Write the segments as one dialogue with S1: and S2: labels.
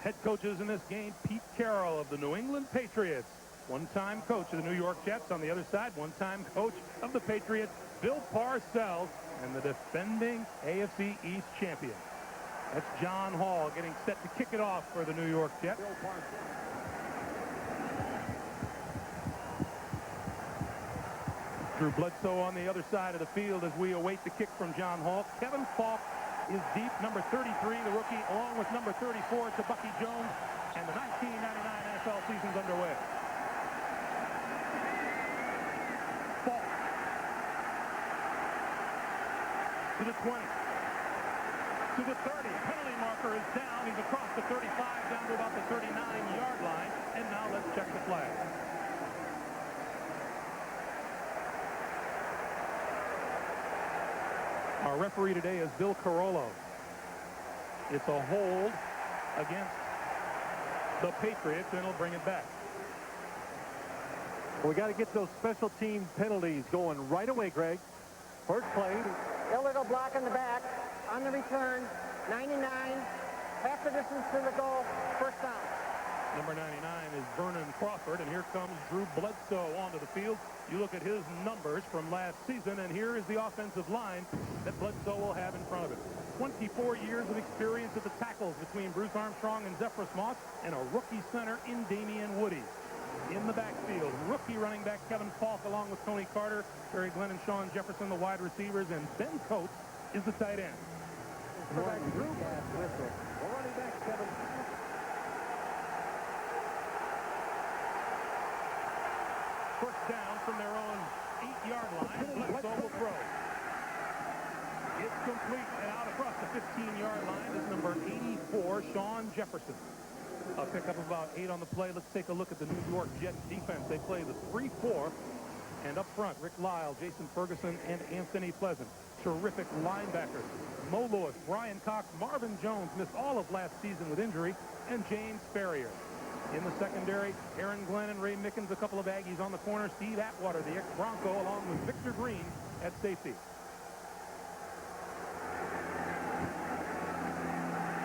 S1: Head coaches in this game, Pete Carroll of the New England Patriots, one-time coach of the New York Jets. On the other side, one-time coach of the Patriots, Bill Parcells, and the defending AFC East champion. That's John Hall getting set to kick it off for the New York Jets. Drew Bledsoe on the other side of the field as we await the kick from John Hall. Kevin Falk is deep, number 33, the rookie, along with number 34 to Bucky Jones, and the 1999 NFL season's underway. Falk to the 20, to the 30. Penalty marker is down. He's across the 35, down to about the 39-yard line, and now let's check the flag. Our referee today is Bill Carollo. It's a hold against the Patriots, and it'll bring it back.
S2: We got to get those special team penalties going right away, Greg. First play.
S3: Illegal block in the back. On the return, 99. Half the distance to the goal. First down.
S1: Number 99 is Vernon Crawford, and here comes Drew Bledsoe onto the field. You look at his numbers from last season, and here is the offensive line that Bledsoe will have in front of him. 24 years of experience at the tackles between Bruce Armstrong and Zephyrus Moss, and a rookie center in Damian Woody. In the backfield, rookie running back Kevin Falk along with Tony Carter, Terry Glenn and Sean Jefferson, the wide receivers, and Ben Coates is the tight end.
S2: Running back Kevin.
S1: First down from their own 8-yard line. Bledsoe will throw. It's complete and out across the 15-yard line is number 84, Sean Jefferson. A pickup of about 8 on the play. Let's take a look at the New York Jets defense. They play the 3-4. And up front, Rick Lyle, Jason Ferguson, and Anthony Pleasant. Terrific linebackers. Mo Lewis, Brian Cox, Marvin Jones missed all of last season with injury, and James Ferrier. In the secondary, Aaron Glenn and Ray Mickens, a couple of Aggies on the corner. Steve Atwater, the ex-Bronco, along with Victor Green at safety.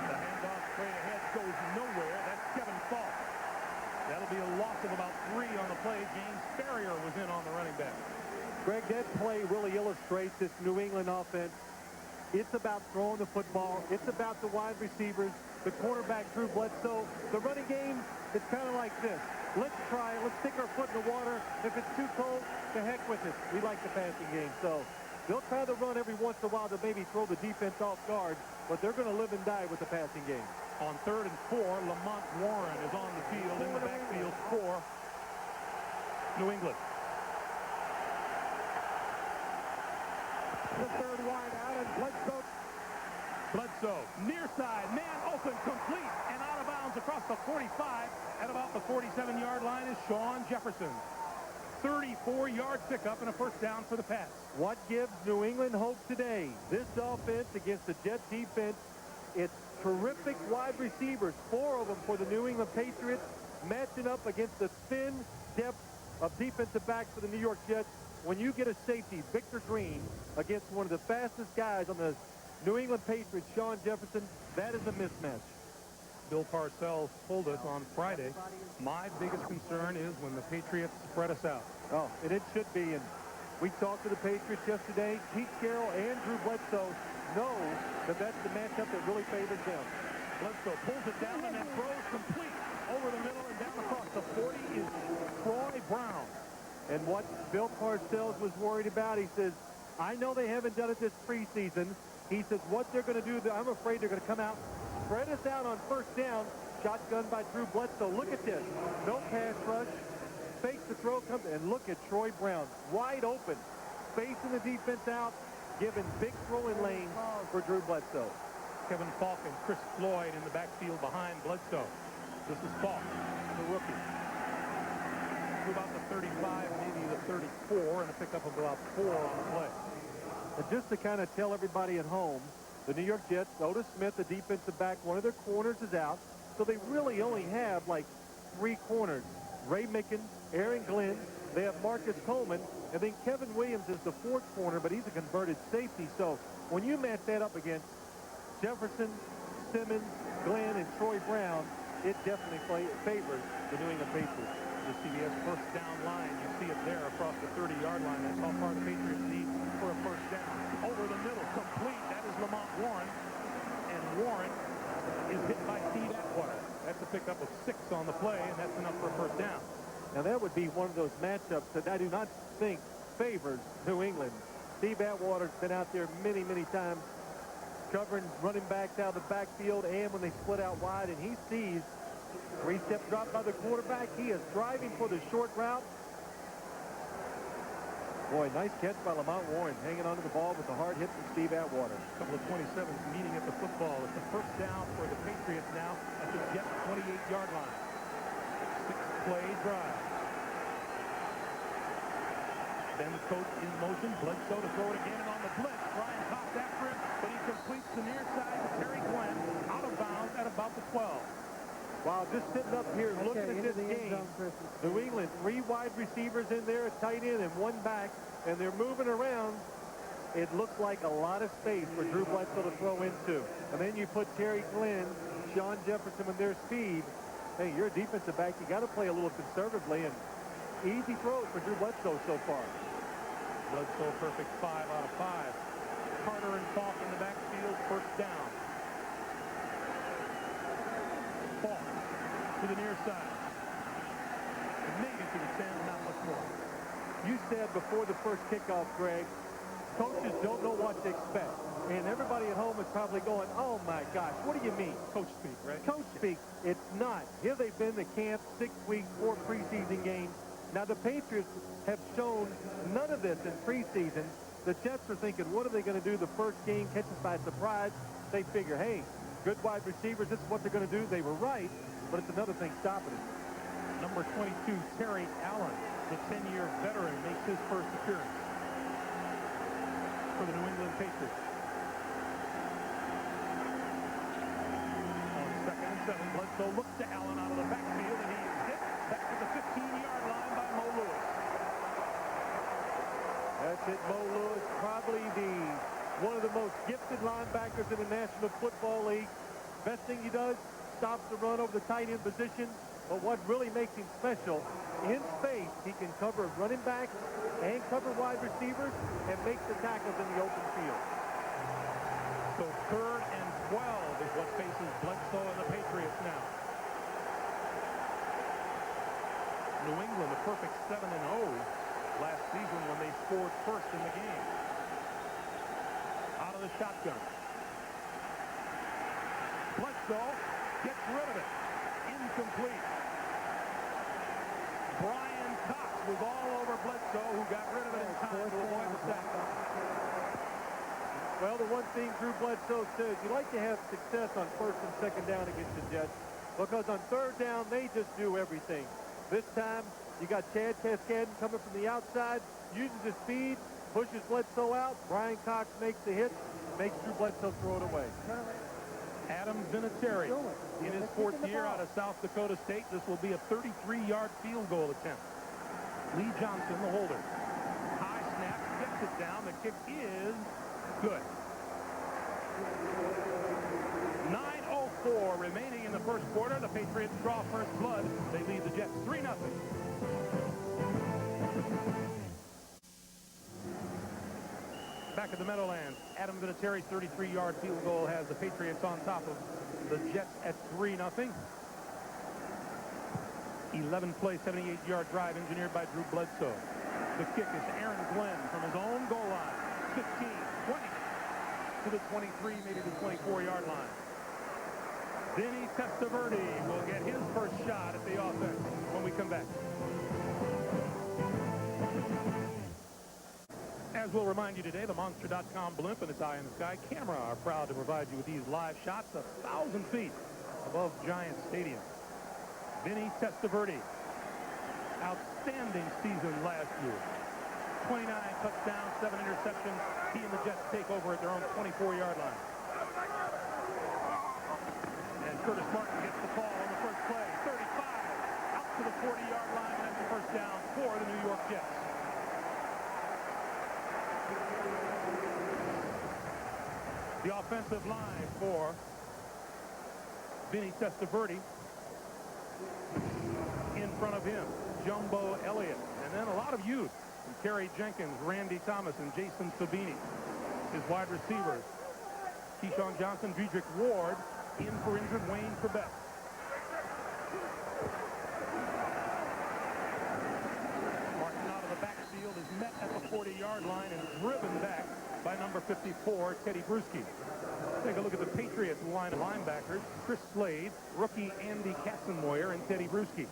S1: The handoff straight ahead goes nowhere. That's Kevin Falk. That'll be a loss of about 3 on the play. James Ferrier was in on the running back.
S2: Greg, that play really illustrates this New England offense. It's about throwing the football. It's about the wide receivers, the cornerback, Drew Bledsoe. The running game, it's kind of like this. Let's try it. Let's stick our foot in the water. If it's too cold, to heck with it. We like the passing game. So they'll try to run every once in a while to maybe throw the defense off guard, but they're going to live and die with the passing game.
S1: On 3rd and 4, Lamont Warren is on the field in the backfield for New England.
S2: The third wide out, and
S1: Bledsoe, near side, man open, complete, and out of bounds across the 45. At about the 47-yard line is Sean Jefferson. 34-yard pickup and a first down for the pass.
S2: What gives New England hope today? This offense against the Jet defense, it's terrific wide receivers, 4 of them for the New England Patriots, matching up against the thin depth of defensive backs for the New York Jets. When you get a safety, Victor Green, against one of the fastest guys on the New England Patriots, Sean Jefferson, that is a mismatch.
S1: Bill Parcells told us on Friday, my biggest concern is when the Patriots spread us out.
S2: Oh, and it should be. And we talked to the Patriots yesterday. Pete Carroll and Drew Bledsoe know that that's the matchup that really favors them.
S1: Bledsoe pulls it down and then throws complete over the middle, and down across the 40 is Troy Brown.
S2: And what Bill Parcells was worried about, he says, I know they haven't done it this preseason. He says what they're going to do, I'm afraid they're going to come out, spread us out on first down, shotgun by Drew Bledsoe. Look at this. No pass rush. Fakes the throw, comes, and look at Troy Brown, wide open, facing the defense out, giving big throwing lanes for Drew Bledsoe.
S1: Kevin Falk and Chris Floyd in the backfield behind Bledsoe. This is Falk, the rookie. To about the 35, maybe the 34, and a pickup of about 4 on the play.
S2: And just to kind of tell everybody at home, the New York Jets, Otis Smith, the defensive back, one of their corners is out, so they really only have like 3 corners. Ray Mickens, Aaron Glenn, they have Marcus Coleman, and then Kevin Williams is the 4th corner, but he's a converted safety. So when you match that up against Jefferson, Simmons, Glenn, and Troy Brown, it definitely favors the New England Patriots.
S1: The CBS first down line, you see it there across the 30-yard line. That's how far the Patriots need for a first down. Over the middle, complete. That is Lamont Warren. And Warren is hit by Steve Atwater. That's a pickup of 6 on the play, and that's enough for a first down.
S2: Now, that would be one of those matchups that I do not think favors New England. Steve Atwater's been out there many, many times covering running backs out of the backfield and when they split out wide, and he sees 3-step drop by the quarterback. He is driving for the short route. Boy, nice catch by Lamont Warren, hanging onto the ball with a hard hit from Steve Atwater.
S1: A couple of 27s meeting at the football. It's the first down for the Patriots now at the Jets' 28-yard line. 6-play drive. Then the coach in motion. Bledsoe to throw it again, and on the blitz, Brian Cox after him, but he completes the near side to Terry Glenn, out of bounds at about the 12.
S2: Wow, just sitting up here looking at this game, New England, 3 wide receivers in there, a tight end and 1 back, and they're moving around. It looks like a lot of space for Drew Bledsoe to throw into. And then you put Terry Glenn, Sean Jefferson with their speed. Hey, you're a defensive back. You got to play a little conservatively, and easy throws for Drew Bledsoe so far.
S1: Bledsoe perfect 5 out of 5. Carter and Falk in the backfield, first down. Falk to the near side. Maybe to the 10, not much more.
S2: You said before the first kickoff, Greg, coaches don't know what to expect. And everybody at home is probably going, oh my gosh, what do you mean?
S1: Coach speak, right?
S2: Coach speak. It's not. Here they've been to camp, 6 weeks, 4 preseason games. Now the Patriots have shown none of this in preseason. The Jets are thinking, what are they going to do the first game, catch us by surprise? They figure, hey, good wide receivers, this is what they're going to do. They were right, but it's another thing stopping it.
S1: Number 22, Terry Allen, the 10-year veteran, makes his first appearance for the New England Patriots. On 2nd and 7, Bledsoe looks to Allen out of the backfield, and he is hit back to the 15-yard line by Mo Lewis.
S2: That's it, Mo Lewis, probably one of the most gifted linebackers in the National Football League. Best thing he does, stops the run over the tight end position. But what really makes him special, in space, he can cover running backs and cover wide receivers and make the tackles in the open field.
S1: So 3rd and 12 is what faces Bledsoe and the Patriots now. New England, a perfect 7-0 last season when they scored first in the game. Out of the shotgun. Bledsoe gets rid of it. Incomplete. Brian Cox was all over Bledsoe, who got rid of it in time to avoid the sack.
S2: Well, the one thing Drew Bledsoe says, you like to have success on 1st and 2nd down against the Jets, because on 3rd down, they just do everything. This time, you got Chad Testaverde coming from the outside, uses his speed, pushes Bledsoe out. Brian Cox makes the hit, makes Drew Bledsoe throw it away.
S1: Adam Vinatieri in his 4th year out of South Dakota State. This will be a 33-yard field goal attempt. Lee Johnson, the holder. High snap, gets it down. The kick is good. 9:04 remaining in the first quarter. The Patriots draw first blood. They lead the Jets 3-0. Back at the Meadowlands, Adam Vinatieri's 33-yard field goal has the Patriots on top of the Jets at 3-0. 11-play, 78-yard drive engineered by Drew Bledsoe. The kick is Aaron Glenn from his own goal line. 15, 20, to the 23, maybe the 24-yard line. Vinny Testaverde will get his first shot at the offense when we come back. As we'll remind you today, the Monster.com blimp and its eye in the sky camera are proud to provide you with these live shots 1,000 feet above Giant Stadium. Vinny Testaverde, outstanding season last year. 29 touchdowns, 7 interceptions. He and the Jets take over at their own 24-yard line. And Curtis Martin gets the call on the first play. 35 out to the 40-yard line, and that's the first down for the New York Jets. The offensive line for Vinny Testaverde In front of him, Jumbo Elliott. And then a lot of youth. And Kerry Jenkins, Randy Thomas, and Jason Sabini. His wide receivers, Keyshawn Johnson, Dedrick Ward, in for injured Wayne Trebek. Martin out of the backfield is met at the 40-yard line and driven back by number 54, Teddy Bruschi. Take a look at the Patriots line of linebackers. Chris Slade, rookie Andy Katzenmoyer, and Teddy Bruschi.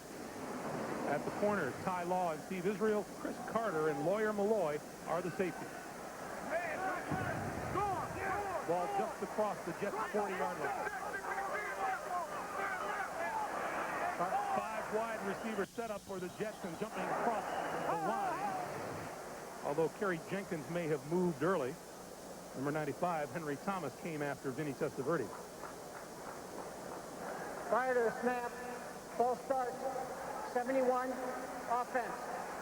S1: At the corners, Ty Law and Steve Israel, Chris Carter and Lawyer Malloy are the safeties. Ball just across the Jets' 40-yard line. 5 wide receiver setup for the Jets and jumping across the line. Although Kerry Jenkins may have moved early. Number 95, Henry Thomas, came after Vinny Testaverde.
S3: Prior to the snap, false start, 71, offense.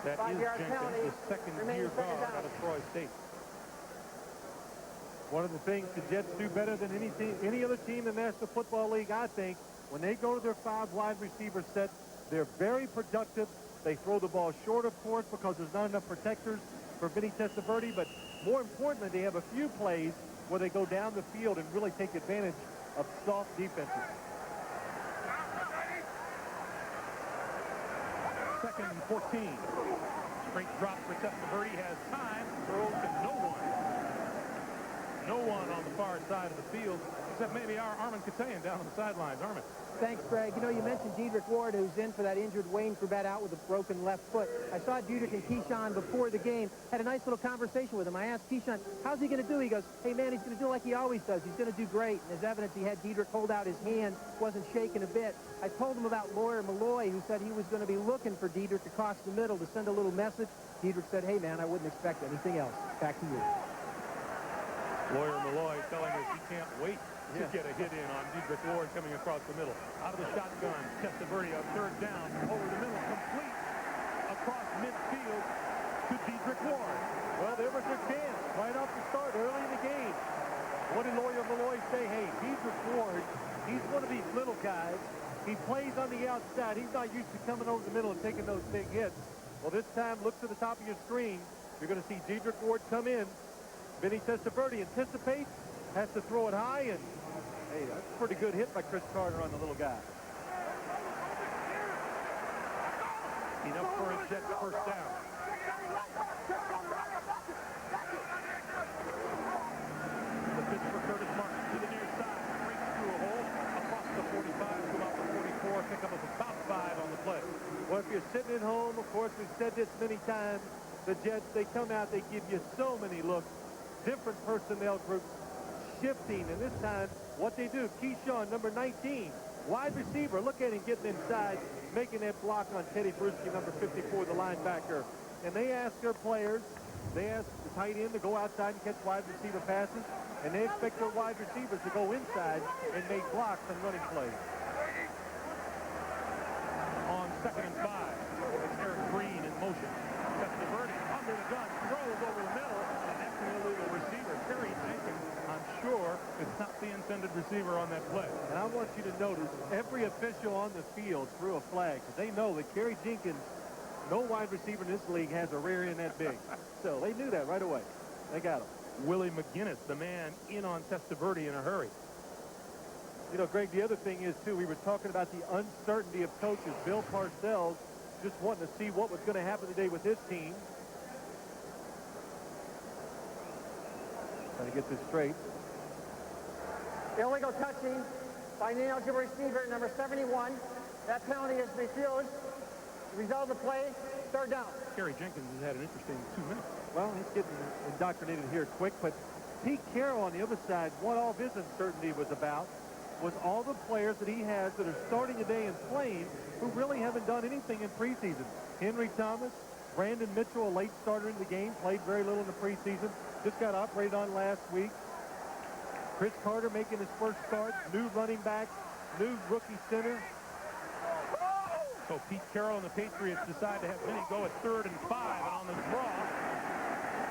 S1: That is
S3: 5-yard
S1: Jenkins,
S3: penalty.
S1: the second-year
S3: Remains
S1: guard
S3: second down.
S1: out of Troy State.
S2: One of the things the Jets do better than any other team in the National Football League, I think, when they go to their 5 wide receiver set, they're very productive. They throw the ball short, of course, because there's not enough protectors for Vinny Testaverde, but more importantly, they have a few plays where they go down the field and really take advantage of soft defenses.
S1: Second and 14. Straight drop for Testaverde, has time, throws to no one. No one on the far side of the field, except maybe our Armin Katayan down on the sidelines. Armin.
S3: Thanks, Greg. You know, you mentioned Dedrick Ward, who's in for that injured Wayne Trebek out with a broken left foot. I saw Dedrick and Keyshawn before the game, had a nice little conversation with him. I asked Keyshawn, how's he going to do? He goes, hey, man, he's going to do like he always does. He's going to do great. And as evidence, he had Dedrick hold out his hand, wasn't shaking a bit. I told him about Lawyer Malloy, who said he was going to be looking for Dedrick across the middle to send a little message. Dedrick said, hey, man, I wouldn't expect anything else. Back to you.
S1: Lawyer Malloy telling us he can't wait to get a hit in on Dedrick Ward coming across the middle. Out of the shotgun, Testaverde on 3rd down, over the middle, complete across midfield to Dedrick Ward.
S2: Well, there was their chance right off the start early in the game. What did Lawyer Malloy say? Hey, Dedrick Ward, he's one of these little guys. He plays on the outside. He's not used to coming over the middle and taking those big hits. Well, this time, look to the top of your screen. You're going to see Dedrick Ward come in. Vinny Testaverde anticipates, has to throw it high, and hey, that's a pretty good hit by Chris Carter on the little guy.
S1: Enough for a Jets first down. The pitch for Curtis Martin to the near side, straight through a hole, across the 45 to about the 44, pickup of about 5 on the play.
S2: Well, if you're sitting at home, of course, we've said this many times, the Jets, they come out, they give you so many looks. Different personnel groups shifting, and this time what they do, Keyshawn, number 19, wide receiver, look at him getting inside, making that block on Teddy Bruschi, number 54, the linebacker. And they ask their players, they ask the tight end to go outside and catch wide receiver passes, and they expect their wide receivers to go inside and make blocks and running plays.
S1: On 2nd and 5, it's Eric Green in motion. Testaverde under the gun, throws over the middle, and that's an illegal receiver. Kerry Jenkins, I'm sure, is not the intended receiver on that play.
S2: And I want you to notice every official on the field threw a flag, because they know that Kerry Jenkins, no wide receiver in this league has a rear end that big. So they knew that right away. They got him.
S1: Willie McGinnis, the man in on Testaverde in a hurry.
S2: You know, Greg, the other thing is, too, we were talking about the uncertainty of coaches. Bill Parcells just wanting to see what was going to happen today with his team. Trying to get this straight.
S3: Illegal touching by an ineligible receiver, number 71. That penalty is refused. The result of the play, 3rd down.
S1: Kerry Jenkins has had an interesting 2 minutes.
S2: Well, he's getting indoctrinated here quick, but Pete Carroll on the other side, what all of his uncertainty was about was all the players that he has that are starting today and playing who really haven't done anything in preseason. Henry Thomas, Brandon Mitchell, a late starter in the game, played very little in the preseason, just got operated on last week. Chris Carter making his first start, new running back, new rookie center.
S1: So Pete Carroll and the Patriots decide to have Vinny go at 3rd and 5, and on the draw,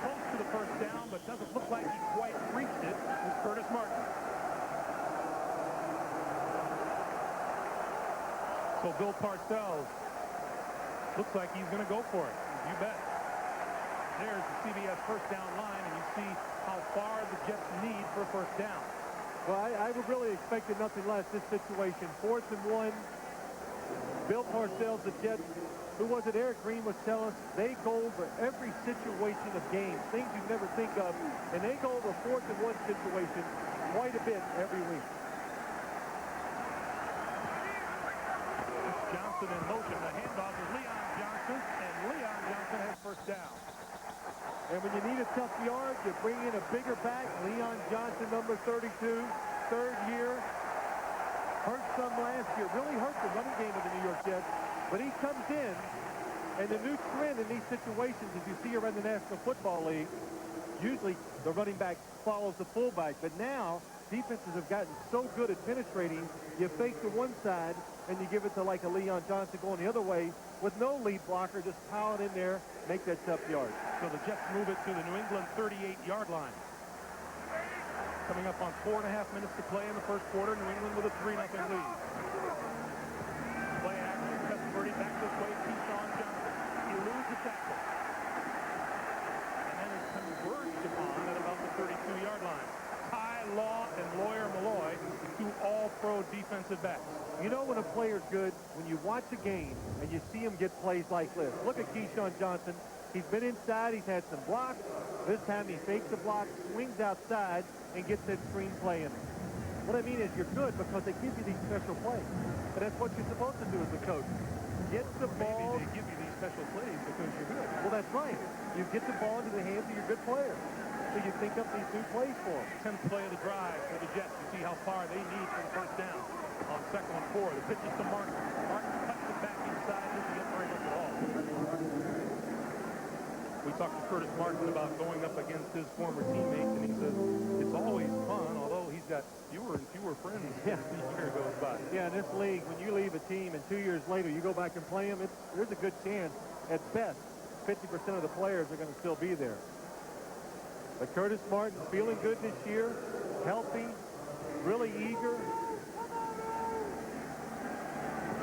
S1: close to the first down, but doesn't look like he quite reached it, is Curtis Martin. So So Bill Parcells looks like he's going to go for it. You bet. There's the CBS first down line, and you see how far the Jets need for a first down.
S2: Well, I would really expected nothing less this situation. 4th and 1. Bill Parcells, the Jets, who was it? Eric Green was telling us they go over every situation of games, things you never think of, and they go over 4th and 1 situation quite a bit every week.
S1: Johnson in motion. The handoff is Leon Johnson, and Leon Johnson has first down.
S2: And when you need a tough yard, you bring in a bigger back. Leon Johnson, number 32, third year. Hurt some last year. Really hurt the running game of the New York Jets. But he comes in, and the new trend in these situations, as you see around the National Football League, usually the running back follows the fullback. But now, defenses have gotten so good at penetrating, you fake to one side, and you give it to like a Leon Johnson going the other way with no lead blocker, just pile it in there, make that tough yard.
S1: So the Jets move it to the New England 38-yard line. Coming up on 4.5 minutes to play in the first quarter, New England with a 3-0 lead. Play action, Testaverde back this way, Keyshawn Johnson. He eludes the tackle. And then it's converged upon at about the 32-yard line. Ty Law and Lawyer Malloy, the two all-pro defensive backs.
S2: You know when a player's good, when you watch a game and you see him get plays like this. Look at Keyshawn Johnson. He's been inside. He's had some blocks. This time he fakes the block, swings outside, and gets that screen play in. What I mean is you're good because they give you these special plays. And that's what you're supposed to do as a coach. Get the ball.
S1: Maybe they give you these special plays because you're good.
S2: Well, that's right. You get the ball into the hands of your good players. So you think up these new plays for them.
S1: 10th play of the drive for the Jets. You see how far they need for the first down. On 2nd and 4, the pitch is to Martin. Martin cuts it back inside. Doesn't get very much at all. We talked to Curtis Martin about going up against his former teammates, and he says it's always fun, although he's got fewer and fewer friends as the year goes by.
S2: Yeah, in this league, when you leave a team and 2 years later you go back and play them, there's a good chance, at best, 50% of the players are going to still be there. But Curtis Martin feeling good this year, healthy, really eager.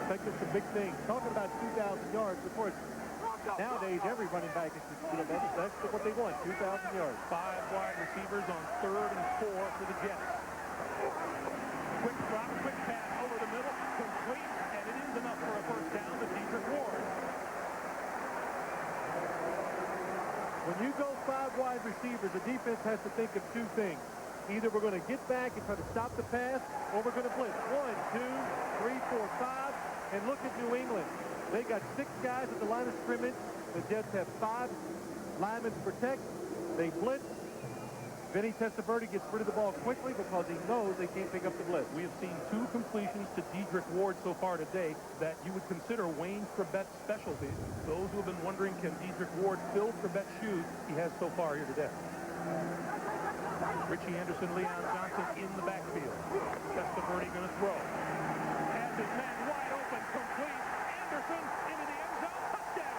S2: Expecting some big things. Talking about 2,000 yards, of course, nowadays every running back is, that's what they want, 2,000 yards.
S1: 5 wide receivers on 3rd and 4 for the Jets. Quick drop, quick pass over the middle, complete, and it is enough for a first down to Dedrick Ward.
S2: When you go 5 wide receivers, the defense has to think of 2 things. Either we're going to get back and try to stop the pass, or we're going to blitz. 1, 2, 3, 4, 5. And look at New England. They got 6 guys at the line of scrimmage. The Jets have 5 linemen to protect. They blitz. Vinny Testaverde gets rid of the ball quickly because he knows they can't pick up the blitz.
S1: We have seen 2 completions to Dedrick Ward so far today that you would consider Wayne Trebet's specialty. Those who have been wondering, can Dedrick Ward fill Trebet's shoes, he has so far here today. Richie Anderson, Leon Johnson in the backfield. Testaverde going to throw. Has his man wide open, complete. Anderson into the end zone, touchdown.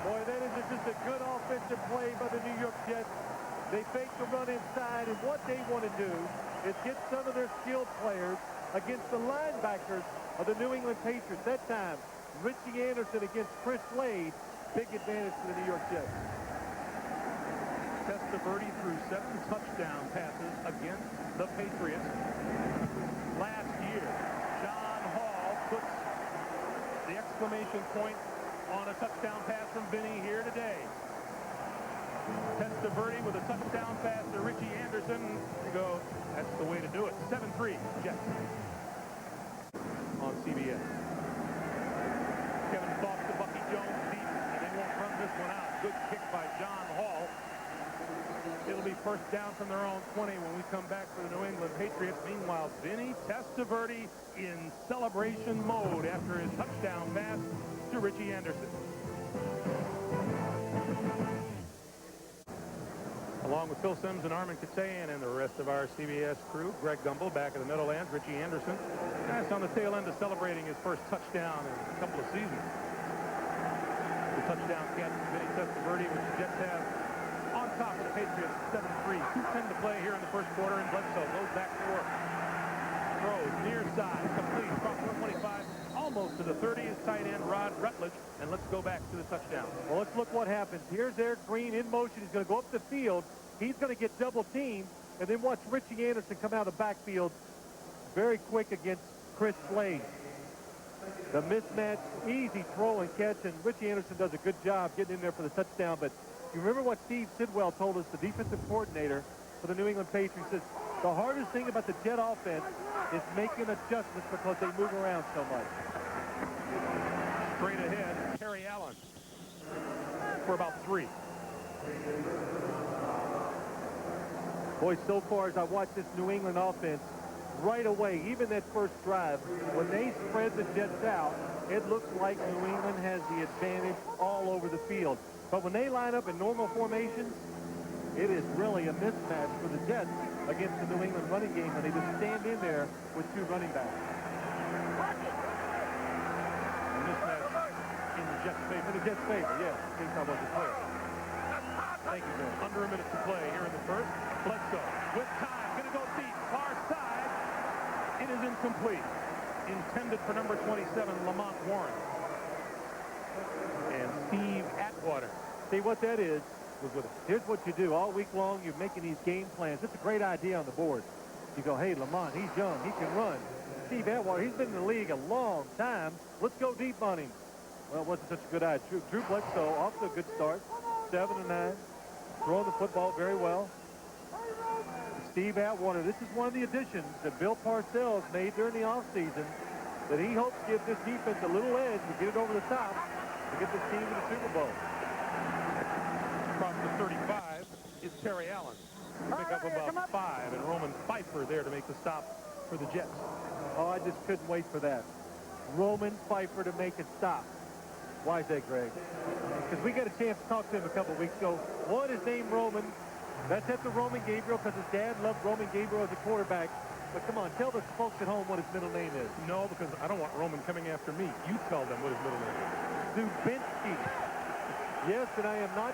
S2: Boy, that is just a good offensive play by the New York Jets. They fake the run inside, and what they want to do is get some of their skilled players against the linebackers of the New England Patriots. That time, Richie Anderson against Chris Slade. Big advantage for the New York Jets.
S1: Testaverde threw 7 touchdown passes against the Patriots last year. John Hall puts the exclamation point on a touchdown pass from Vinny here today. Testaverde with a touchdown pass to Richie Anderson. There you go. That's the way to do it. 7-3 Jets on CBS. Kevin Fox to Bucky Jones deep, and they won't run this one out. Good kick by John Hall. It'll be first down from their own 20 when we come back for the New England Patriots. Meanwhile, Vinny Testaverde in celebration mode after his touchdown pass to Richie Anderson. Along with Phil Simms and Armin Katayan and the rest of our CBS crew, Greg Gumbel back at the Meadowlands, Richie Anderson. That's on the tail end of celebrating his first touchdown in a couple of seasons. The touchdown catch from Vinny Testaverde, which the Jets have on top of the Patriots, 7-3. 2:10 to play here in the first quarter, and Bledsoe goes back to work. Throws near side, complete, across 125, almost to the 30. His tight end, Rod Rutledge, and let's go back to the touchdown.
S2: Well, let's look what happens. Here's Eric Green in motion. He's going to go up the field. He's going to get double teamed, and then watch Richie Anderson come out of the backfield very quick against Chris Slade. The mismatch, easy throw and catch, and Richie Anderson does a good job getting in there for the touchdown. But you remember what Steve Sidwell told us, the defensive coordinator for the New England Patriots, says the hardest thing about the Jet offense is making adjustments because they move around so much.
S1: Straight ahead, Terry Allen for about 3.
S2: Boy, so far as I watch this New England offense, right away, even that first drive, when they spread the Jets out, it looks like New England has the advantage all over the field. But when they line up in normal formations, it is really a mismatch for the Jets against the New England running game when they just stand in there with 2 running backs.
S1: Mismatch in the Jets' favor.
S2: In the Jets' favor, yes. In case I wasn't clear. Thank you, sir.
S1: Under a minute to play here in the first. Bledsoe with time, going to go deep, far side. It is incomplete. Intended for number 27, Lamont Warren. And Steve Atwater.
S2: See what that is? Here's what you do all week long. You're making these game plans. It's a great idea on the board. You go, hey, Lamont, he's young. He can run. Steve Atwater, he's been in the league a long time. Let's go deep on him. Well, it wasn't such a good idea. Drew Bledsoe off to a good start. 7-9. Throwing the football very well. Steve Atwater, this is one of the additions that Bill Parcells made during the offseason that he hopes gives this defense a little edge to get it over the top to get this team to the Super Bowl.
S1: Across the 35 is Terry Allen. Pick up about 5, and Roman Pfeiffer there to make the stop for the Jets.
S2: Oh, I just couldn't wait for that. Roman Pfeiffer to make a stop. Why is that, Greg? Because we got a chance to talk to him a couple weeks ago. One is named Roman. That's after Roman Gabriel because his dad loved Roman Gabriel as a quarterback. But come on, tell the folks at home what his middle name is.
S1: No, because I don't want Roman coming after me. You tell them what his middle name is.
S2: Zubinsky. Yes, and I am not.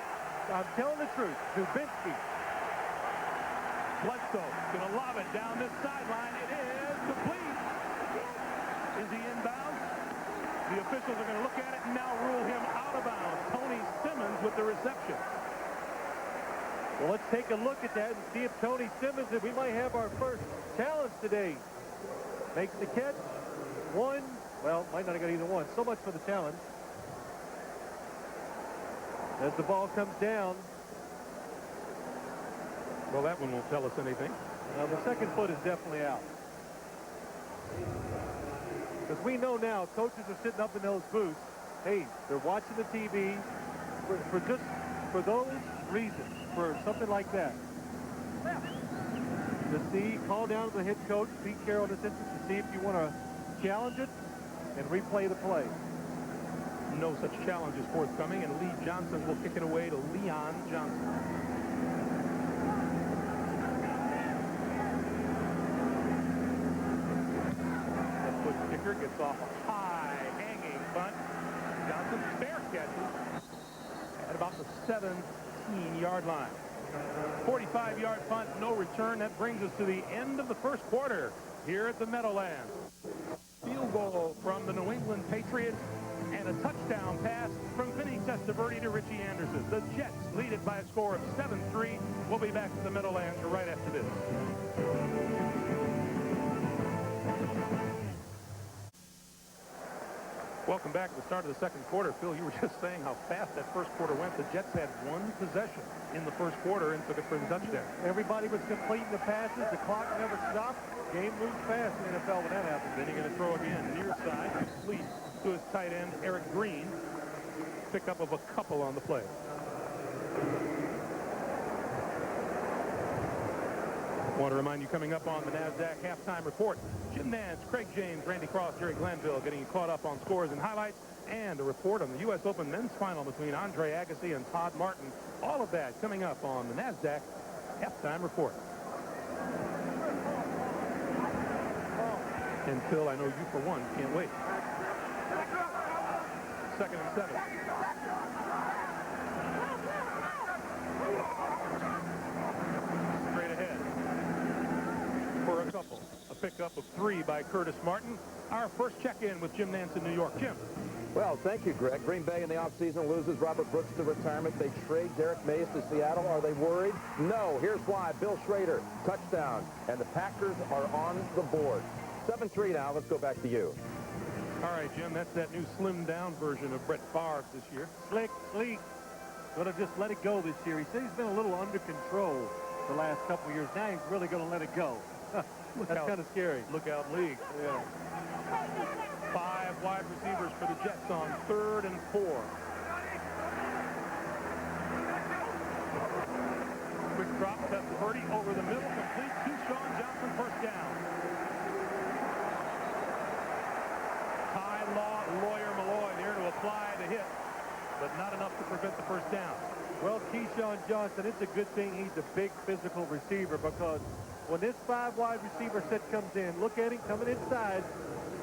S2: I'm telling the truth. Zubinsky.
S1: Bledsoe going to lob it down this sideline. It is complete. Is he inbounds? The officials are going to look at it and now rule him out of bounds. Tony Simmons with the reception.
S2: Well, let's take a look at that and see if Tony Simmons, if we might have our first challenge today. Makes the catch. 1. Well, might not have got either one. So much for the challenge. As the ball comes down.
S1: Well, that one won't tell us anything.
S2: The second foot is definitely out. Because we know now, coaches are sitting up in those booths. Hey, they're watching the TV for those reasons, for something like that. To see, call down to the head coach, Pete Carroll, in this instance, to see if you want to challenge it and replay the play.
S1: No such challenge is forthcoming, and Lee Johnson will kick it away to Leon Johnson. Kicker gets off a high hanging bunt. Johnson spare catches at about the 17-yard line. 45-yard punt, no return. That brings us to the end of the first quarter here at the Meadowlands. Field goal from the New England Patriots and a touchdown pass from Vinny Testaverde to Richie Anderson. The Jets lead it by a score of 7-3. We'll be back to the Meadowlands right after this. Welcome back to the start of the second quarter. Phil, you were just saying how fast that first quarter went. The Jets had 1 possession in the first quarter and took it for the touchdown.
S2: Everybody was completing the passes. The clock never stopped. Game moves fast in the NFL when that happens.
S1: Then he's going to throw again near side, complete to his tight end, Eric Green. Pickup of a couple on the play. I want to remind you, coming up on the NASDAQ halftime report, Jim Nance, Craig James, Randy Cross, Jerry Glanville getting you caught up on scores and highlights, and a report on the U.S. Open men's final between Andre Agassi and Todd Martin. All of that coming up on the NASDAQ halftime report. Until I know you for one can't wait. 2nd and 7. Straight ahead for a couple. A pickup of 3 by Curtis Martin. Our first check-in with Jim Nance in New York. Jim.
S4: Well, thank you, Greg. Green Bay in the offseason loses Robert Brooks to retirement. They trade Derek Mays to Seattle. Are they worried? No. Here's why. Bill Schrader, touchdown. And the Packers are on the board. 7-3 now. Let's go back to you.
S1: All right, Jim, that's that new slimmed-down version of Brett Favre this year.
S2: Slick, sleek. Going to just let it go this year. He said he's been a little under control the last couple of years. Now he's really going to let it go. That's kind of scary.
S1: Look out, league.
S2: Yeah.
S1: 5 wide receivers for the Jets on 3rd and 4. Quick drop, Testaverde over the middle, complete to Sean Johnson, first down. Ty Law, Lawyer Malloy there to apply the hit, but not enough to prevent the first down.
S2: Well, Keyshawn Johnson, it's a good thing he's a big physical receiver, because when this 5 wide receiver set comes in, look at him coming inside.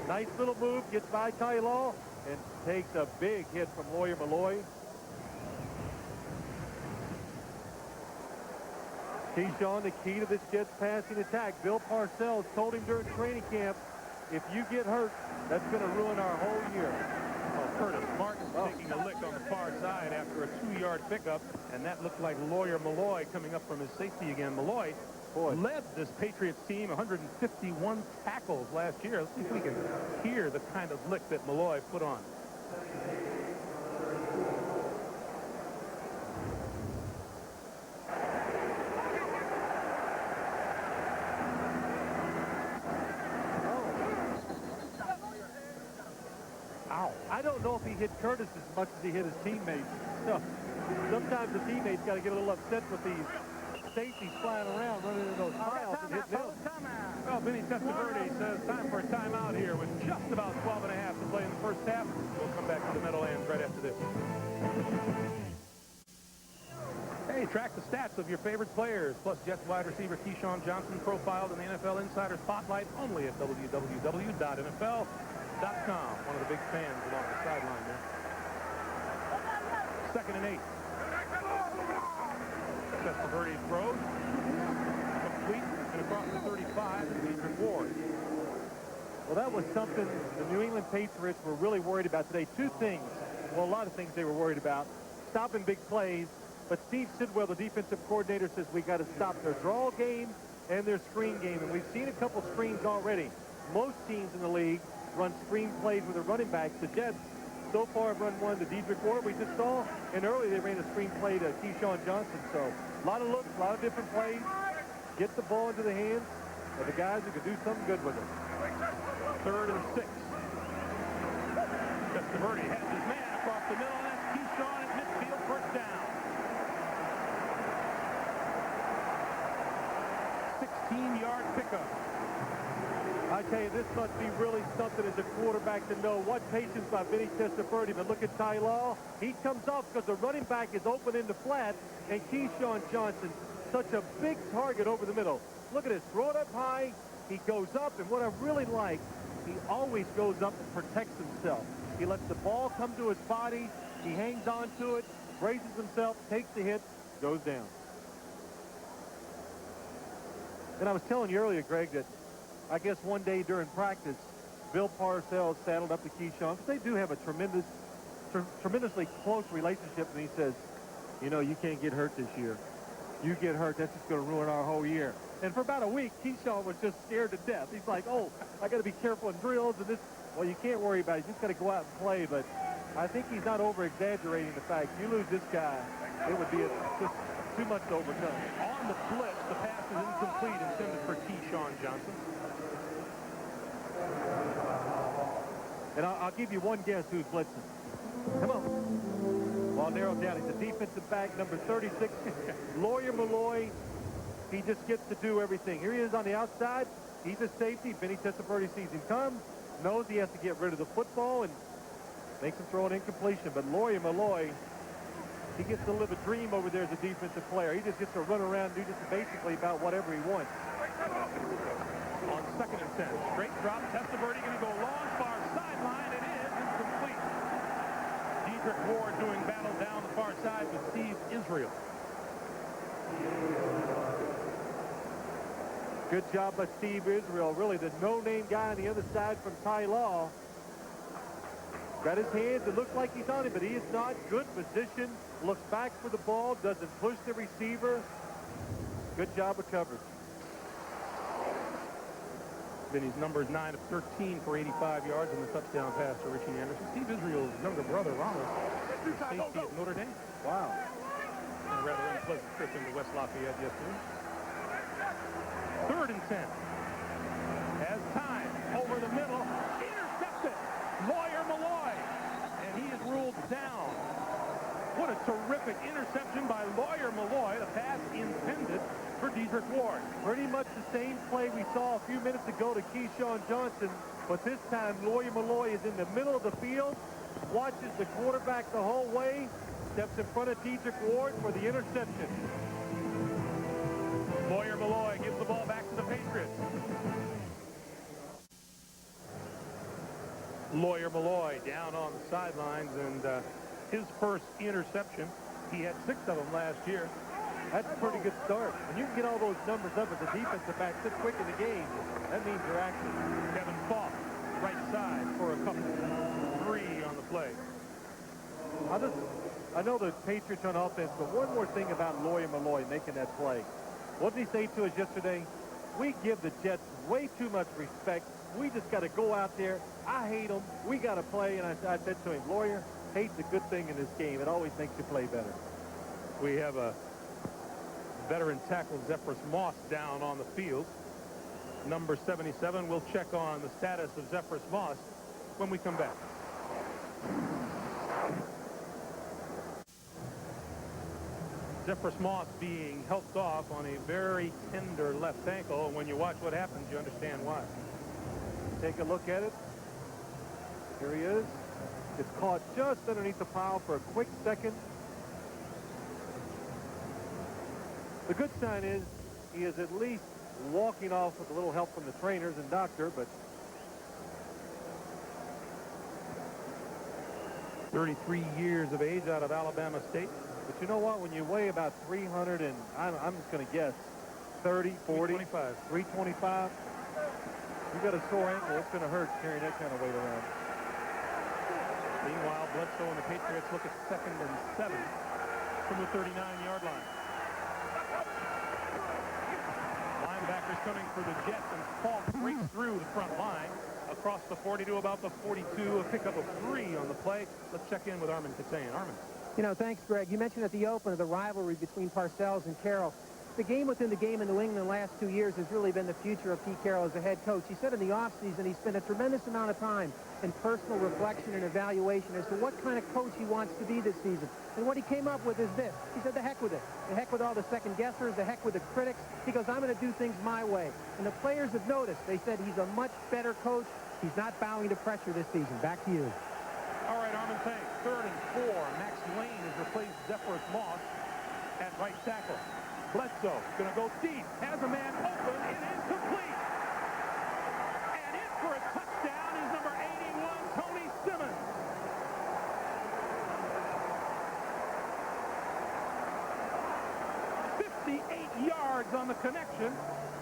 S2: Nice little move, gets by Ty Law, and takes a big hit from Lawyer Malloy. Keyshawn, the key to this Jets passing attack. Bill Parcells told him during training camp, if you get hurt, that's going to ruin our whole year.
S1: Well, Curtis Martin taking a lick on the far side after a 2-yard pickup, and that looked like Lawyer Malloy coming up from his safety again. Malloy led this Patriots team 151 tackles last year. Let's see if we can hear the kind of lick that Malloy put on.
S2: Ow. I don't know if he hit Curtis as much as he hit his teammates. So, sometimes the teammates got to get a little upset with these safeties flying around, running into those piles and hitting them.
S1: Well, Vinny Testaverde says time for a timeout here with just about 12 and a half to play in the first half. We'll come back to the Meadowlands right after this. Hey, track the stats of your favorite players, plus Jets wide receiver Keyshawn Johnson profiled in the NFL Insider Spotlight only at www.nfl.com. One of the big fans along the sideline there. 2nd and 8. Testaverde throws, complete, and across the 35 is Adrian Ward.
S2: Well, that was something the New England Patriots were really worried about today. 2 things, well, a lot of things they were worried about. Stopping big plays, but Steve Sidwell, the defensive coordinator, says we got to stop their draw game and their screen game, and we've seen a couple screens already. Most teams in the league run screen plays with their running backs. The Jets so far have run one to Dedrick Ward we just saw, and early they ran a screen play to Keyshawn Johnson. So a lot of looks, a lot of different plays. Get the ball into the hands of the guys who can do something good with it.
S1: 3rd and 6. Testaverde has his man across the middle, and that's Keyshawn at midfield, first down. 16-yard pickup.
S2: I tell you, this must be really something as a quarterback to know. What patience by Vinny Testaverde, but look at Ty Law. He comes off because the running back is open in the flat, and Keyshawn Johnson, such a big target over the middle. Look at this, throw it up high, he goes up, and what I really like, he always goes up and protects himself. He lets the ball come to his body, he hangs on to it, braces himself, takes the hit, goes down. And I was telling you earlier, Greg, that I guess one day during practice, Bill Parcells saddled up to Keyshawn, because they do have a tremendously close relationship, and he says, you know, you can't get hurt this year. You get hurt, that's just going to ruin our whole year. And for about a week, Keyshawn was just scared to death. He's like, oh, I got to be careful in drills and this. Well, you can't worry about it. You just got to go out and play. But I think he's not over-exaggerating the fact. You lose this guy, it would be just too much to overcome.
S1: On the blitz, the pass is incomplete, intended for Keyshawn Johnson.
S2: And I'll give you one guess who's blitzing. Come on. Ball narrowed down. He's a defensive back, number 36. Lawyer Malloy. He just gets to do everything. Here he is on the outside. He's a safety. Vinny Testaverde sees him come, knows he has to get rid of the football, and makes him throw an incompletion. But Lawyer Malloy He gets to live a dream over there as a defensive player. He just gets to run around and do just basically about whatever he wants.
S1: On 2nd and 10, straight drop. Testaverde going to go long, far sideline. It is incomplete. Dedrick Ward doing battle down the far side with Steve Israel.
S2: Good job by Steve Israel. Really the no-name guy on the other side from Ty Law. Got his hands. It looks like he's on it, but he is not. Good position. Looks back for the ball. Doesn't push the receiver. Good job of coverage.
S1: Vinny's numbers 9 of 13 for 85 yards and the touchdown pass to Richie Anderson. Steve Israel's younger brother, Ronald, was safety at Notre Dame.
S2: Wow.
S1: A rather unpleasant trip into West Lafayette yesterday. 3rd and 10. Has time over the middle. Intercepted. Lawyer Malloy. And he is ruled down. What a terrific interception by Lawyer Malloy. The pass intended for Dedrick Ward.
S2: Pretty much the same play we saw a few minutes ago to Keyshawn Johnson, but this time Lawyer Malloy is in the middle of the field, watches the quarterback the whole way, steps in front of Dedrick Ward for the interception.
S1: Lawyer Malloy gives the ball back to the Patriots. Lawyer Malloy down on the sidelines, and his first interception. He had 6 of them last year.
S2: That's a pretty good start. When you can get all those numbers up as a defensive back so quick in the game, that means you're active.
S1: Kevin Falk, right side for a couple. 3 on the play.
S2: I know the Patriots on offense, but one more thing about Lawyer Malloy making that play. What did he say to us yesterday? We give the Jets way too much respect. We just got to go out there. I hate them. We got to play. And I said to him, Lawyer, hate's a good thing in this game. It always makes you play better.
S1: We have a veteran tackle, Zephyrus Moss, down on the field. Number 77. We'll check on the status of Zephyrus Moss when we come back. Zephyrus Moss being helped off on a very tender left ankle. And when you watch what happens, you understand why.
S2: Take a look at it. Here he is. It's caught just underneath the pile for a quick second. The good sign is he is at least walking off with a little help from the trainers and doctor, but
S1: 33 years of age out of Alabama State.
S2: But you know what? When you weigh about 300 and I'm just going to guess 30, 40, 325, you got a sore ankle. It's going to hurt carrying that kind of weight around.
S1: Meanwhile, Bledsoe and the Patriots look at 2nd and 7 from the 39-yard line. Linebackers coming for the Jets, and Falk breaks through the front line across the 40 to about the 42, a pickup of 3 on the play. Let's check in with Armin Katayan. Armin.
S3: You know, thanks, Greg. You mentioned at the opener the rivalry between Parcells and Carroll. The game within the game in New England the last 2 years has really been the future of Pete Carroll as a head coach. He said in the offseason he spent a tremendous amount of time in personal reflection and evaluation as to what kind of coach he wants to be this season. And what he came up with is this. He said, the heck with it. The heck with all the second-guessers. The heck with the critics. He goes, I'm going to do things my way. And the players have noticed. They said he's a much better coach. He's not bowing to pressure this season. Back to you.
S1: All right, Armin, thanks. 3rd and 4. Max Lane has replaced Zephyrus Moss at right tackle. Bledsoe going to go deep. Has a man open. It is complete. And in for a touchdown is number 81, Tony Simmons. "58 yards on the connection,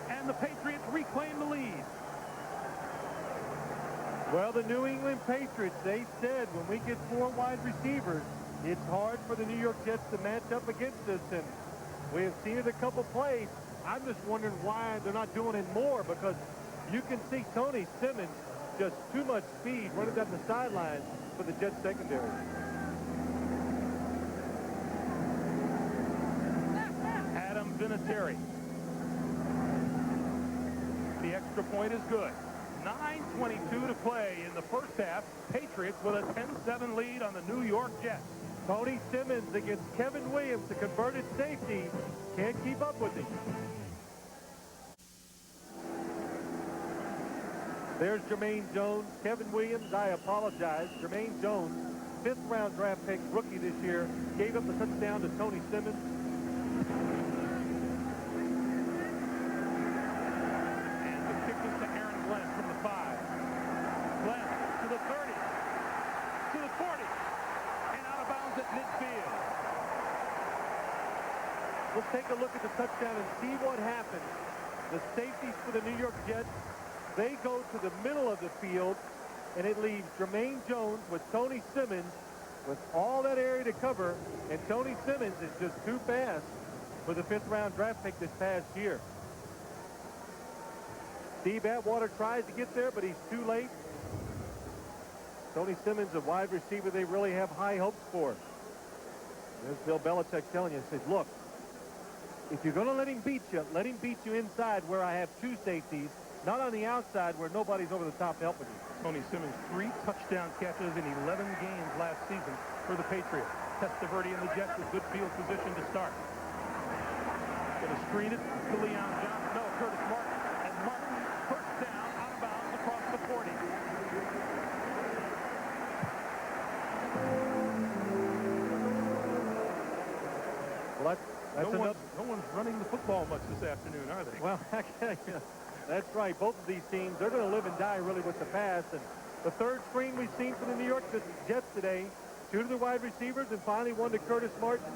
S1: and the Patriots reclaim the lead.
S2: Well, the New England Patriots, they said when we get 4 wide receivers, it's hard for the New York Jets to match up against us, and we have seen it a couple plays. I'm just wondering why they're not doing it more, because you can see Tony Simmons, just too much speed running down the sideline for the Jets secondary.
S1: Adam Vinatieri. The extra point is good. 9:22 to play in the first half. Patriots with a 10-7 lead on the New York Jets.
S2: Tony Simmons against Kevin Williams, the converted safety. Can't keep up with him. There's Jermaine Jones. Kevin Williams, I apologize. Jermaine Jones fifth-round draft pick, rookie this year, gave up the touchdown to Tony Simmons.
S1: And the kick is to Aaron Glenn from the 5. Glenn to the 30, to the 40, and out of bounds at midfield.
S2: Let's take a look at the touchdown and see what happens. The safeties for the New York Jets, they go to the middle of the field, and it leaves Jermaine Jones with Tony Simmons with all that area to cover, and Tony Simmons is just too fast for the fifth-round draft pick this past year. Steve Atwater tries to get there, but he's too late. Tony Simmons, a wide receiver they really have high hopes for. There's Bill Belichick telling you, he says, look, if you're going to let him beat you inside where I have two safeties, not on the outside where nobody's over the top helping you.
S1: Tony Simmons, 3 touchdown catches in 11 games last season for the Patriots. Testaverde and the Jets with good field position to start. Going to screen it to Leon Johnson. No, Curtis Martin. And Martin, first down, out of bounds across the 40.
S2: Well,
S1: No one's running the football much this afternoon, are they?
S2: Well, that's right. Both of these teams, they're going to live and die really with the pass. And the third screen we've seen for the New York Jets today, 2 to the wide receivers and finally 1 to Curtis Martin.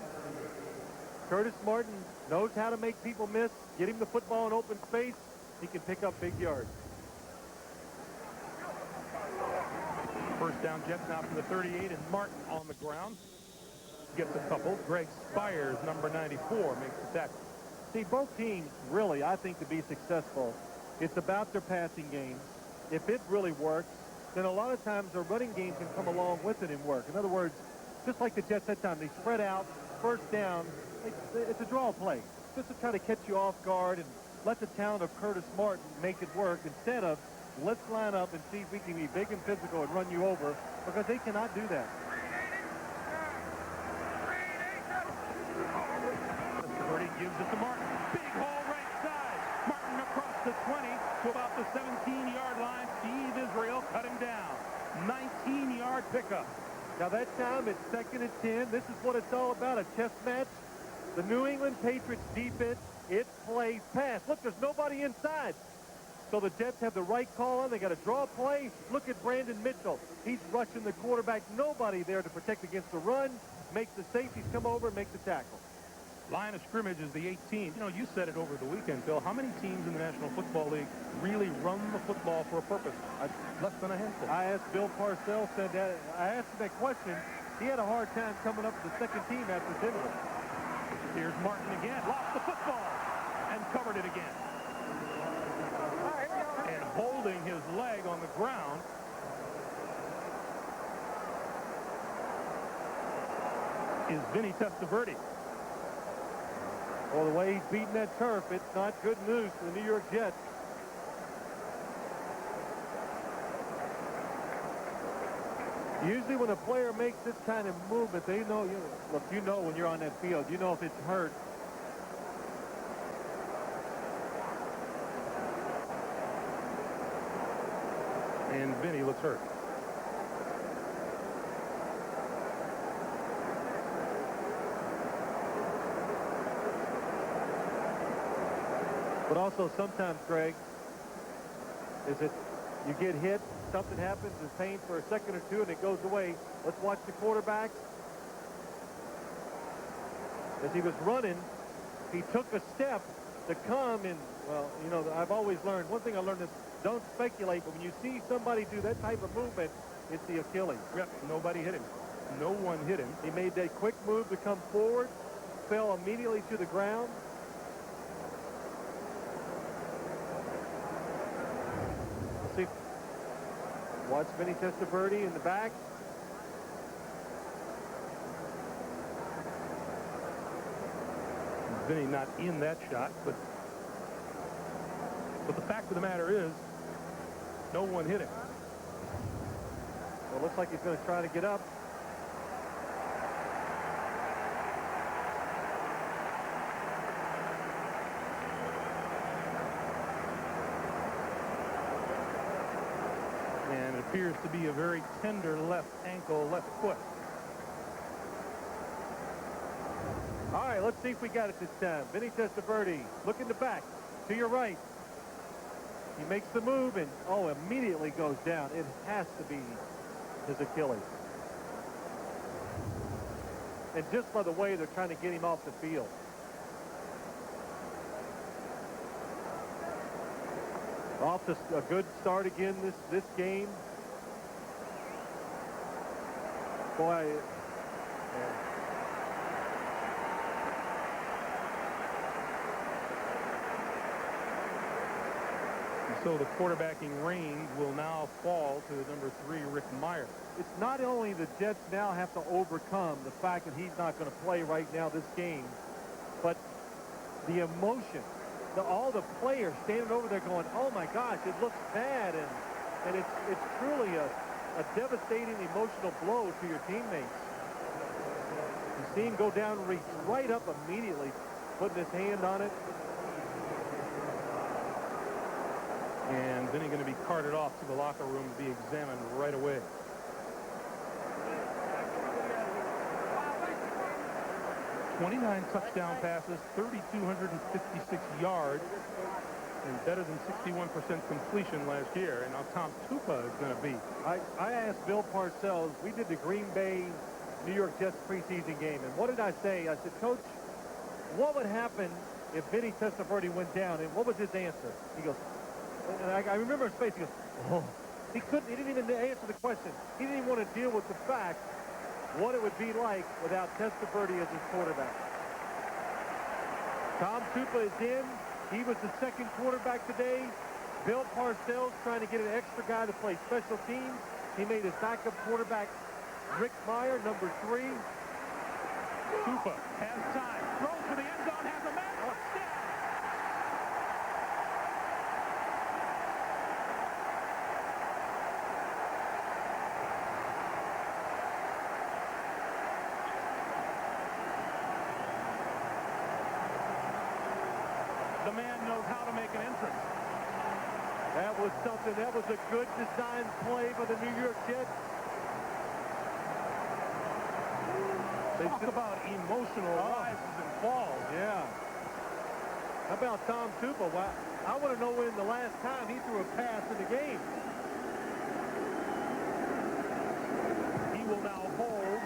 S2: Curtis Martin knows how to make people miss. Get him the football in open space. He can pick up big yards.
S1: First down Jets now from the 38, and Martin on the ground. Gets a couple. Greg Spires, number 94, makes the tackle.
S2: See, both teams really, I think, to be successful, it's about their passing game. If it really works, then a lot of times their running game can come along with it and work. In other words, just like the Jets that time, they spread out, first down. It's a draw play, just to try to catch you off guard and let the talent of Curtis Martin make it work instead of let's line up and see if we can be big and physical and run you over, because they cannot do that.
S1: Gives it to Martin. Big hole right side. Martin across the 20 to about the 17-yard line. Steve Israel cut him down. 19-yard pickup.
S2: Now that time it's 2nd and 10. This is what it's all about, a chess match. The New England Patriots defense, it plays pass. Look, there's nobody inside. So the Jets have the right call on. They got a draw play. Look at Brandon Mitchell. He's rushing the quarterback. Nobody there to protect against the run. Makes the safeties come over and make the tackle.
S1: Line of scrimmage is the 18. You know, you said it over the weekend, Phil. How many teams in the National Football League really run the football for a purpose? Less than a handful.
S2: I asked Bill Parcells, said that. I asked him that question. He had a hard time coming up with the second team after Denver.
S1: Here's Martin again. Lost the football and covered it again. And holding his leg on the ground. Is Vinny Testaverde.
S2: Well, the way he's beating that turf, it's not good news for the New York Jets. Usually when a player makes this kind of movement, they know, look, you know when you're on that field, you know if it's hurt.
S1: And Vinny looks hurt.
S2: But also sometimes, Greg, is it you get hit, something happens, there's pain for a second or two, and it goes away. Let's watch the quarterback. As he was running, he took a step to come in. Well, you know, I've always learned, one thing I learned is don't speculate, but when you see somebody do that type of movement, it's the Achilles.
S1: Yep, nobody hit him. No one hit him.
S2: He made that quick move to come forward, fell immediately to the ground. See, watch Vinny Testaverde in the back.
S1: Vinny not in that shot, but the fact of the matter is, no one hit him.
S2: Well, it looks like he's going to try to get up.
S1: And it appears to be a very tender left ankle, left foot.
S2: All right, let's see if we got it this time. Vinny Testaverde, look in the back, to your right. He makes the move and, immediately goes down. It has to be his Achilles. And just by the way they're trying to get him off the field. Off to a good start again this game. Boy,
S1: so the quarterbacking reins will now fall to number 3, Rick Meyer.
S2: It's not only the Jets now have to overcome the fact that he's not going to play right now this game, but the emotion. All the players standing over there going, oh my gosh, it looks bad, and it's truly a devastating emotional blow to your teammates. You see him go down and reach right up immediately, putting his hand on it.
S1: And Vinny going to be carted off to the locker room to be examined right away. "29 touchdown passes, 3,256 yards, and better than 61% completion last year." And now Tom Tupa is going to be.
S2: I asked Bill Parcells, we did the Green Bay New York Jets preseason game, and what did I say? I said, Coach, what would happen if Vinny Testaverde went down? And what was his answer? He goes, and I remember his face, he goes, oh. He didn't even answer the question. He didn't even want to deal with the fact what it would be like without Testaverde as his quarterback. Tom Tupa is in. He was the second quarterback today. Bill Parcells trying to get an extra guy to play special teams. He made his backup quarterback Rick Meyer, number 3.
S1: Tupa has time, throws for the end zone, has a man, touchdown! The man knows how to make an entrance.
S2: That was something. That was a good design play by the New York Jets.
S1: They talk about emotional rises and falls.
S2: Yeah. How about Tom Tupa? Well, I want to know when the last time he threw a pass in the game.
S1: He will now hold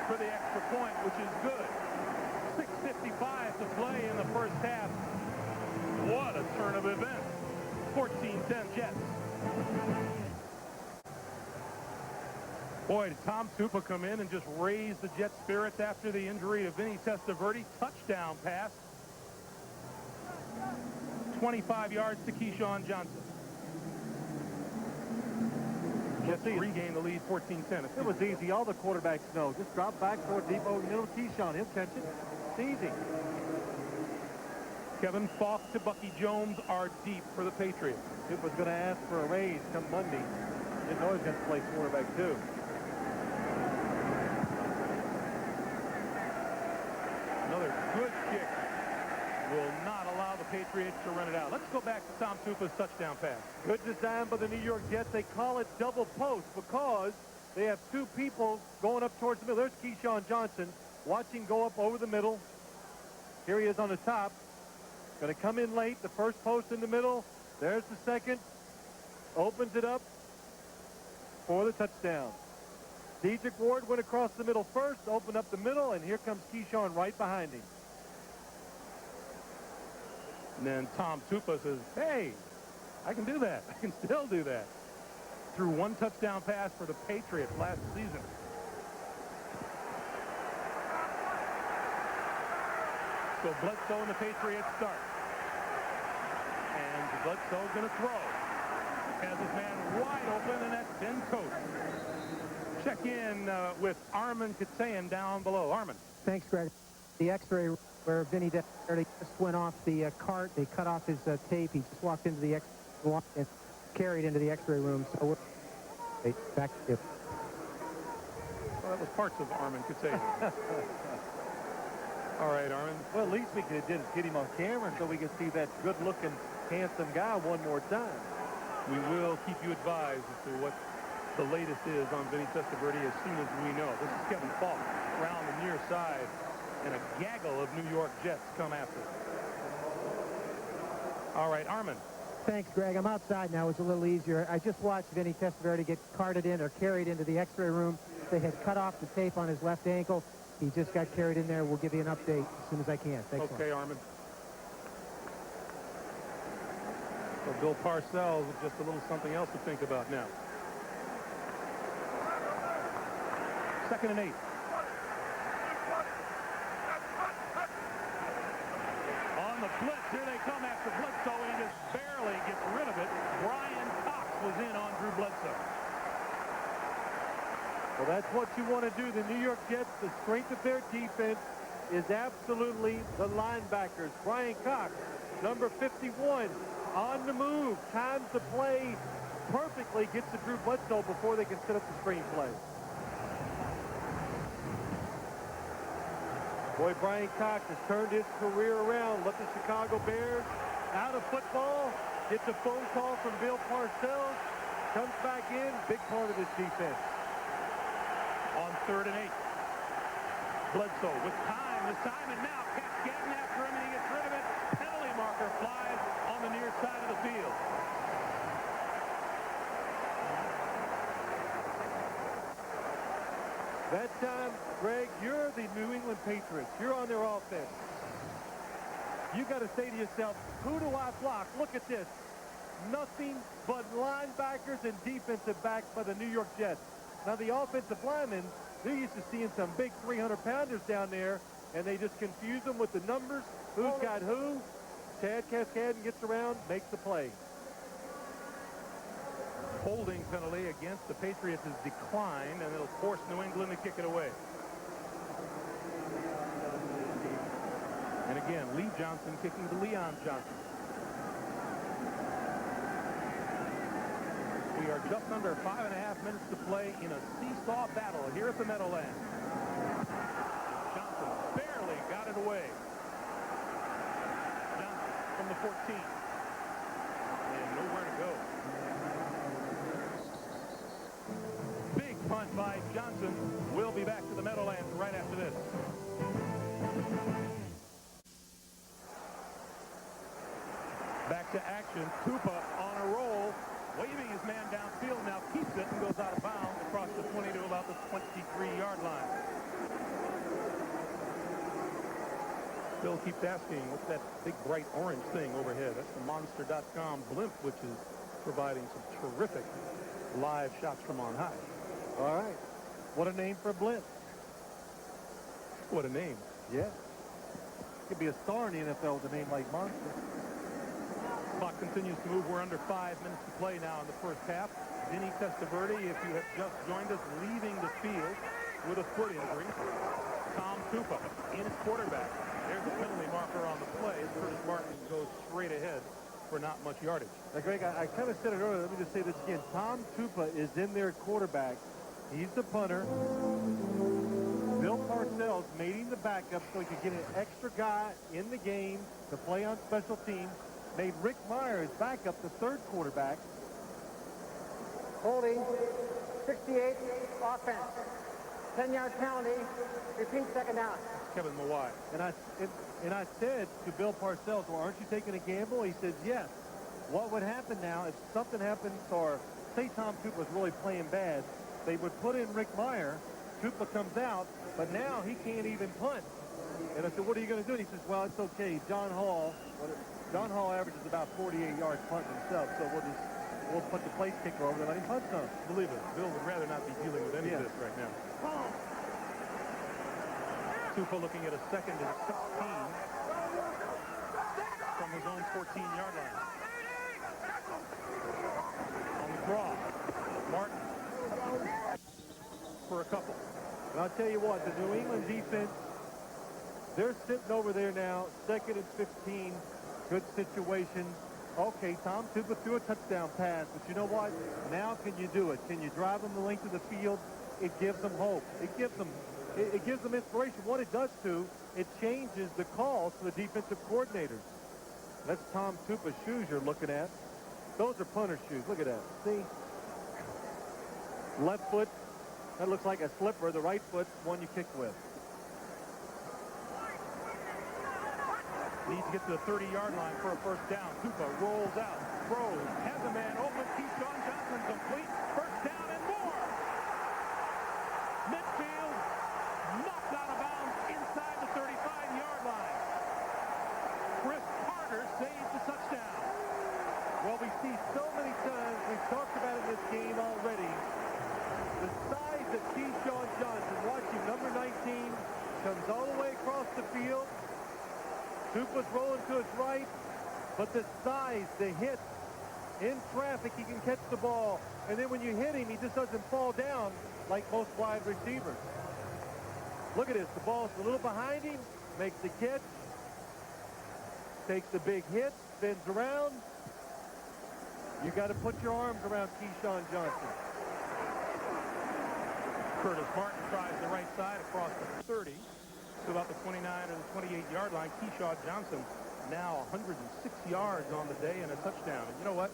S1: for the extra point, which is good. 6:55 to play in the first half. What a turn of events. 14-10 Jets. Boy, did Tom Tupa come in and just raise the Jet spirits after the injury to Vinny Testaverde. Touchdown pass. 25 yards to Keyshawn Johnson. Jets regain the lead 14-10.
S2: It was easy. All the quarterbacks know. Just drop back toward deep over middle. Keyshawn, he'll catch it. It's easy.
S1: Kevin Falk to Bucky Jones are deep for the Patriots.
S2: Tupa's going to ask for a raise come Monday. Didn't know he was going to play quarterback, too.
S1: Another good kick will not allow the Patriots to run it out. Let's go back to Tom Tupa's touchdown pass.
S2: Good design by the New York Jets. They call it double post because they have 2 people going up towards the middle. There's Keyshawn Johnson. Watch him go up over the middle. Here he is on the top. Going to come in late. The first post in the middle. There's the second. Opens it up for the touchdown. Dedrick Ward went across the middle first, opened up the middle, and here comes Keyshawn right behind him.
S1: And then Tom Tupa says, hey, I can do that. I can still do that. Threw 1 touchdown pass for the Patriots last season. So Bledsoe and the Patriots start. And Bledsoe's going to throw. Has his man wide open, and that's Ben Coates. Check in with Armin Katsayan down below. Armin.
S3: Thanks, Greg. The x-ray where Vinny Testaverde just went off the cart. They cut off his tape. He just walked into the x-ray and carried into the x-ray room. So we're back to you.
S1: Well, that was parts of Armin Katsayan. All right, Armin.
S2: Well, at least we could just get him on camera so we could see that good-looking, handsome guy one more time.
S1: We will keep you advised as to what the latest is on Vinny Testaverde as soon as we know. This is Kevin Falk around the near side and a gaggle of New York Jets come after. All right, Armin.
S3: Thanks, Greg. I'm outside now. It's a little easier. I just watched Vinny Testaverde get carted in or carried into the x-ray room. They had cut off the tape on his left ankle. He just got carried in there. We'll give you an update as soon as I can. Thanks.
S1: Okay, Armin. So Bill Parcells with just a little something else to think about now. 2nd and 8. On the blitz, here they come after Bledsoe, and he just barely gets rid of it. Brian Cox was in on Drew Bledsoe.
S2: Well, that's what you want to do. The New York Jets, the strength of their defense is absolutely the linebackers. Brian Cox, number 51, on the move. Time to play perfectly. Gets to Drew Bledsoe before they can set up the screenplay. Boy, Brian Cox has turned his career around. Let the Chicago Bears out of football. Gets a phone call from Bill Parcells. Comes back in. Big part of this defense.
S1: On 3rd and 8. Bledsoe with time, and now getting after him, and he gets rid of it. Penalty marker flies on the near side of the field.
S2: That time, Greg, you're the New England Patriots. You're on their offense. You got to say to yourself, who do I block? Look at this. Nothing but linebackers and defensive backs by the New York Jets. Now, the offensive linemen, they're used to seeing some big 300-pounders down there, and they just confuse them with the numbers. Who's got who? Chad Cascadden gets around, makes the play.
S1: Holding penalty against the Patriots is declined, and it'll force New England to kick it away. And again, Lee Johnson kicking to Leon Johnson. We are just under 5.5 minutes to play in a seesaw battle here at the Meadowlands. Johnson barely got it away. Johnson from the 14. And nowhere to go. Big punt by Johnson. We'll be back to the Meadowlands right after this. Back to action. Tupa on a roll. Waving his man downfield, now keeps it and goes out of bounds across the 20 to about the 23-yard line. Bill keeps asking, what's that big bright orange thing overhead? That's the Monster.com blimp, which is providing some terrific live shots from on high.
S2: All right. What a name for a blimp.
S1: What a name.
S2: Yeah. Could be a star in the NFL with a name like Monster.
S1: Clock continues to move. We're under 5 minutes to play now in the first half. Vinny Testaverde, if you have just joined us, leaving the field with a foot injury. Tom Tupa in at quarterback. There's a penalty marker on the play. Curtis Martin goes straight ahead for not much yardage.
S2: Now, Greg, I kind of said it earlier. Let me just say this again. Tom Tupa is in there at quarterback. He's the punter. Bill Parcells made him the backup so he could get an extra guy in the game to play on special teams. Made Rick Myers backup, the third quarterback.
S5: Holding, 68, offense. 10-yard penalty, repeat second down.
S1: Kevin Mawai.
S2: And I said to Bill Parcells, well, aren't you taking a gamble? He says, yes. What would happen now if something happens, or say Tom Tupa was really playing bad, they would put in Rick Meyer, Tupa comes out, but now he can't even punt. And I said, what are you going to do? And he says, well, it's okay. John Hall averages about 48 yards punting himself, so we'll put the place kicker over there and let him punt some.
S1: Believe it, Bill would rather not be dealing with any of this right now. Tupa looking at a 2nd and 16 from his own 14-yard line. On the draw, Martin for a couple.
S2: And I'll tell you what, the New England defense, they're sitting over there now, 2nd and 15, good situation. Okay, Tom Tupa threw a touchdown pass, but you know what? Now can you do it? Can you drive them the length of the field? It gives them hope. It gives them inspiration. What it does, too, it changes the calls for the defensive coordinators. That's Tom Tupa's shoes you're looking at. Those are punter shoes. Look at that. See? Left foot, that looks like a slipper. The right foot, one you kick with.
S1: Needs to get to the 30-yard line for a first down. Tupa rolls out, throws, has a man open. Keyshawn Johnson complete. First down and more. Midfield knocked out of bounds inside the 35-yard line. Chris Carter saves the touchdown.
S2: Well, we see so many times, we've talked about in this game already, the size of Keyshawn Johnson. Watch him, number 19, comes all the way across the field. Tupa's rolling to his right, but the size, the hit, in traffic, he can catch the ball. And then when you hit him, he just doesn't fall down like most wide receivers. Look at this. The ball's a little behind him, makes the catch, takes the big hit, spins around. You got to put your arms around Keyshawn Johnson.
S1: Curtis Martin tries the right side across the 30 to about the 29 or the 28-yard line. Keyshawn Johnson now 106 yards on the day and a touchdown. And you know what?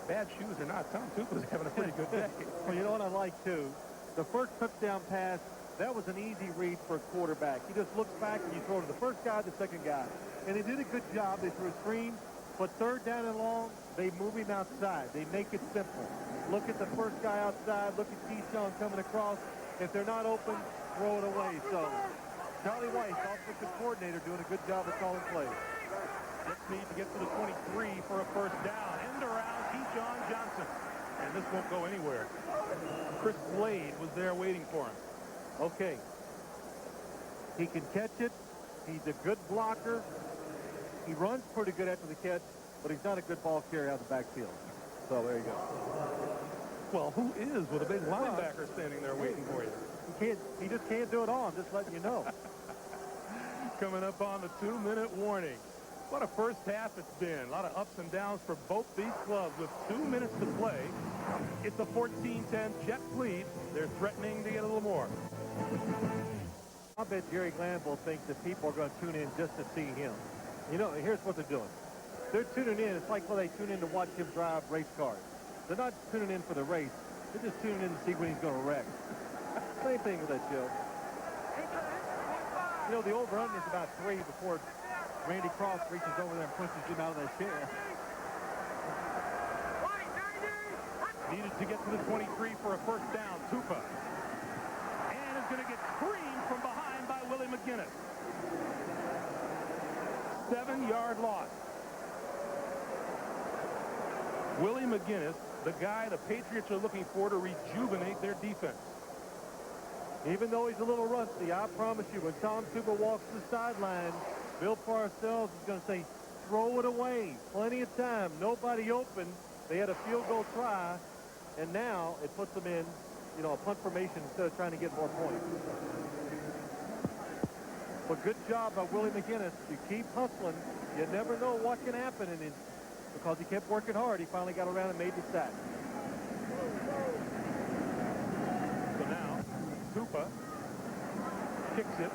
S1: Bad shoes or not, Tom Tupa's having a pretty good day.
S2: Well, you know what I like, too? The first touchdown pass, that was an easy read for a quarterback. He just looks back and you throw to the first guy, the second guy. And they did a good job. They threw a screen. But third down and long, they move him outside. They make it simple. Look at the first guy outside. Look at Keyshawn coming across. If they're not open, throw it away. So Charlie Weiss, offensive coordinator, doing a good job of calling plays.
S1: Just need to get to the 23 for a first down. End around Keyshawn Johnson. And this won't go anywhere. Chris Blade was there waiting for him.
S2: Okay. He can catch it. He's a good blocker. He runs pretty good after the catch, but he's not a good ball carrier out of the backfield. So there you go.
S1: Well, who is with a big linebacker standing there waiting for you?
S2: He just can't do it all. I'm just letting you know.
S1: Coming up on the 2-minute warning. What a first half it's been. A lot of ups and downs for both these clubs with 2 minutes to play. It's a 14-10 Jets lead. They're threatening to get a little more.
S2: I bet Jerry Glanville thinks that people are going to tune in just to see him. You know, here's what they're doing. They're tuning in. It's like when they tune in to watch him drive race cars. They're not tuning in for the race. They're just tuning in to see when he's going to wreck. Same thing with that, Joe. You know, the over-under is about 3 before Randy Cross reaches over there and pushes him out of that chair.
S1: Needed to get to the 23 for a first down. Tupa. And is going to get screened from behind by Willie McGinnis. 7-yard loss. Willie McGinnis, the guy the Patriots are looking for to rejuvenate their defense.
S2: Even though he's a little rusty, I promise you, when Tom Tupa walks to the sideline, Bill Parcells is going to say, throw it away. Plenty of time. Nobody open. They had a field goal try, and now it puts them in, you know, a punt formation instead of trying to get more points. But good job by Willie McGinnis. You keep hustling. You never know what can happen. And because he kept working hard, he finally got around and made the sack.
S1: So now, Tupa kicks it.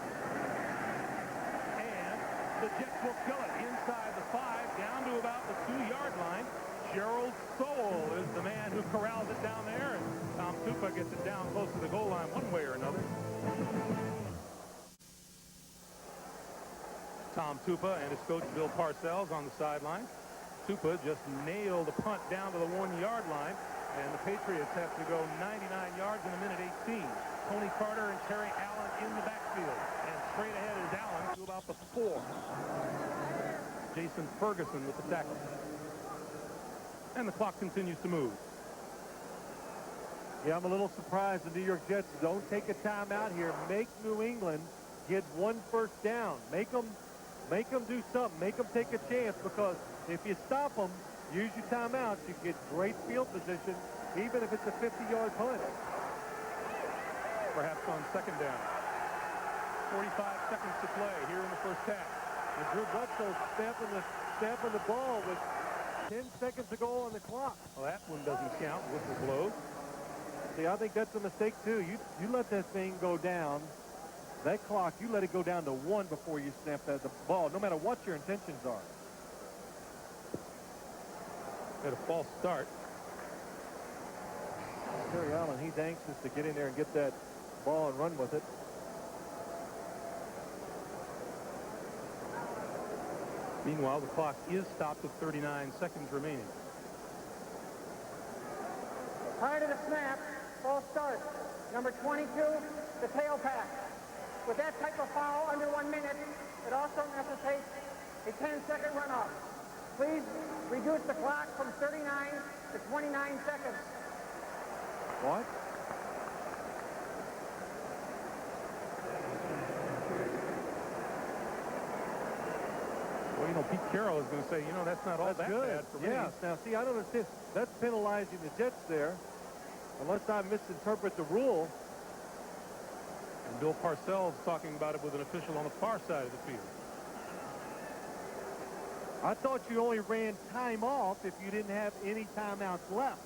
S1: And the Jets will kill it inside the 5, down to about the 2-yard line. Gerald Sowell is the man who corrals it down there. And Tom Tupa gets it down close to the goal line one way or another. Tom Tupa and his coach Bill Parcells on the sideline. Tupa just nailed the punt down to the 1-yard line, and the Patriots have to go 99 yards in a minute 18. Tony Carter and Terry Allen in the backfield, and straight ahead is Allen to about the 4. Jason Ferguson with the tackle. And the clock continues to move.
S2: Yeah, I'm a little surprised the New York Jets don't take a timeout here. Make New England get 1 first down. Make them do something. Make them take a chance, because if you stop them, use your timeouts, you get great field position, even if it's a 50-yard punt.
S1: Perhaps on second down. 45 seconds to play here in the first half.
S2: And Drew Bledsoe stamping the ball with 10 seconds to go on the clock.
S1: Well, that one doesn't count. Whistle blows.
S2: See, I think that's a mistake, too. You let that thing go down. That clock, you let it go down to 1 before you snap the ball, no matter what your intentions are.
S1: Had a false start.
S2: Terry Allen, he's anxious to get in there and get that ball and run with it.
S1: Meanwhile, the clock is stopped with 39 seconds remaining.
S5: Prior to the snap, ball start. Number 22, the tail pass. With that type of foul under 1 minute, it also necessitates a 10-second runoff. Please reduce the clock from 39 to 29 seconds.
S2: What?
S1: Well, you know, Pete Carroll is going to say, you know, that's not all that
S2: good.
S1: bad for me.
S2: Yeah, now, see, I don't understand. That's penalizing the Jets there, unless I misinterpret the rule.
S1: And Bill Parcells talking about it with an official on the far side of the field.
S2: I thought you only ran time off if you didn't have any timeouts left.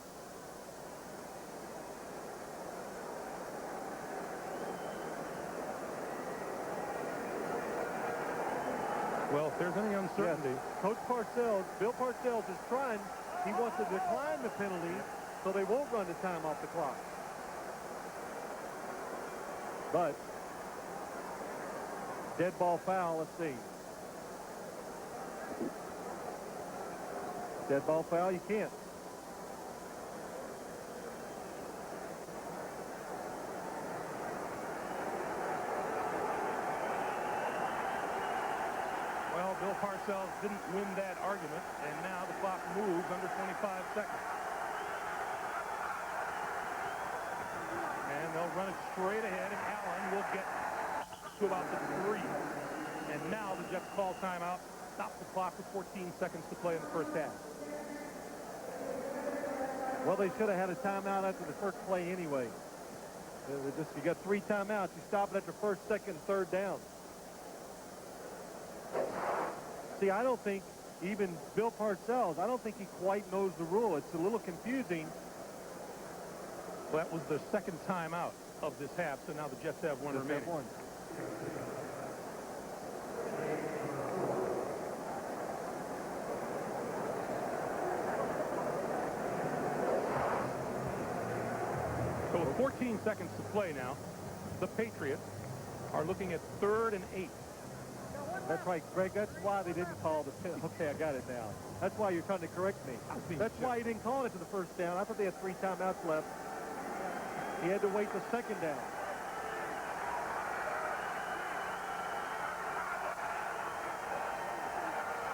S1: Well, if there's any uncertainty.
S2: Yes. Coach Parcells, Bill Parcells is trying. He wants to decline the penalty so they won't run the time off the clock. But dead ball foul, let's see. Dead ball foul, you can't.
S1: Well, Bill Parcells didn't win that argument, and now the clock moves under 25 seconds. And they'll run it straight ahead, and Allen will get to about the 3. And now the Jets call timeout, stop the clock with 14 seconds to play in the first half.
S2: Well, they should have had a timeout after the first play anyway. You got 3 timeouts. You stop it after first, second, third down. See, I don't think even Bill Parcells, I don't think he quite knows the rule. It's a little confusing.
S1: Well, that was the second timeout of this half, so now the Jets have one remaining. So with 14 seconds to play now, the Patriots are looking at 3rd and 8.
S2: That's right, Greg. That's why they didn't call the penalty. Okay, I got it now. That's why you're trying to correct me. That's why he didn't call it to the first down. I thought they had 3 timeouts left. He had to wait the second down.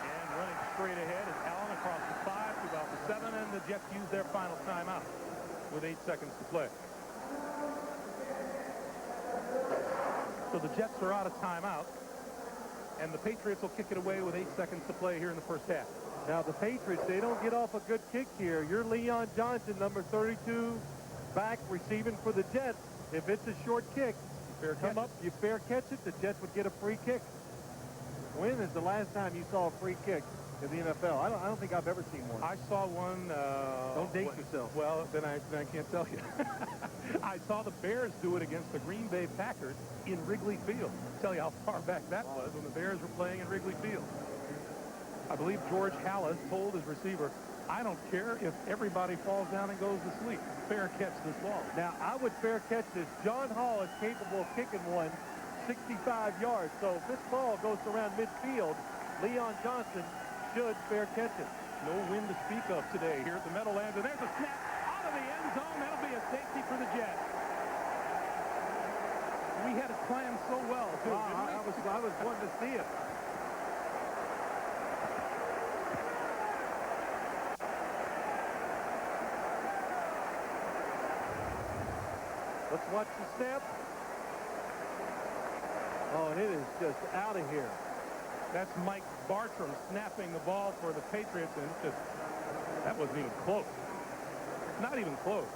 S1: And running straight ahead is Allen across the 5 to about the 7, and the Jets use their final timeout with 8 seconds to play. So the Jets are out of timeout, and the Patriots will kick it away with 8 seconds to play here in the first half.
S2: Now the Patriots, they don't get off a good kick here. You're Leon Johnson, number 32, back receiving for the Jets. If it's a short kick, you fair catch it, the Jets would get a free kick. When is the last time you saw a free kick in the NFL? I don't think I've ever seen one.
S1: I saw one.
S2: Don't date yourself.
S1: Well, then I can't tell you. I saw the Bears do it against the Green Bay Packers in Wrigley Field. I'll tell you how far back that was when the Bears were playing in Wrigley Field. I believe George Halas told his receiver, I don't care if everybody falls down and goes to sleep. Fair catch this ball.
S2: Now, I would fair catch this. John Hall is capable of kicking one 65 yards. So if this ball goes around midfield, Leon Johnson should fair catch it.
S1: No wind to speak of today here at the Meadowlands. And there's a snap out of the end zone. That'll be a safety for the Jets. We had it planned so well, too.
S2: I was wanting to see it. Let's watch the snap. Oh, and it is just out of here.
S1: That's Mike Bartram snapping the ball for the Patriots, and just that wasn't even close. Not even close.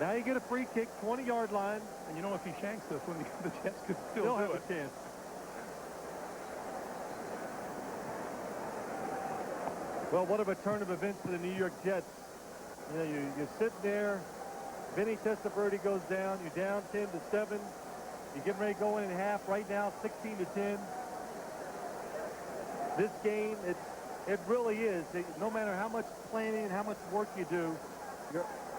S2: Now you get a free kick, 20-yard line.
S1: And you know, if he shanks this one, the Jets could still
S2: have
S1: do
S2: a
S1: it.
S2: chance. Well, what a turn of events for the New York Jets. You know, you're sitting there. Vinny Testaverde goes down. You're down 10-7. You're getting ready to go in half right now, 16-10. This game, it really is. No matter how much planning and how much work you do,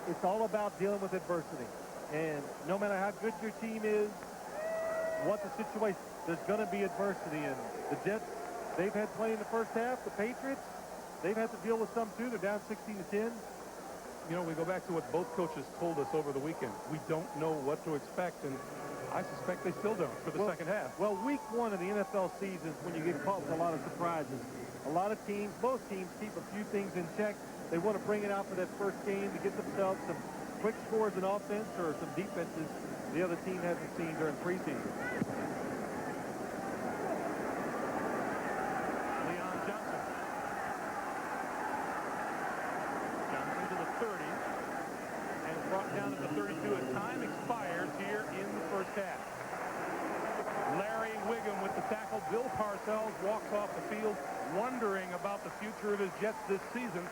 S2: it's all about dealing with adversity. And no matter how good your team is, what the situation. There's going to be adversity, and the Jets, they've had play in the first half. The Patriots, they've had to deal with some too. They're down 16-10.
S1: You know, we go back to what both coaches told us over the weekend. We don't know what to expect, and I suspect they still don't for the second half.
S2: Well, week one of the NFL season is when you get caught with a lot of surprises. A lot of teams, most teams, keep a few things in check. They want to bring it out for that first game to get themselves some quick scores in offense or some defenses the other team hasn't seen during preseason.
S1: Leon Johnson. Johnson to the 30 and brought down to the 32 as time expires here in the first half. Larry Wiggum with the tackle. Bill Parcells walks off the field wondering about the future of his Jets this season,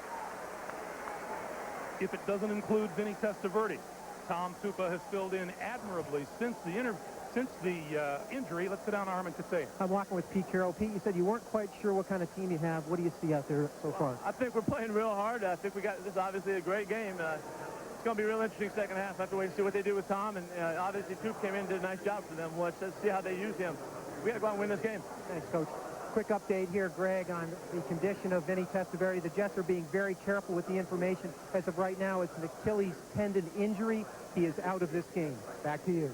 S1: if it doesn't include Vinny Testaverde. Tom Tupa has filled in admirably since the injury. Let's sit down, Armin Kaseya.
S3: I'm walking with Pete Carroll. Pete, you said you weren't quite sure what kind of team you have. What do you see out there so far?
S6: I think we're playing real hard. I think this is obviously a great game. It's going to be a real interesting second half. I have to wait and see what they do with Tom. And obviously, Tupa came in and did a nice job for them. Let's see how they use him. We got to go out and win this game.
S3: Thanks, Coach. Quick update here, Greg, on the condition of Vinny Testaverde. The Jets are being very careful with the information. As of right now, it's an Achilles tendon injury. He is out of this game. Back to you.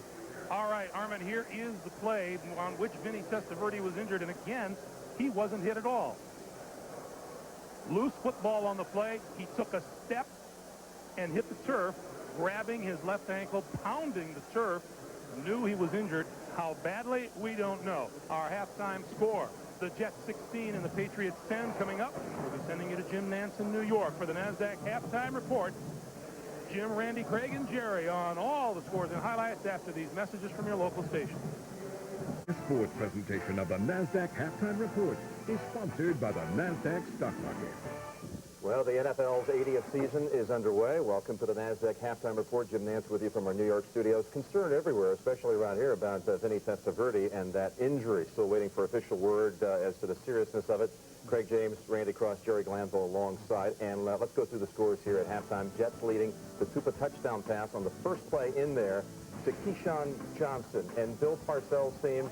S1: All right, Armin, here is the play on which Vinny Testaverde was injured, and again, he wasn't hit at all. Loose football on the play. He took a step and hit the turf, grabbing his left ankle, pounding the turf. Knew he was injured. How badly, we don't know. Our halftime score. The Jets 16 and the Patriots 10 coming up. We'll be sending you to Jim Nance in New York for the NASDAQ halftime report. Jim, Randy, Craig, and Jerry on all the scores and highlights after these messages from your local station.
S7: The sports presentation of the NASDAQ halftime report is sponsored by the NASDAQ stock market.
S4: Well, the NFL's 80th season is underway. Welcome to the NASDAQ halftime report. Jim Nance with you from our New York studios. Concern everywhere, especially around here, about Vinny Testaverde and that injury. Still waiting for official word as to the seriousness of it. Craig James, Randy Cross, Jerry Glanville alongside. And let's go through the scores here at halftime. Jets leading the Tupa touchdown pass on the first play in there to Keyshawn Johnson. And Bill Parcells' team.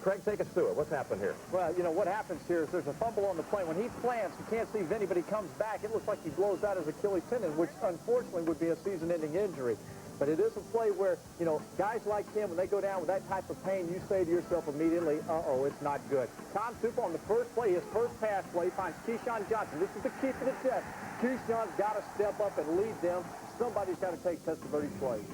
S4: Craig, take us through it. What's happened here?
S6: Well, you know, what happens here is there's a fumble on the play. When he plants, you can't see Vinny, but he comes back. It looks like he blows out his Achilles tendon, which unfortunately would be a season-ending injury. But it is a play where, you know, guys like him, when they go down with that type of pain, you say to yourself immediately, uh-oh, it's not good. Tom Tupa on the first play, his first pass play, finds Keyshawn Johnson. This is the key for the Jets. Keyshawn's got to step up and lead them. Somebody's got to take Testaverde's place.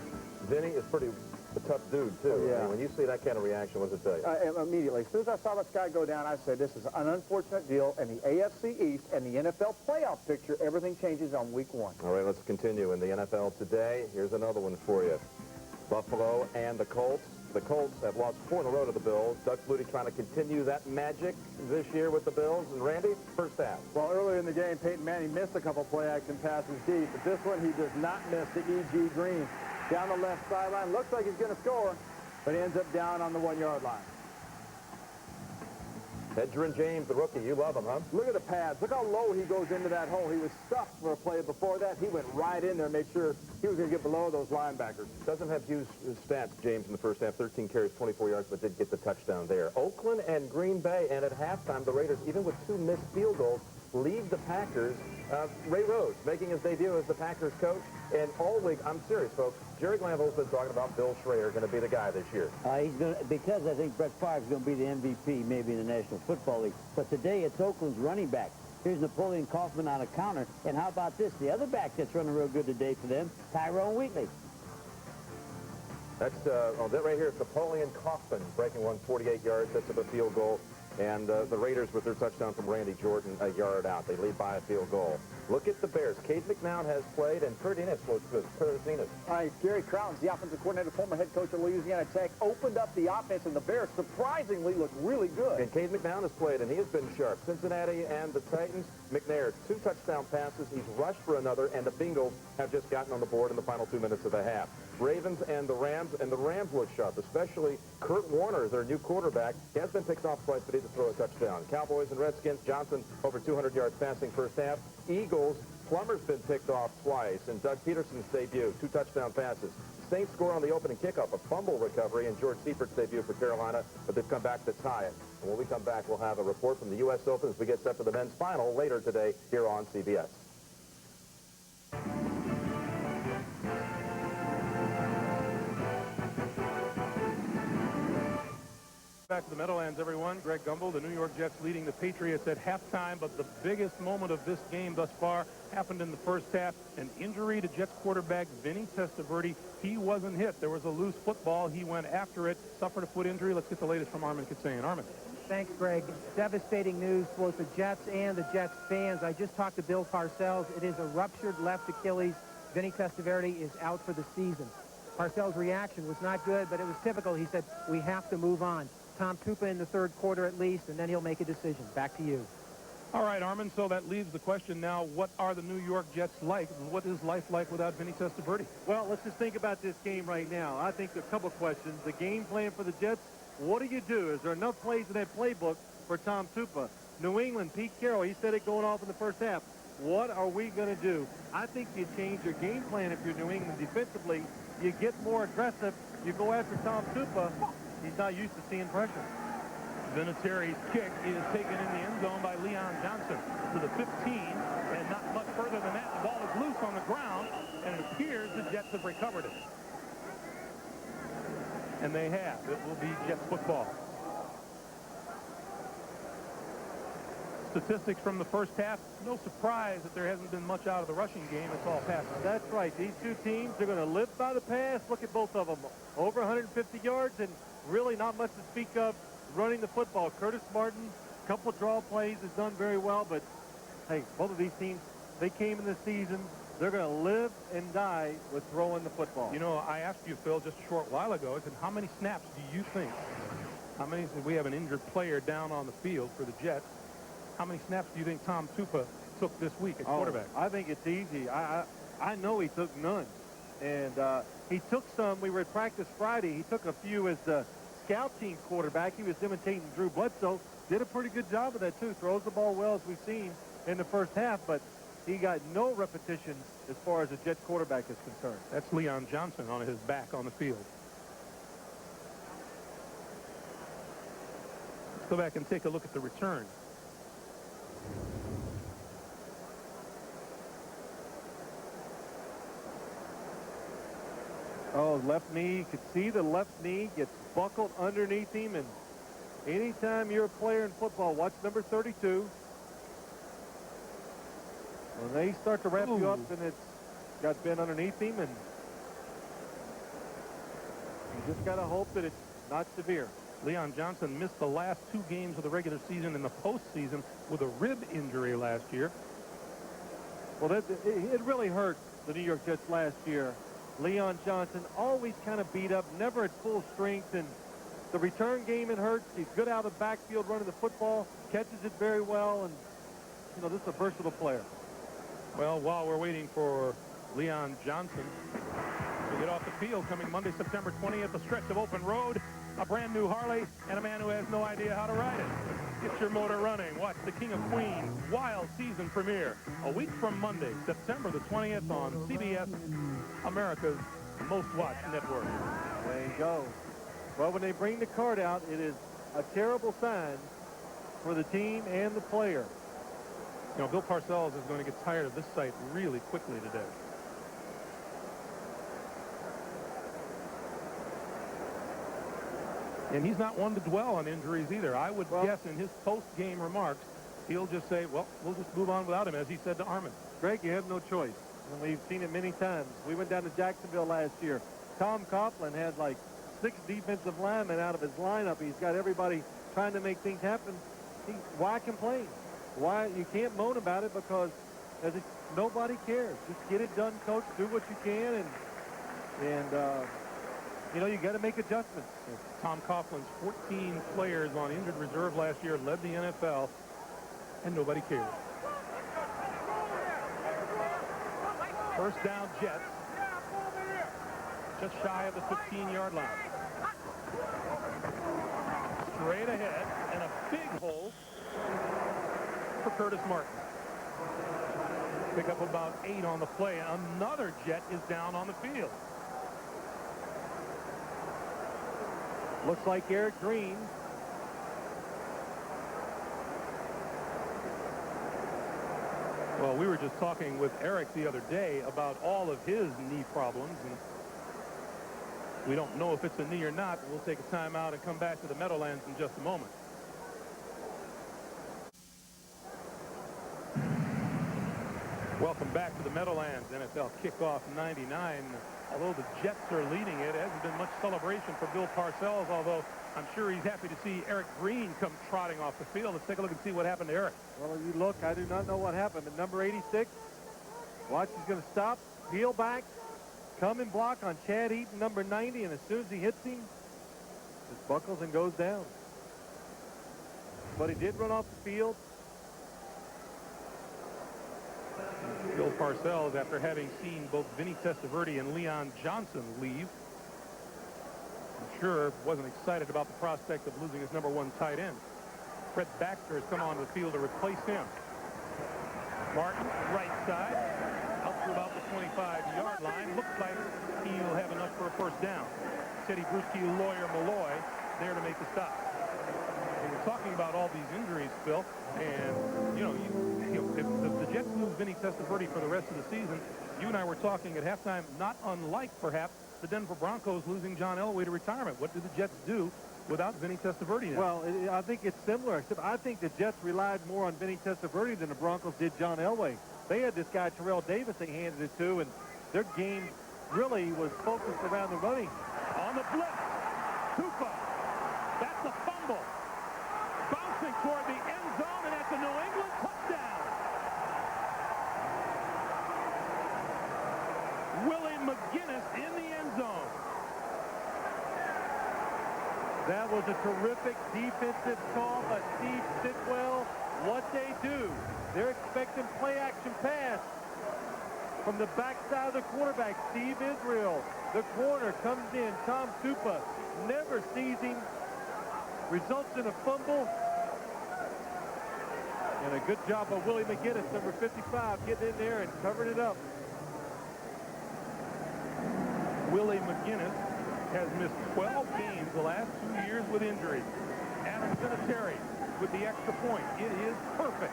S4: Vinny is pretty a tough dude, too.
S6: Yeah.
S4: I mean, when you see that kind of reaction, what does it tell you?
S6: Immediately. As soon as I saw this guy go down, I said, this is an unfortunate deal. And the AFC East and the NFL playoff picture, everything changes on week one.
S4: All right, let's continue. In the NFL today, here's another one for you. Buffalo and the Colts. The Colts have lost 4 in a row to the Bills. Doug Flutie trying to continue that magic this year with the Bills. And Randy, first half.
S6: Well, earlier in the game, Peyton Manning missed a couple play-action passes deep. But this one, he does not miss to E.G. Green. Down the left sideline. Looks like he's going to score, but he ends up down on the 1-yard line.
S4: Edgerrin James, the rookie. You love him, huh?
S6: Look at the pads. Look how low he goes into that hole. He was stuffed for a play before that. He went right in there and made sure he was going to get below those linebackers.
S4: Doesn't have huge stats, James, in the first half. 13 carries, 24 yards, but did get the touchdown there. Oakland and Green Bay, and at halftime, the Raiders, even with 2 missed field goals, lead the Packers. Ray Rhodes making his debut as the Packers coach. And all week, I'm serious, folks, Jerry Glanville's been talking about Bill Schrader going to be the guy this year.
S8: He's going to, because I think Brett Favre's going to be the MVP maybe in the National Football League. But today it's Oakland's running back. Here's Napoleon Kaufman on a counter. And how about this? The other back that's running real good today for them, Tyrone Wheatley.
S4: That's that right here is Napoleon Kaufman breaking 148 yards. That's a field goal. And the Raiders with their touchdown from Randy Jordan a yard out. They lead by a field goal. Look at the Bears. Cade McNown has played, and Perdinas looks good. Perdinas.
S6: All right, Gary Crowns, the offensive coordinator, former head coach of Louisiana Tech, opened up the offense, and the Bears surprisingly look really good.
S4: And Cade McNown has played, and he has been sharp. Cincinnati and the Titans. McNair, 2 touchdown passes. He's rushed for another, and the Bengals have just gotten on the board in the final 2 minutes of the half. Ravens and the Rams look sharp, especially Kurt Warner, their new quarterback. He has been picked off twice, but he did throw a touchdown. Cowboys and Redskins, Johnson over 200 yards passing first half. Eagles, Plummer's been picked off twice, and Doug Peterson's debut, 2 touchdown passes. Saints score on the opening kickoff, a fumble recovery, and George Seifert's debut for Carolina, but they've come back to tie it. And when we come back, we'll have a report from the U.S. Open as we get set for the men's final later today here on CBS.
S1: Back to the Meadowlands, everyone. Greg Gumbel, the New York Jets leading the Patriots at halftime, but the biggest moment of this game thus far happened in the first half. An injury to Jets quarterback Vinny Testaverde. He wasn't hit. There was a loose football. He went after it, suffered a foot injury. Let's get the latest from Armin Kitsayan. Armin.
S3: Thanks, Greg. Devastating news for both the Jets and the Jets fans. I just talked to Bill Parcells. It is a ruptured left Achilles. Vinny Testaverde is out for the season. Parcells' reaction was not good, but it was typical. He said, we have to move on. Tom Tupa in the third quarter at least, and then he'll make a decision. Back to you.
S1: All right, Armin, so that leaves the question now, what are the New York Jets like? What is life like without Vinny Testaverde?
S2: Well, let's just think about this game right now. I think a couple questions. The game plan for the Jets, what do you do? Is there enough plays in that playbook for Tom Tupa? New England, Pete Carroll, he said it going off in the first half. What are we going to do? I think you change your game plan if you're New England defensively. You get more aggressive. You go after Tom Tupa. He's not used to seeing pressure.
S1: Vinatieri's kick is taken in the end zone by Leon Johnson to the 15, and not much further than that. The ball is loose on the ground, and it appears the Jets have recovered it. And they have. It will be Jets football. Statistics from the first half, no surprise that there hasn't been much out of the rushing game. It's all passing.
S2: That's right. These two teams are going to live by the pass. Look at both of them. Over 150 yards and really not much to speak of running the football. Curtis Martin, a couple of draw plays, has done very well, but hey, both of these teams, they came in the season. They're going to live and die with throwing the football.
S1: You know, I asked you, Phil, just a short while ago, I said, how many snaps do you think? We have an injured player down on the field for the Jets. How many snaps do you think Tom Tupa took this week at quarterback?
S2: I think it's easy. I know he took none. And he took some. We were at practice Friday. He took a few as the scout team quarterback. He was imitating Drew Bledsoe. Did a pretty good job of that, too. Throws the ball well, as we've seen in the first half. But he got no repetitions as far as the Jets quarterback is concerned.
S1: That's Leon Johnson on his back on the field. Let's go back and take a look at the return.
S2: Oh, left knee. You could see the left knee gets buckled underneath him. And anytime you're a player in football, watch number 32. When they start to wrap you up, and it's got bent underneath him, and you just got to hope that it's not severe.
S1: Leon Johnson missed the last 2 games of the regular season in the postseason with a rib injury last year.
S2: Well, it really hurt the New York Jets last year. Leon Johnson always kind of beat up, never at full strength, and the return game it hurts. He's good out of the backfield running the football, catches it very well, and, you know, this is a versatile player.
S1: Well, while we're waiting for Leon Johnson to get off the field, coming Monday, September 20th, a stretch of open road, a brand new Harley, and a man who has no idea how to ride it. Get your motor running. Watch the King of Queens Wild Season premiere a week from Monday, September the 20th on CBS, America's most watched network.
S2: There you go. Well, when they bring the card out, it is a terrible sign for the team and the player.
S1: You know, Bill Parcells is going to get tired of this sight really quickly today. And he's not one to dwell on injuries either. I would guess in his post-game remarks, he'll just say, well, we'll just move on without him, as he said to Armin.
S2: Greg, you have no choice. And we've seen it many times. We went down to Jacksonville last year. Tom Coughlin had like 6 defensive linemen out of his lineup. He's got everybody trying to make things happen. Why complain? Why? You can't moan about it because nobody cares. Just get it done, coach. Do what you can, and you know, you got to make adjustments.
S1: Tom Coughlin's 14 players on injured reserve last year led the NFL, and nobody cares. First down, Jets. Just shy of the 15-yard line. Straight ahead, and a big hole for Curtis Martin. Pick up about 8 on the play. Another Jet is down on the field.
S2: Looks like Eric Green.
S1: Well, we were just talking with Eric the other day about all of his knee problems, and we don't know if it's a knee or not. We'll take a timeout and come back to the Meadowlands in just a moment. Welcome back to the Meadowlands. NFL kickoff 99. Although the Jets are leading it, it hasn't been much celebration for Bill Parcells, although I'm sure he's happy to see Eric Green come trotting off the field. Let's take a look and see what happened to Eric.
S2: Well, you look, I do not know what happened, but number 86, watch, he's going to stop, peel back, come and block on Chad Eaton, number 90, and as soon as he hits him, just buckles and goes down. But he did run off the field.
S1: Bill Parcells, after having seen both Vinny Testaverde and Leon Johnson leave, I'm sure wasn't excited about the prospect of losing his number 1 tight end. Fred Baxter has come onto the field to replace him. Martin, right side, out to about the 25-yard line. Looks like he'll have enough for a first down. Teddy Bruschi, Lawyer, Malloy there to make the stop. We were talking about all these injuries, Phil, and, you know, if the Jets lose Vinny Testaverde for the rest of the season, you and I were talking at halftime, not unlike, perhaps, the Denver Broncos losing John Elway to retirement. What do the Jets do without Vinny Testaverde now?
S2: Well, I think it's similar, except I think the Jets relied more on Vinny Testaverde than the Broncos did John Elway. They had this guy, Terrell Davis, they handed it to, and their game really was focused around the running.
S1: On the blitz, Tupa. That's a fumble. Bouncing toward the end zone, and that's a New England touchdown. Willie McGinnis in the end zone.
S2: That was a terrific defensive call by Steve Sitwell. What they do, they're expecting play-action pass from the backside of the quarterback, Steve Israel. The corner comes in. Tom Tupa never sees him. Results in a fumble. And a good job by Willie McGinnis, number 55, getting in there and covering it up.
S1: Willie McGinnis has missed 12 games the last 2 years with injury. Adam Vinatieri with the extra point. It is perfect.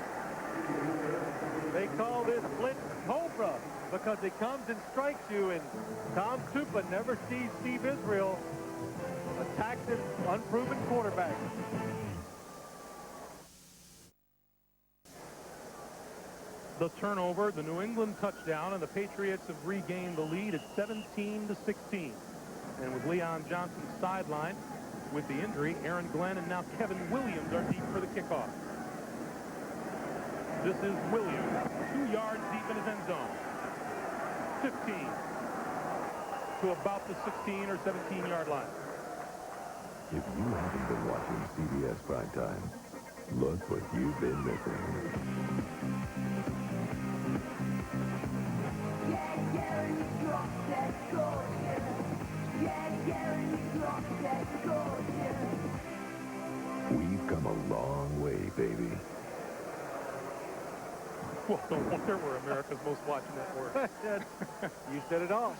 S2: They call this blitz cobra because it comes and strikes you, and Tom Tupa never sees Steve Israel attack this unproven quarterback.
S1: The turnover, the New England touchdown, and the Patriots have regained the lead at 17-16. And with Leon Johnson sidelined with the injury, Aaron Glenn and now Kevin Williams are deep for the kickoff. This is Williams, 2 yards deep in his end zone. 15 to about the 16 or 17-yard line.
S7: If you haven't been watching CBS Primetime, look what you've been missing. We've come a long way, baby.
S1: Well, no wonder we're America's most watched network.
S2: You said it all.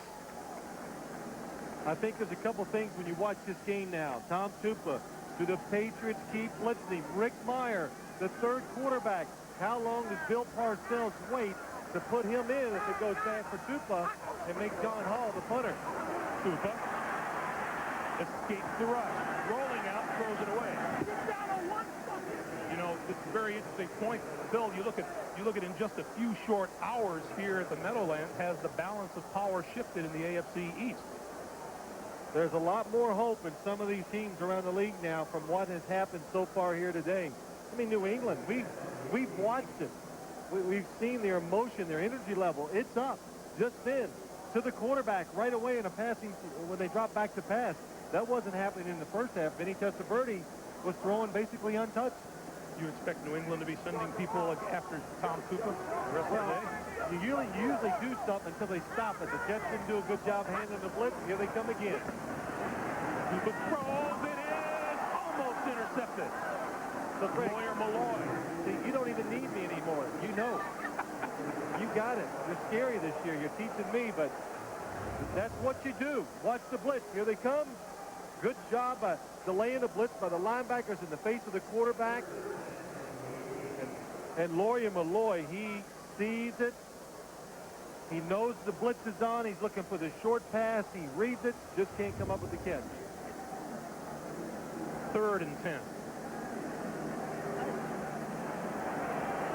S2: I think there's a couple things when you watch this game now. Tom Tupa, do the Patriots keep blitzing? Rick Meyer, the third quarterback. How long does Bill Parcells wait to put him in if it goes bad for Tupa and make John Hall the punter?
S1: Tupa escapes the rush. Rolling out, throws it away. You know, it's a very interesting point. Bill, you look at in just a few short hours here at the Meadowlands, has the balance of power shifted in the AFC East?
S2: There's a lot more hope in some of these teams around the league now from what has happened so far here today. I mean, New England, we've watched it. We've seen their emotion, their energy level. It's up just then to the quarterback right away in a passing when they drop back to pass. That wasn't happening in the first half. Vinny Testaverde was throwing basically untouched.
S1: You expect New England to be sending people after Tom Tupa the rest of the day?
S2: You usually do stuff until they stop it. The Jets didn't do a good job handling the blitz. Here they come again.
S1: Tupa throws it in, almost intercepted.
S2: So
S1: Lawyer Malloy.
S2: See, you don't even need me anymore. You know. You got it. You're scary this year. You're teaching me, but that's what you do. Watch the blitz. Here they come. Good job by delaying the blitz by the linebackers in the face of the quarterback. And Laurie Malloy, he sees it. He knows the blitz is on. He's looking for the short pass. He reads it, just can't come up with the catch.
S1: 3rd and 10.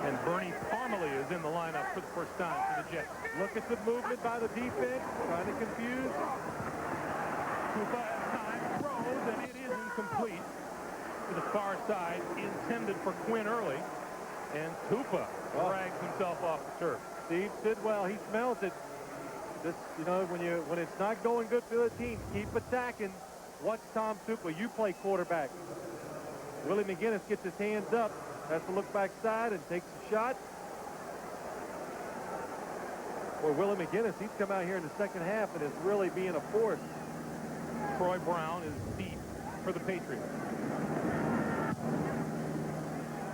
S1: And Bernie Parmalee is in the lineup for the first time for the Jets.
S2: Look at the movement by the defense, trying to confuse.
S1: Tupa at time throws, and it is incomplete to the far side, intended for Quinn Early. And Tupa drags himself off the turf.
S2: Steve Sidwell, he smells it. Just, you know, when it's not going good for the team, keep attacking. Watch Tom Tupa. You play quarterback. Willie McGinnis gets his hands up, has to look backside and takes a shot. Boy, Willie McGinnis, he's come out here in the second half and is really being a force.
S1: Troy Brown is deep for the Patriots.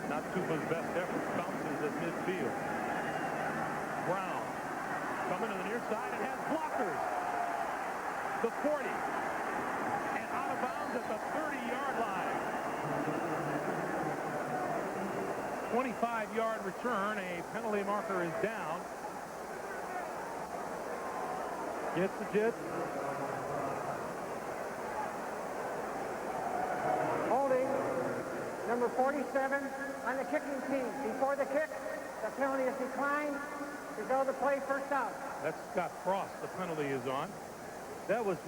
S1: Not Tupa's best effort. Bounces at midfield. Brown coming to the near side and has blockers. The 40. And out of bounds at the 30-yard line. 25-yard return. A penalty marker is down.
S2: Gets the Jets.
S5: Holding number 47 on the kicking team. Before the kick, the penalty is declined. Result of the play, first out.
S1: That's Scott Frost. The penalty is on.
S2: That was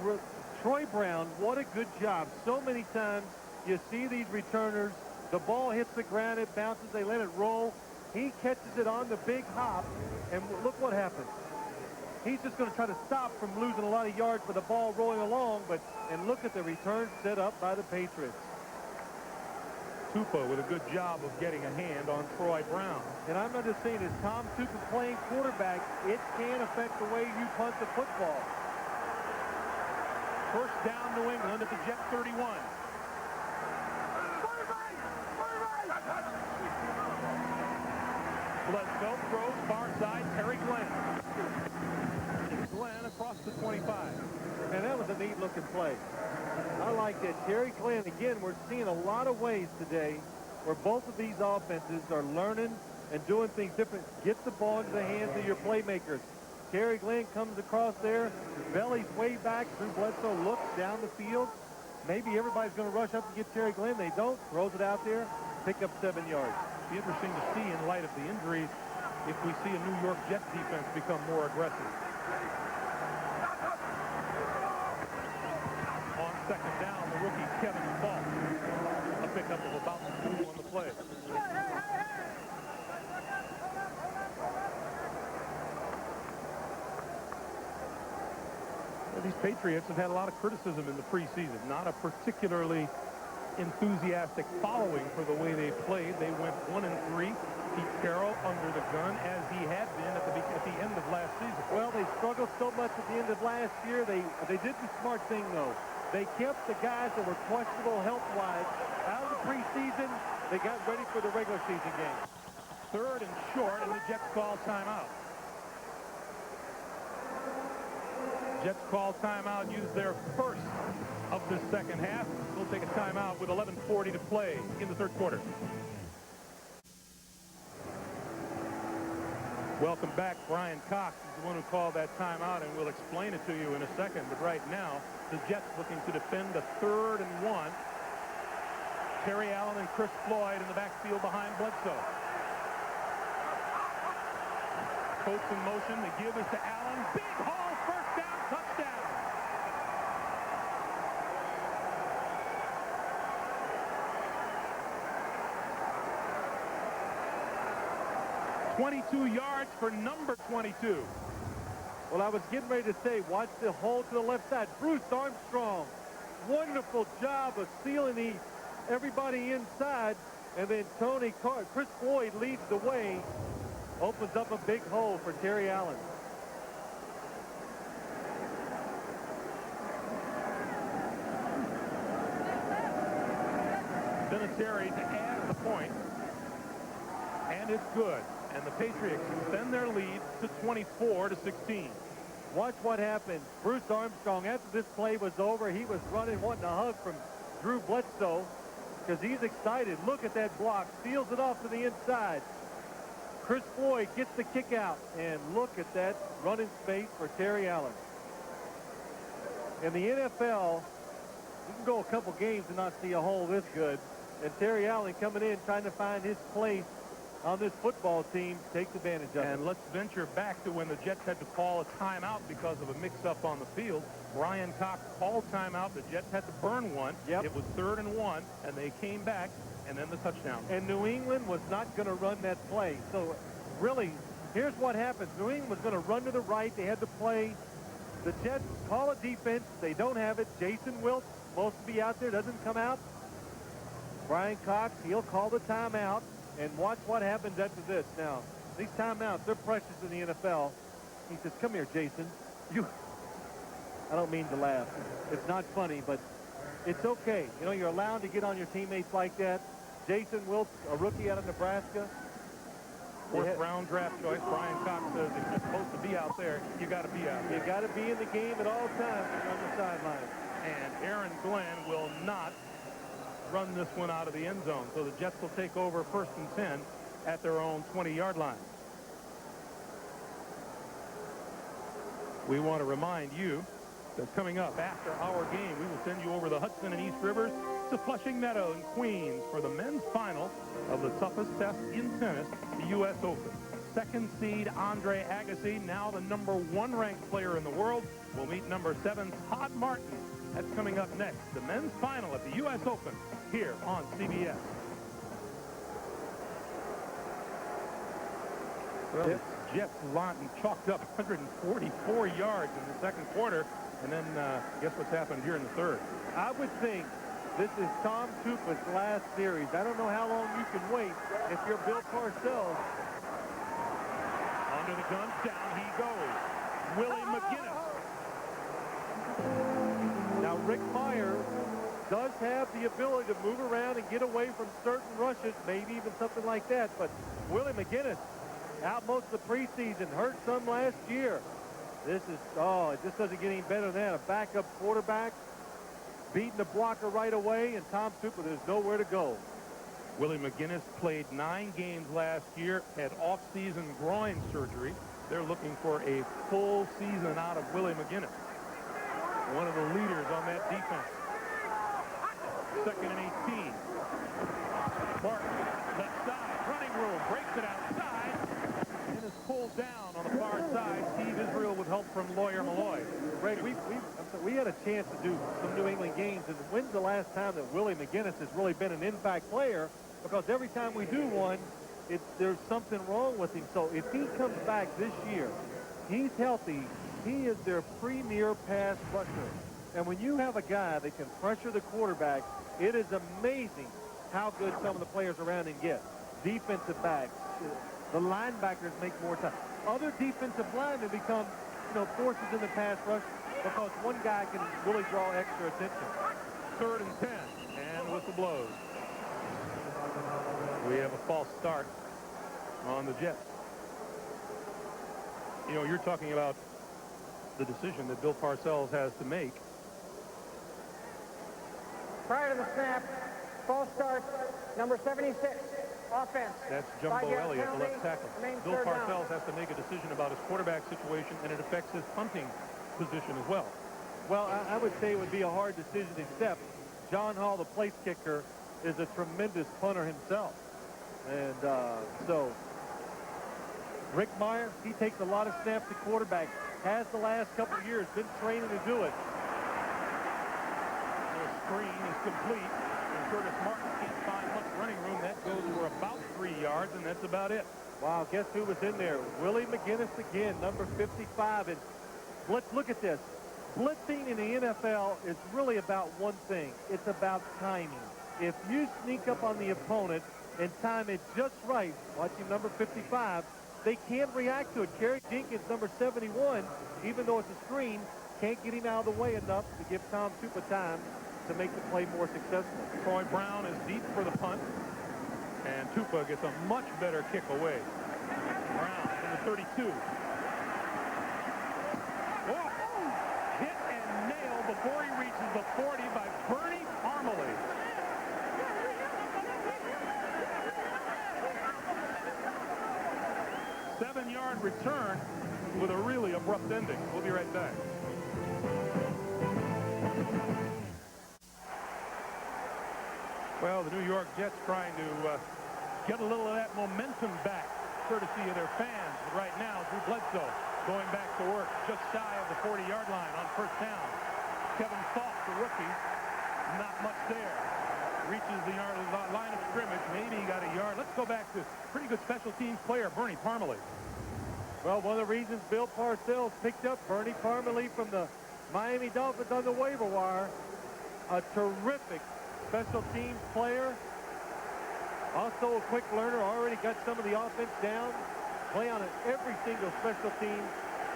S2: Troy Brown. What a good job. So many times you see these returners, the ball hits the ground, it bounces, they let it roll. He catches it on the big hop, and look what happens. He's just going to try to stop from losing a lot of yards with the ball rolling along, and look at the return set up by the Patriots.
S1: Tupa with a good job of getting a hand on Troy Brown.
S2: And I'm not just saying, as Tom Tupa playing quarterback, it can affect the way you punt the football.
S1: First down, New England at the Jet 31. Bledsoe throws far side, Terry Glenn. Glenn across the 25.
S2: And that was a neat-looking play. I like that. Terry Glenn, again, we're seeing a lot of ways today where both of these offenses are learning and doing things different. Get the ball into the hands of your playmakers. Terry Glenn comes across there, belly's way back. Drew Bledsoe looks down the field. Maybe everybody's going to rush up to get Terry Glenn. They don't. Throws it out there. Pick up 7 yards.
S1: Be interesting to see in light of the injuries if we see a New York Jets defense become more aggressive. On second down, the rookie Kevin Falk. A pickup of about 2 on the play. Well, these Patriots have had a lot of criticism in the preseason. Not a particularly enthusiastic following for the way they played. They went 1-3. Pete Carroll under the gun, as he had been at the end of last season.
S2: Well, they struggled so much at the end of last year. They did the smart thing, though. They kept the guys that were questionable health-wise out of the preseason. They got ready for the regular season game.
S1: 3rd and short, and the Jets call timeout. Jets call timeout, use their first of the second half. We'll take a timeout with 11:40 to play in the 3rd quarter. Welcome back. Brian Cox is the one who called that timeout, and we'll explain it to you in a second. But right now, the Jets looking to defend a 3rd and 1. Terry Allen and Chris Floyd in the backfield behind Bledsoe. Coach in motion. The give is to Allen. Big hole. First down. Touchdown. $22 yards for number 22.
S2: Well, I was getting ready to say, watch the hole to the left side. Bruce Armstrong, wonderful job of sealing everybody inside. And then Chris Floyd leads the way, opens up a big hole for Terry Allen.
S1: Vinny to add the point. And it's good. And the Patriots extend their lead to 24-16.
S2: Watch what happened. Bruce Armstrong, after this play was over, he was running, wanting a hug from Drew Bledsoe because he's excited. Look at that block. Steals it off to the inside. Chris Floyd gets the kick out. And look at that running space for Terry Allen. In the NFL, you can go a couple games and not see a hole this good. And Terry Allen coming in trying to find his place on this football team takes advantage of it.
S1: And let's venture back to when the Jets had to call a timeout because of a mix-up on the field. Brian Cox called timeout. The Jets had to burn one.
S2: Yep.
S1: It was 3rd and 1, and they came back, and then the touchdown.
S2: And New England was not going to run that play. So, really, here's what happens. New England was going to run to the right. They had to play. The Jets call a defense. They don't have it. Jason Wilkes, supposed to be out there, doesn't come out. Brian Cox, he'll call the timeout. And watch what happens after this. Now, these timeouts, they're precious in the NFL. He says, come here, Jason. I don't mean to laugh. It's not funny, but it's okay. You know, you're allowed to get on your teammates like that. Jason Wilkes, a rookie out of Nebraska.
S1: 4th round draft choice. Brian Cox says if you're supposed to be out there, you got to be out there.
S2: You got to be in the game at all times on the sideline.
S1: And Aaron Glenn will not run this one out of the end zone. So the Jets will take over 1st and 10 at their own 20-yard line. We want to remind you that coming up after our game, we will send you over the Hudson and East Rivers to Flushing Meadow in Queens for the men's final of the toughest test in tennis, the U.S. Open. 2nd seed Andre Agassi, now the #1 ranked player in the world, will meet #7 Todd Martin. That's coming up next. The men's final at the U.S. Open here on CBS. Well, the Jets chalked up 144 yards in the 2nd quarter. And then guess what's happened here in the 3rd?
S2: I would think this is Tom Tupa's last series. I don't know how long you can wait if you're Bill Parcells.
S1: Under the gun, down he goes. Willie McGinnis.
S2: Now, Rick Meyer does have the ability to move around and get away from certain rushes, maybe even something like that. But Willie McGinnis out most of the preseason, hurt some last year. This is, it just doesn't get any better than that. A backup quarterback beating the blocker right away, and Tom Tupa, there's nowhere to go.
S1: Willie McGinnis played 9 games last year, had off-season groin surgery. They're looking for a full season out of Willie McGinnis. One of the leaders on that defense. 2nd and 18. Martin, left side, running room, breaks it outside, and is pulled down on the far side. Steve Israel with help from Lawyer Malloy.
S2: Greg, we had a chance to do some New England games, and when's the last time that Willie McGinnis has really been an impact player? Because every time we do one, there's something wrong with him. So if he comes back this year, he's healthy, he is their premier pass rusher. And when you have a guy that can pressure the quarterback, it is amazing how good some of the players around him get. Defensive backs, the linebackers make more time. Other defensive linemen become, forces in the pass rush because one guy can really draw extra attention.
S1: 3rd and 10, and the whistle blows. We have a false start on the Jets. You're talking about the decision that Bill Parcells has to make.
S5: Prior to the snap, false start, number 76, offense.
S1: That's Jumbo Elliott, the left tackle. Bill Parcells has to make a decision about his quarterback situation, and it affects his punting position as well.
S2: Well, I would say it would be a hard decision, except John Hall, the place kicker, is a tremendous punter himself. And so Rick Meyer, he takes a lot of snaps at quarterback, has the last couple of years, been training to do it.
S1: The screen is complete, and Curtis Martin can't find much running room. That goes for about 3 yards, and that's about it.
S2: Wow, guess who was in there? Willie McGinnis again, number 55. And let's look at this. Blitzing in the NFL is really about one thing. It's about timing. If you sneak up on the opponent and time it just right, watching number 55, they can't react to it. Kerry Jenkins, number 71, even though it's a screen, can't get him out of the way enough to give Tom Tupa time to make the play more successful.
S1: Troy Brown is deep for the punt, and Tupa gets a much better kick away. Brown in the 32. Oh, hit and nail before he reaches the 40 by Bernie Parmalee. 50-yard return with a really abrupt ending. We'll be right back. Well, the New York Jets trying to get a little of that momentum back, courtesy of their fans. But right now, Drew Bledsoe going back to work just shy of the 40-yard line on first down. Kevin Falk, the rookie, not much there. Reaches the line of scrimmage. Maybe he got a yard. Let's go back to pretty good special teams player, Bernie Parmalee.
S2: Well, one of the reasons Bill Parcells picked up Bernie Parmalee from the Miami Dolphins on the waiver wire, a terrific special teams player. Also a quick learner, already got some of the offense down, play on every single special team,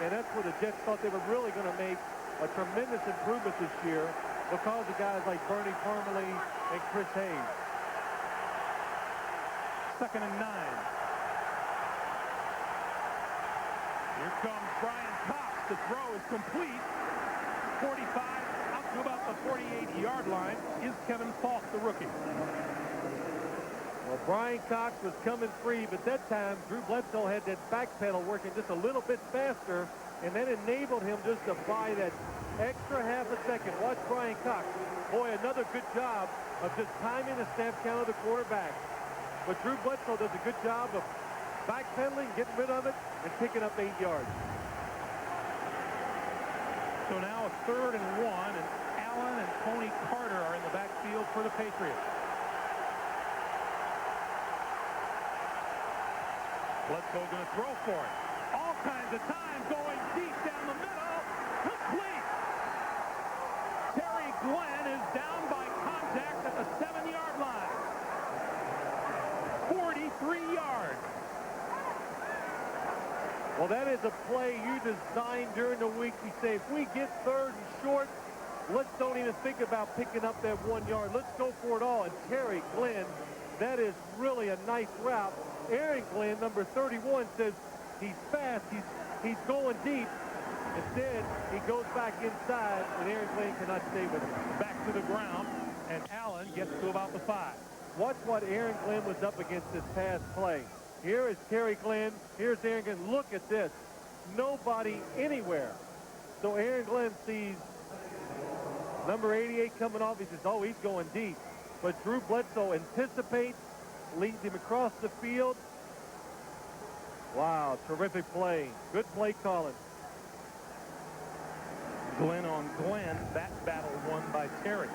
S2: and that's where the Jets thought they were really going to make a tremendous improvement this year because of guys like Bernie Parmalee and Chris Hayes.
S1: 2nd and 9. Here comes Brian Cox. The throw is complete. 45 out to about the 48-yard line is Kevin Falk, the rookie.
S2: Well, Brian Cox was coming free, but that time Drew Bledsoe had that back pedal working just a little bit faster, and that enabled him just to buy that extra half a second. Watch Brian Cox. Boy, another good job of just timing the snap count of the quarterback. But Drew Bledsoe does a good job of backpedaling, getting rid of it, and picking up 8 yards.
S1: So now a 3rd and 1, and Allen and Tony Carter are in the backfield for the Patriots. Bledsoe going to throw for it. All kinds of time going deep down the middle. Complete. Terry Glenn is down by contact at the 7-yard line. 43 yards.
S2: Well, that is a play you designed during the week. You say, if we get 3rd and short, let's don't even think about picking up that 1 yard. Let's go for it all. And Terry Glenn, that is really a nice route. Aaron Glenn, number 31, says he's fast, he's going deep. Instead, he goes back inside, and Aaron Glenn cannot stay with him.
S1: Back to the ground, and Allen gets to about the 5.
S2: Watch what Aaron Glenn was up against this past play. Here is Terry Glenn. Here's Aaron Glenn. Look at this. Nobody anywhere. So Aaron Glenn sees number 88 coming off. He says, oh, he's going deep. But Drew Bledsoe anticipates, leads him across the field. Wow, terrific play. Good play calling.
S1: Glenn on Glenn. That battle won by Terry.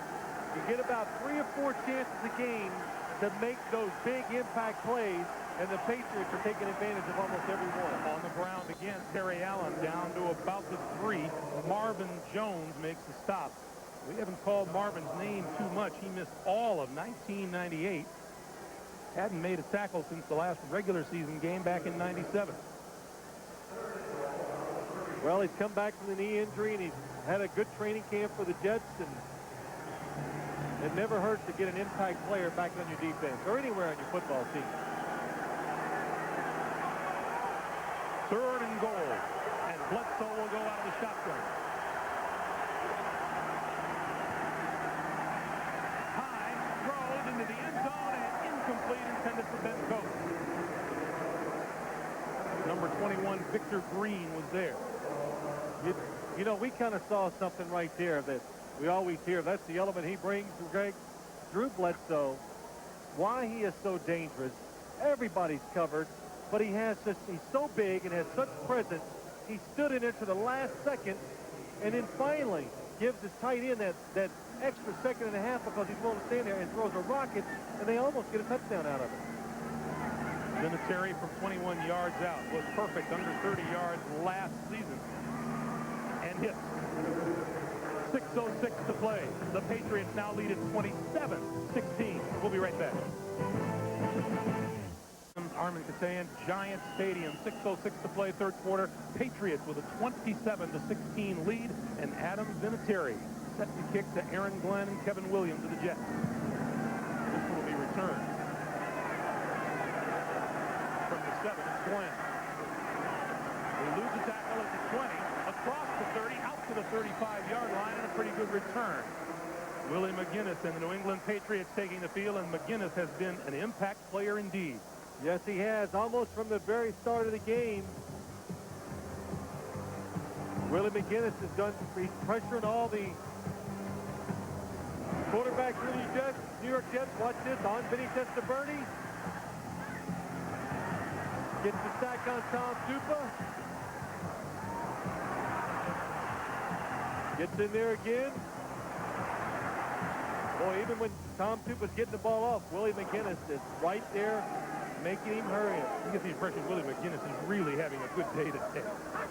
S2: You get about 3 or 4 chances a game to make those big impact plays, and the Patriots are taking advantage of almost every one.
S1: On the ground again, Terry Allen down to about the 3. Marvin Jones makes the stop. We haven't called Marvin's name too much. He missed all of 1998. Hadn't made a tackle since the last regular season game back in '97.
S2: Well, he's come back from the knee injury, and he's had a good training camp for the Jets, and it never hurts to get an impact player back on your defense or anywhere on your football team.
S1: 3rd and goal, and Bledsoe will go out of the shotgun. High throws into the end zone and incomplete, intended for Ben Coates. Number 21, Victor Green, was there.
S2: You know, we kind of saw something right there that we always hear. That's the element he brings, Greg. Drew Bledsoe, why he is so dangerous, everybody's covered, but he's so big and has such presence. He stood in there to the last second, and then finally gives his tight end that extra 1.5 seconds because he's willing to stand there and throws a rocket, and they almost get a touchdown out of it.
S1: Vinny from 21 yards out was perfect under 30 yards last season. And hits. 6:06 to play. The Patriots now lead at 27-16. We'll be right back. Armin Katayan, Giant Stadium. 6:06 to play, 3rd quarter. Patriots with a 27-16 lead, and Adam Vinatieri set to kick to Aaron Glenn and Kevin Williams of the Jets. This one will be returned. From the 7, it's Glenn. They lose the tackle at the 20. Across the 30, out to the 35-yard line, and a pretty good return. Willie McGinnis and the New England Patriots taking the field, and McGinnis has been an impact player indeed.
S2: Yes, he has. Almost from the very start of the game, Willie McGinnis has done, he's pressuring all the quarterbacks for the New York Jets. Watch this on Vinny Testaverde. Gets the sack on Tom Tupa. Gets in there again. Boy, even when Tom Tupa's getting the ball off, Willie McGinnis is right there making him hurry.
S1: You get the impression Willie McGinnis is really having a good day today.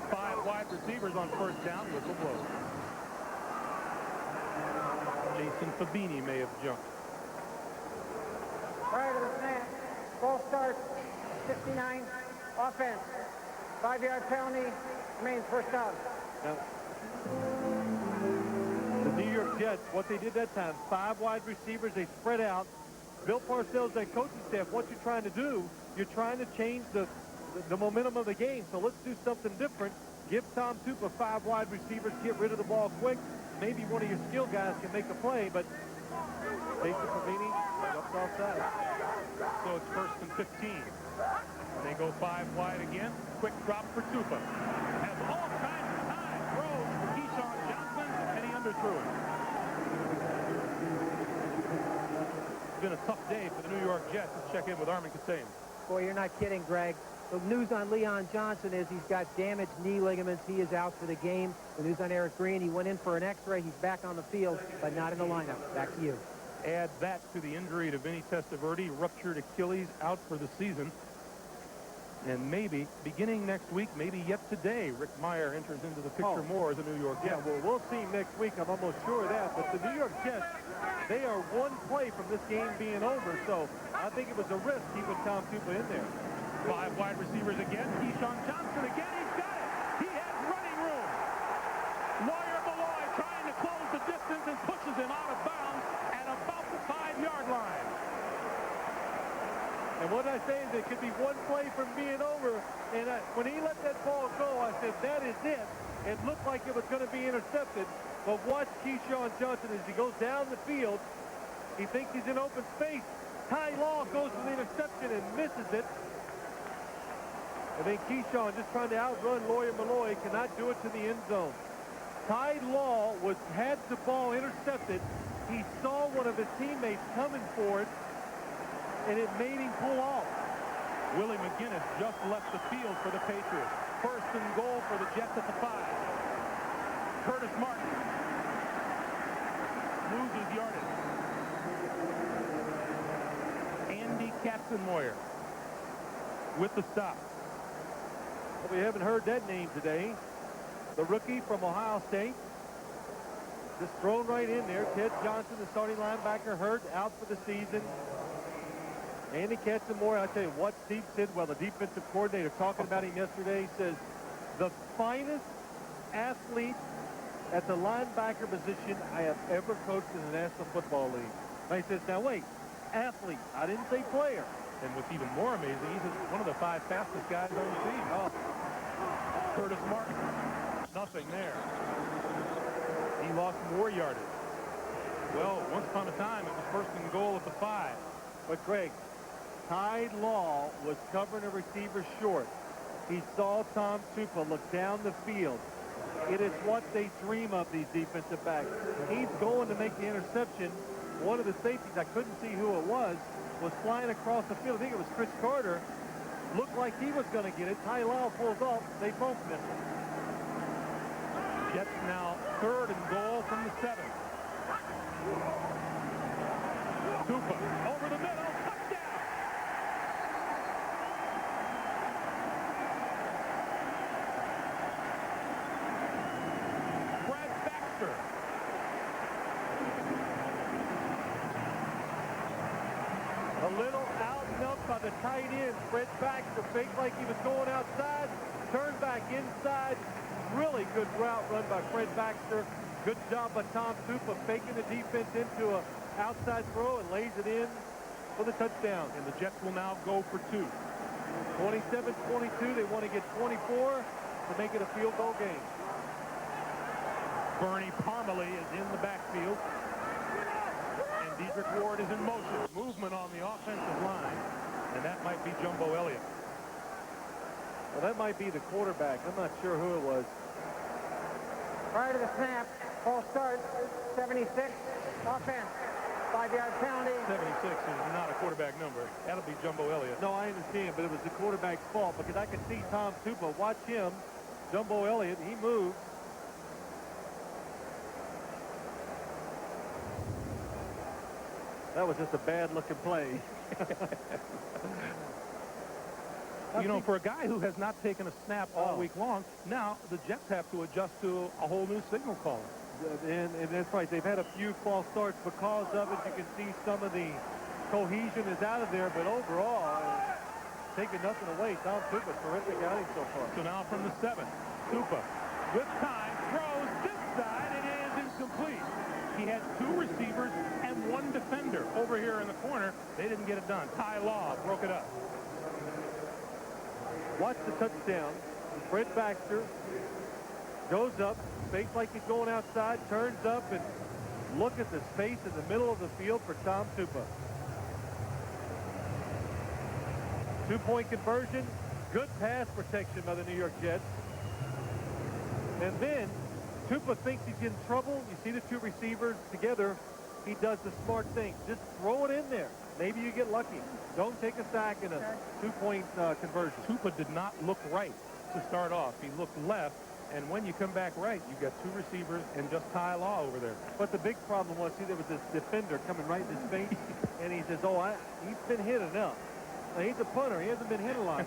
S1: 5 wide receivers on first down, whistle blows. Jason Fabini may have jumped.
S5: Prior to the snap, ball starts, 59, offense. 5-yard penalty, remains first down.
S2: Now, the New York Jets, what they did that time, 5 wide receivers, they spread out. Bill Parcells and coaching staff, what you're trying to do, you're trying to change the momentum of the game. So let's do something different. Give Tom Tupa 5 wide receivers, get rid of the ball quick. Maybe one of your skill guys can make a play, but Jason Fabini jumped offside.
S1: So it's first and 15. And they go 5 wide again. Quick drop for Tupa. Has all kinds of time. Throws for Keyshawn Johnson, and he underthrew it. It's been a tough day for the New York Jets. Let's check in with Armin Kassem.
S3: Boy, you're not kidding, Greg. The news on Leon Johnson is he's got damaged knee ligaments. He is out for the game. The news on Eric Green, he went in for an x-ray. He's back on the field, but not in the lineup. Back to you.
S1: Add that to the injury to Vinny Testaverde, ruptured Achilles, out for the season. And maybe, beginning next week, maybe yet today, Rick Meyer enters into the picture more as a New York Jet.
S2: Yeah, well, we'll see next week. I'm almost sure of that. But the New York Jets, they are one play from this game being over. So I think it was a risk keeping Tom Tupa in there.
S1: 5 wide receivers again. Keyshawn Johnson again. He's got it. He has running room. Lawyer Malloy trying to close the distance and pushes him out of bounds at about the 5-yard line.
S2: And what I say is it could be one play from being over. And when he let that ball go, I said, that is it. It looked like it was going to be intercepted. But watch Keyshawn Johnson as he goes down the field. He thinks he's in open space. Ty Law goes for the interception and misses it. And then Keyshawn, just trying to outrun Lawyer Malloy, cannot do it to the end zone. Ty Law had the ball intercepted. He saw one of his teammates coming for it, and it made him pull off.
S1: Willie McGinnis just left the field for the Patriots. First and goal for the Jets at the 5. Curtis Martin loses yardage. Andy Katzenmoyer with the stop.
S2: Well, we haven't heard that name today. The rookie from Ohio State. Just thrown right in there. Ted Johnson, the starting linebacker, hurt, out for the season. Andy Katzenmoyer, I tell you what, Steve Sidwell, the defensive coordinator, talking about him yesterday, says the finest athlete at the linebacker position I have ever coached in the National Football League. And he says, now wait, athlete. I didn't say player.
S1: And what's even more amazing, he's one of the 5 fastest guys on the team. Oh. Curtis Martin, nothing there. He lost more yardage. Well, once upon a time, it was first and goal at the 5.
S2: But Greg, Ty Law was covering a receiver short. He saw Tom Tupa look down the field. It is what they dream of, these defensive backs. He's going to make the interception. One of the safeties, I couldn't see who it was flying across the field. I think it was Chris Carter. Looked like he was going to get it. Ty Law pulls off. They both missed it.
S1: Jets now 3rd and goal from the 7. Tupa over the middle. Touchdown! Brad Baxter.
S2: A little out and up by the tight end. Fred Baxter faked like he was going outside. Turned back inside. Really good route run by Fred Baxter. Good job by Tom Tupa faking the defense into a outside throw and lays it in for the touchdown.
S1: And the Jets will now go for 2.
S2: 27-22. They want to get 24 to make it a field goal game.
S1: Bernie Parmalee is in the backfield. And Dedrick Ward is in motion. Movement on the offensive line. And that might be Jumbo Elliott.
S2: Well, that might be the quarterback. I'm not sure who it was.
S5: Prior to the snap, false start, 76, offense, 5-yard penalty.
S1: 76 is not a quarterback number. That'll be Jumbo Elliott.
S2: No, I understand, but it was the quarterback's fault because I could see Tom Tupa. Watch him. Jumbo Elliott, he moves. That was just a bad-looking play.
S1: You know, for a guy who has not taken a snap all week long, now the Jets have to adjust to a whole new signal calling.
S2: And that's right. They've had a few false starts because of it. You can see some of the cohesion is out of there, but overall, taking nothing away. Tom Tupa, terrific outing so far.
S1: So now from the 7, Tupa with time throws this side. It is incomplete. He had 2 receivers and 1 defender over here in the corner. They didn't get it done. Ty Law broke it up.
S2: Watch the touchdown. Fred Baxter goes up, fakes like he's going outside, turns up, and look at the space in the middle of the field for Tom Tupa. 2-point conversion, good pass protection by the New York Jets. And then Tupa thinks he's in trouble. You see the 2 receivers together. He does the smart thing. Just throw it in there. Maybe you get lucky. Don't take a sack in a 2-point conversion.
S1: Tupa did not look right to start off. He looked left, and when you come back right, you got 2 receivers and just Ty Law over there.
S2: But the big problem was, see, there was this defender coming right in his face, and he says, oh, he's been hit enough. Now, he's a punter. He hasn't been hit a lot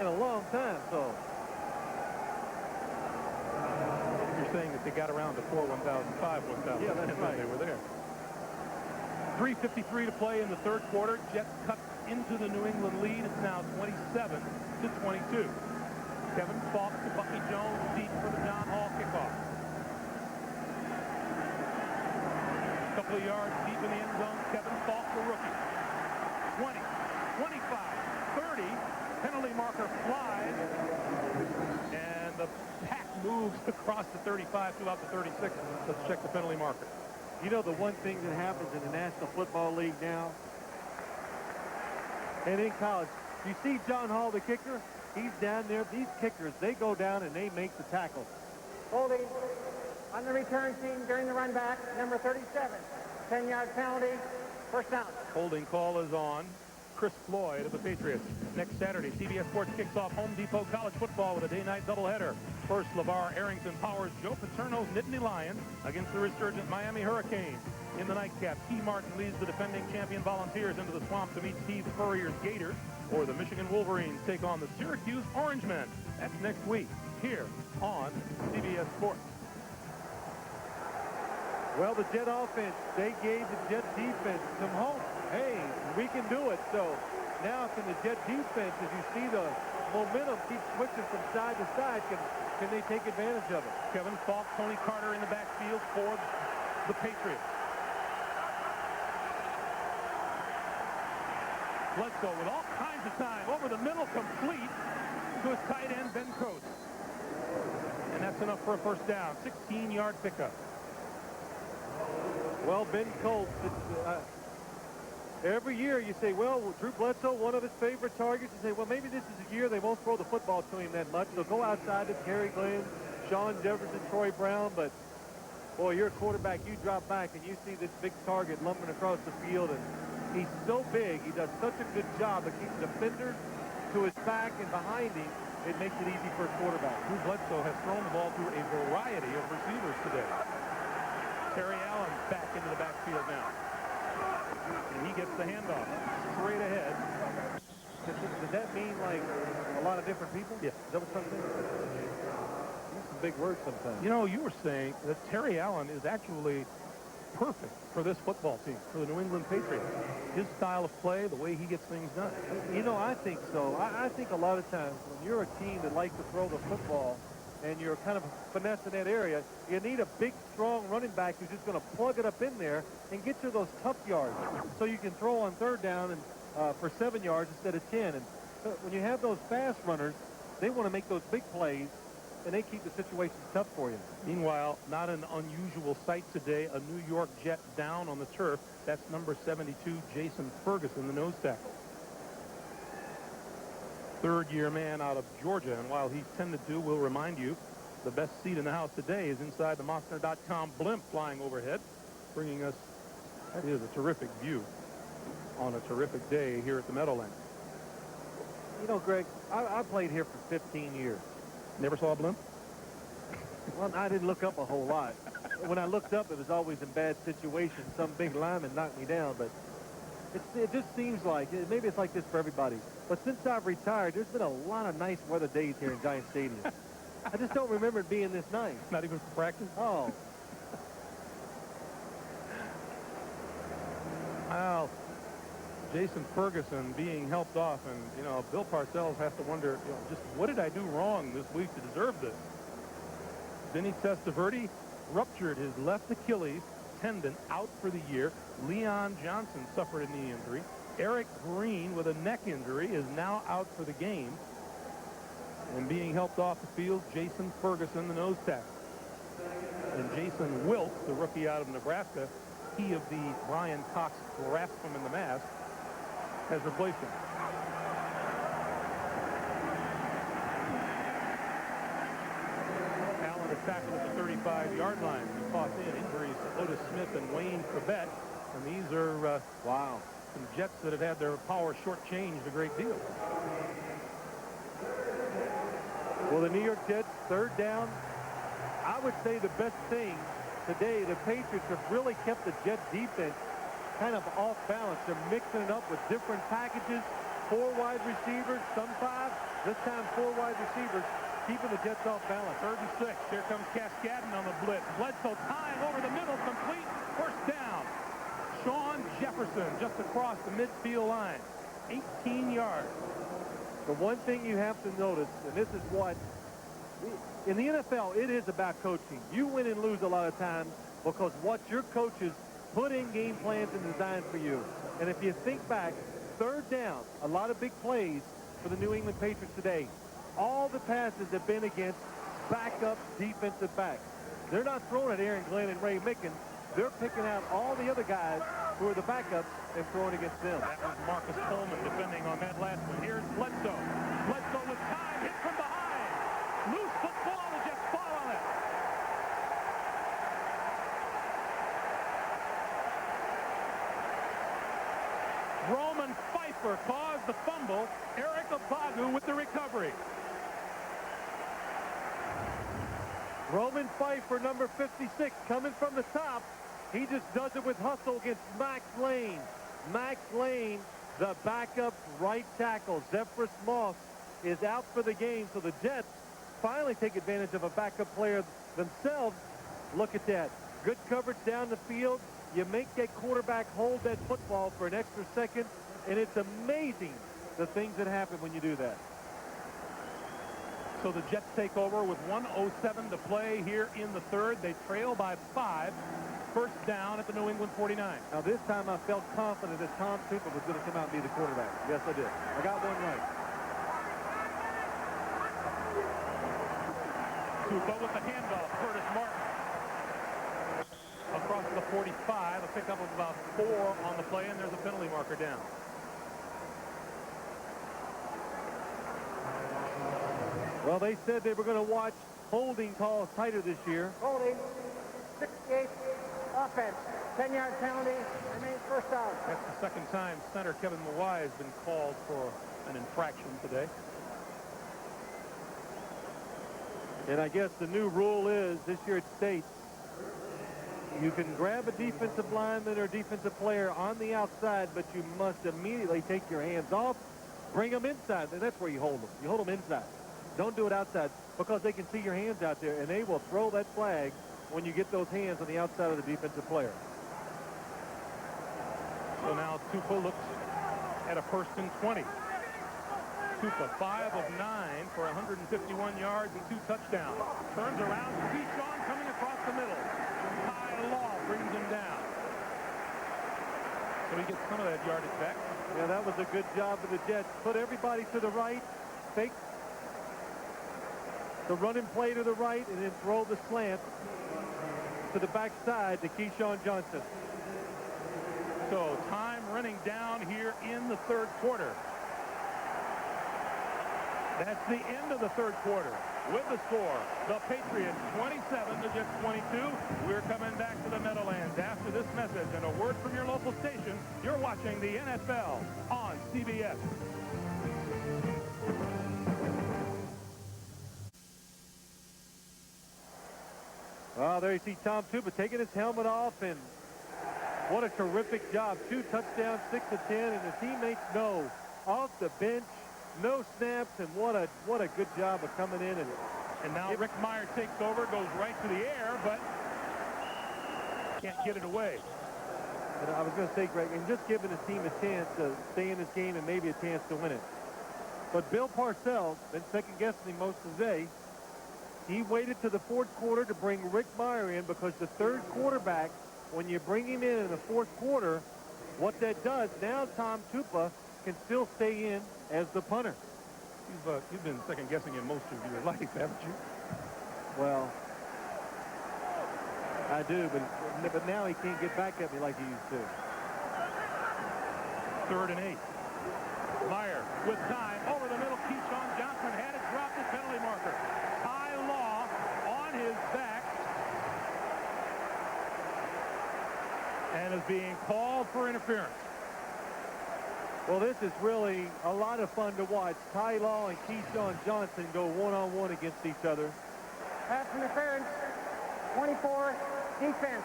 S2: in a long time, so.
S1: You're saying that they got around to 4 1,005 1,000.
S2: Yeah, that's right.
S1: They were there. 3:53 to play in the 3rd quarter. Jets cut into the New England lead. It's now 27-22. Kevin Falk to Bucky Jones deep for the John Hall kickoff. A couple of yards deep in the end zone. Kevin Falk, the rookie. 20, 25, 30. Penalty marker flies. And the pack moves across the 35 throughout the 36. Let's check the penalty marker.
S2: You know, the one thing that happens in the National Football League now and in college, you see John Hall, the kicker, he's down there. These kickers, they go down and they make the tackle.
S5: Holding on the return team during the run back, number 37. 10-yard penalty, first down.
S1: Holding call is on Chris Floyd of the Patriots. Next Saturday, CBS Sports kicks off Home Depot College football with a day-night doubleheader. First, LeVar Arrington powers Joe Paterno's Nittany Lions against the resurgent Miami Hurricanes. In the nightcap, T. Martin leads the defending champion Volunteers into the swamp to meet Steve Spurrier's Gators, or the Michigan Wolverines take on the Syracuse Orangemen. That's next week here on CBS Sports.
S2: Well, the Jet offense, they gave the Jet defense some hope. Hey, we can do it. So now can the Jet defense, as you see the momentum keep switching from side to side, can they take advantage of it?
S1: Kevin Falk, Tony Carter in the backfield for the Patriots. Bledsoe with all kinds of time over the middle, complete to his tight end, Ben Coates. And that's enough for a first down. 16-yard pickup.
S2: Well, Ben Coates, every year you say, well, Drew Bledsoe, one of his favorite targets. You say, well, maybe this is a year they won't throw the football to him that much. They'll go outside to Gary Glenn, Sean Jefferson, Troy Brown. But, boy, you're a quarterback. You drop back and you see this big target lumbering across the field. And he's so big. He does such a good job of keeping defenders to his back and behind him. It makes it easy for a quarterback.
S1: Drew Bledsoe has thrown the ball to a variety of receivers today. Terry Allen back into the backfield now. And he gets the handoff straight ahead.
S2: Does that mean, like, a lot of different people?
S1: Yes.
S2: Is that what something is? These are big words sometimes.
S1: You know, you were saying that Terry Allen is actually perfect for this football team, for the New England Patriots. His style of play, the way he gets things done.
S2: You know, I think so. I think a lot of times when you're a team that likes to throw the football and you're kind of finesse in that area, you need a big, strong running back who's just going to plug it up in there and get you those tough yards so you can throw on third down and for 7 yards instead of 10. And when you have those fast runners, they want to make those big plays, and they keep the situation tough for you.
S1: Meanwhile, not an unusual sight today, a New York Jet down on the turf. That's number 72, Jason Ferguson, the nose tackle. Third-year man out of Georgia, and while he's 10-2, we'll remind you, the best seat in the house today is inside the Mossner.com blimp flying overhead, bringing us, that is a terrific view on a terrific day here at the Meadowlands.
S2: You know, Greg, I played here for 15 years.
S1: Never saw a blimp?
S2: Well, I didn't look up a whole lot. When I looked up, it was always in bad situations. Some big lineman knocked me down, but it just seems like, maybe it's like this for everybody, but since I've retired, there's been a lot of nice weather days here in Giant Stadium. I just don't remember it being this nice.
S1: Not even for practice?
S2: Oh.
S1: Well, Jason Ferguson being helped off, and, you know, Bill Parcells has to wonder, you know, just what did I do wrong this week to deserve this? Vinny Testaverde ruptured his left Achilles tendon, out for the year. Leon Johnson suffered a knee injury. Eric Green with a neck injury is now out for the game. And being helped off the field, Jason Ferguson, the nose tackle. And Jason Wilkes, the rookie out of Nebraska, he of the Brian Cox grasp him in the mask, has replaced him. Allen is tackled at the 35-yard line. He tossed in injuries to Otis Smith and Wayne Corbett. And these are, wow, some Jets that have had their power shortchanged a great deal.
S2: Well, the New York Jets, third down. I would say the best thing today, the Patriots have really kept the Jet defense kind of off balance. They're mixing it up with different packages, 4 wide receivers, some 5, this time 4 wide receivers, keeping the Jets off balance.
S1: 3rd and 6. Here comes Cascadden on the blitz. Bledsoe tying over the middle, complete, first down. Sean Jefferson just across the midfield line, 18 yards.
S2: The one thing you have to notice, and this is what, in the NFL, it is about coaching. You win and lose a lot of times because what your coaches put in game plans and designed for you. And if you think back, 3rd down, a lot of big plays for the New England Patriots today. All the passes have been against backup defensive backs. They're not throwing at Aaron Glenn and Ray Mickens. They're picking out all the other guys who are the backups and throwing against them.
S1: That was Marcus Coleman defending on that last one. Here's Bledsoe. Bledsoe with time, hit from behind. Loose football, the Jets fall on it. Roman Pfeiffer caused the fumble. Eric Abagu with the recovery.
S2: Roman Pfeiffer, number 56, coming from the top. He just does it with hustle against Max Lane. Max Lane, the backup right tackle. Zephyrus Moss is out for the game, so the Jets finally take advantage of a backup player themselves. Look at that. Good coverage down the field. You make that quarterback hold that football for an extra second, and it's amazing the things that happen when you do that.
S1: So the Jets take over with 1:07 to play here in the 3rd. They trail by 5. First down at the New England 49.
S2: Now this time I felt confident that Tom Cooper was going to come out and be the quarterback. Yes, I did. I got one right.
S1: Tupa with the handoff. Curtis Martin. Across the 45. A pickup of about 4 on the play, and there's a penalty marker down.
S2: Well, they said they were going to watch holding calls tighter this year.
S5: Holding, 68 offense, 10-yard penalty, remains first down.
S1: That's the second time center Kevin Mawai has been called for an infraction today.
S2: And I guess the new rule is, this year it states, you can grab a defensive lineman or defensive player on the outside, but you must immediately take your hands off, bring them inside, and that's where you hold them. You hold them inside. Don't do it outside, because they can see your hands out there, and they will throw that flag when you get those hands on the outside of the defensive player.
S1: So now Tupa looks at a 1st and 20. Tupa 5 of 9 for 151 yards and 2 touchdowns. Turns around, Keyshawn coming across the middle. Ty Law brings him down. So he gets some of that yardage back.
S2: Yeah, that was a good job of the Jets. Put everybody to the right, fake the running play to the right, and then throw the slant to the backside to Keyshawn Johnson.
S1: So time running down here in the 3rd quarter. That's the end of the 3rd quarter. with the score. The Patriots 27, the Jets 22. We're coming back to the Meadowlands after this message and a word from your local station. You're watching the NFL on CBS.
S2: Well, there you see Tom Tupa taking his helmet off, and what a terrific job. 2 touchdowns, 6 of 10, and the teammates know off the bench, no snaps, and what a good job of coming in. And
S1: now Rick Meyer takes over, goes right to the air, but can't get it away.
S2: And I was going to say, Greg, and just giving his team a chance to stay in this game and maybe a chance to win it. But Bill Parcells, been second-guessing him most of the day, he waited to the fourth quarter to bring Rick Meyer in because the third quarterback, when you bring him in the fourth quarter, what that does, now Tom Tupa can still stay in as the punter.
S1: You've been second-guessing him most of your life, haven't you?
S2: Well, I do, but now he can't get back at me like he used to.
S1: 3rd and 8. Meyer with time over the middle. Keyshawn Johnson had it dropped at penalty marker. Ty Law on his back and is being called for interference.
S2: Well, this is really a lot of fun to watch. Ty Law and Keyshawn Johnson go one-on-one against each other.
S5: Pass interference, 24, defense,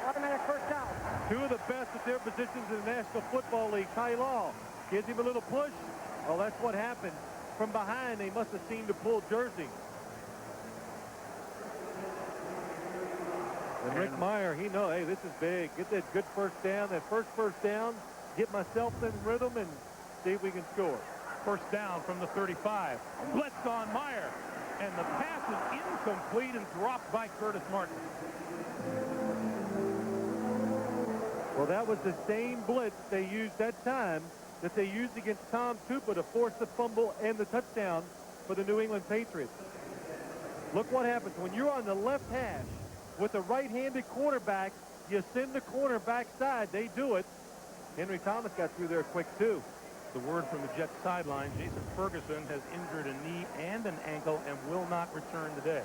S5: automatic first down.
S2: 2 of the best at their positions in the National Football League. Ty Law gives him a little push. Well, that's what happened. From behind, they must have seen the pull jersey. And Rick Meyer, he knows, hey, this is big. Get that good first down, that first down. Get myself in rhythm and see if we can score.
S1: First down from the 35. Blitz on Meyer. And the pass is incomplete and dropped by Curtis Martin.
S2: Well, that was the same blitz they used that time that they used against Tom Tupa to force the fumble and the touchdown for the New England Patriots. Look what happens. When you're on the left hash with a right-handed quarterback, you send the corner backside. They do it. Henry Thomas got through there quick, too.
S1: The word from the Jets sideline, Jason Ferguson has injured a knee and an ankle and will not return today.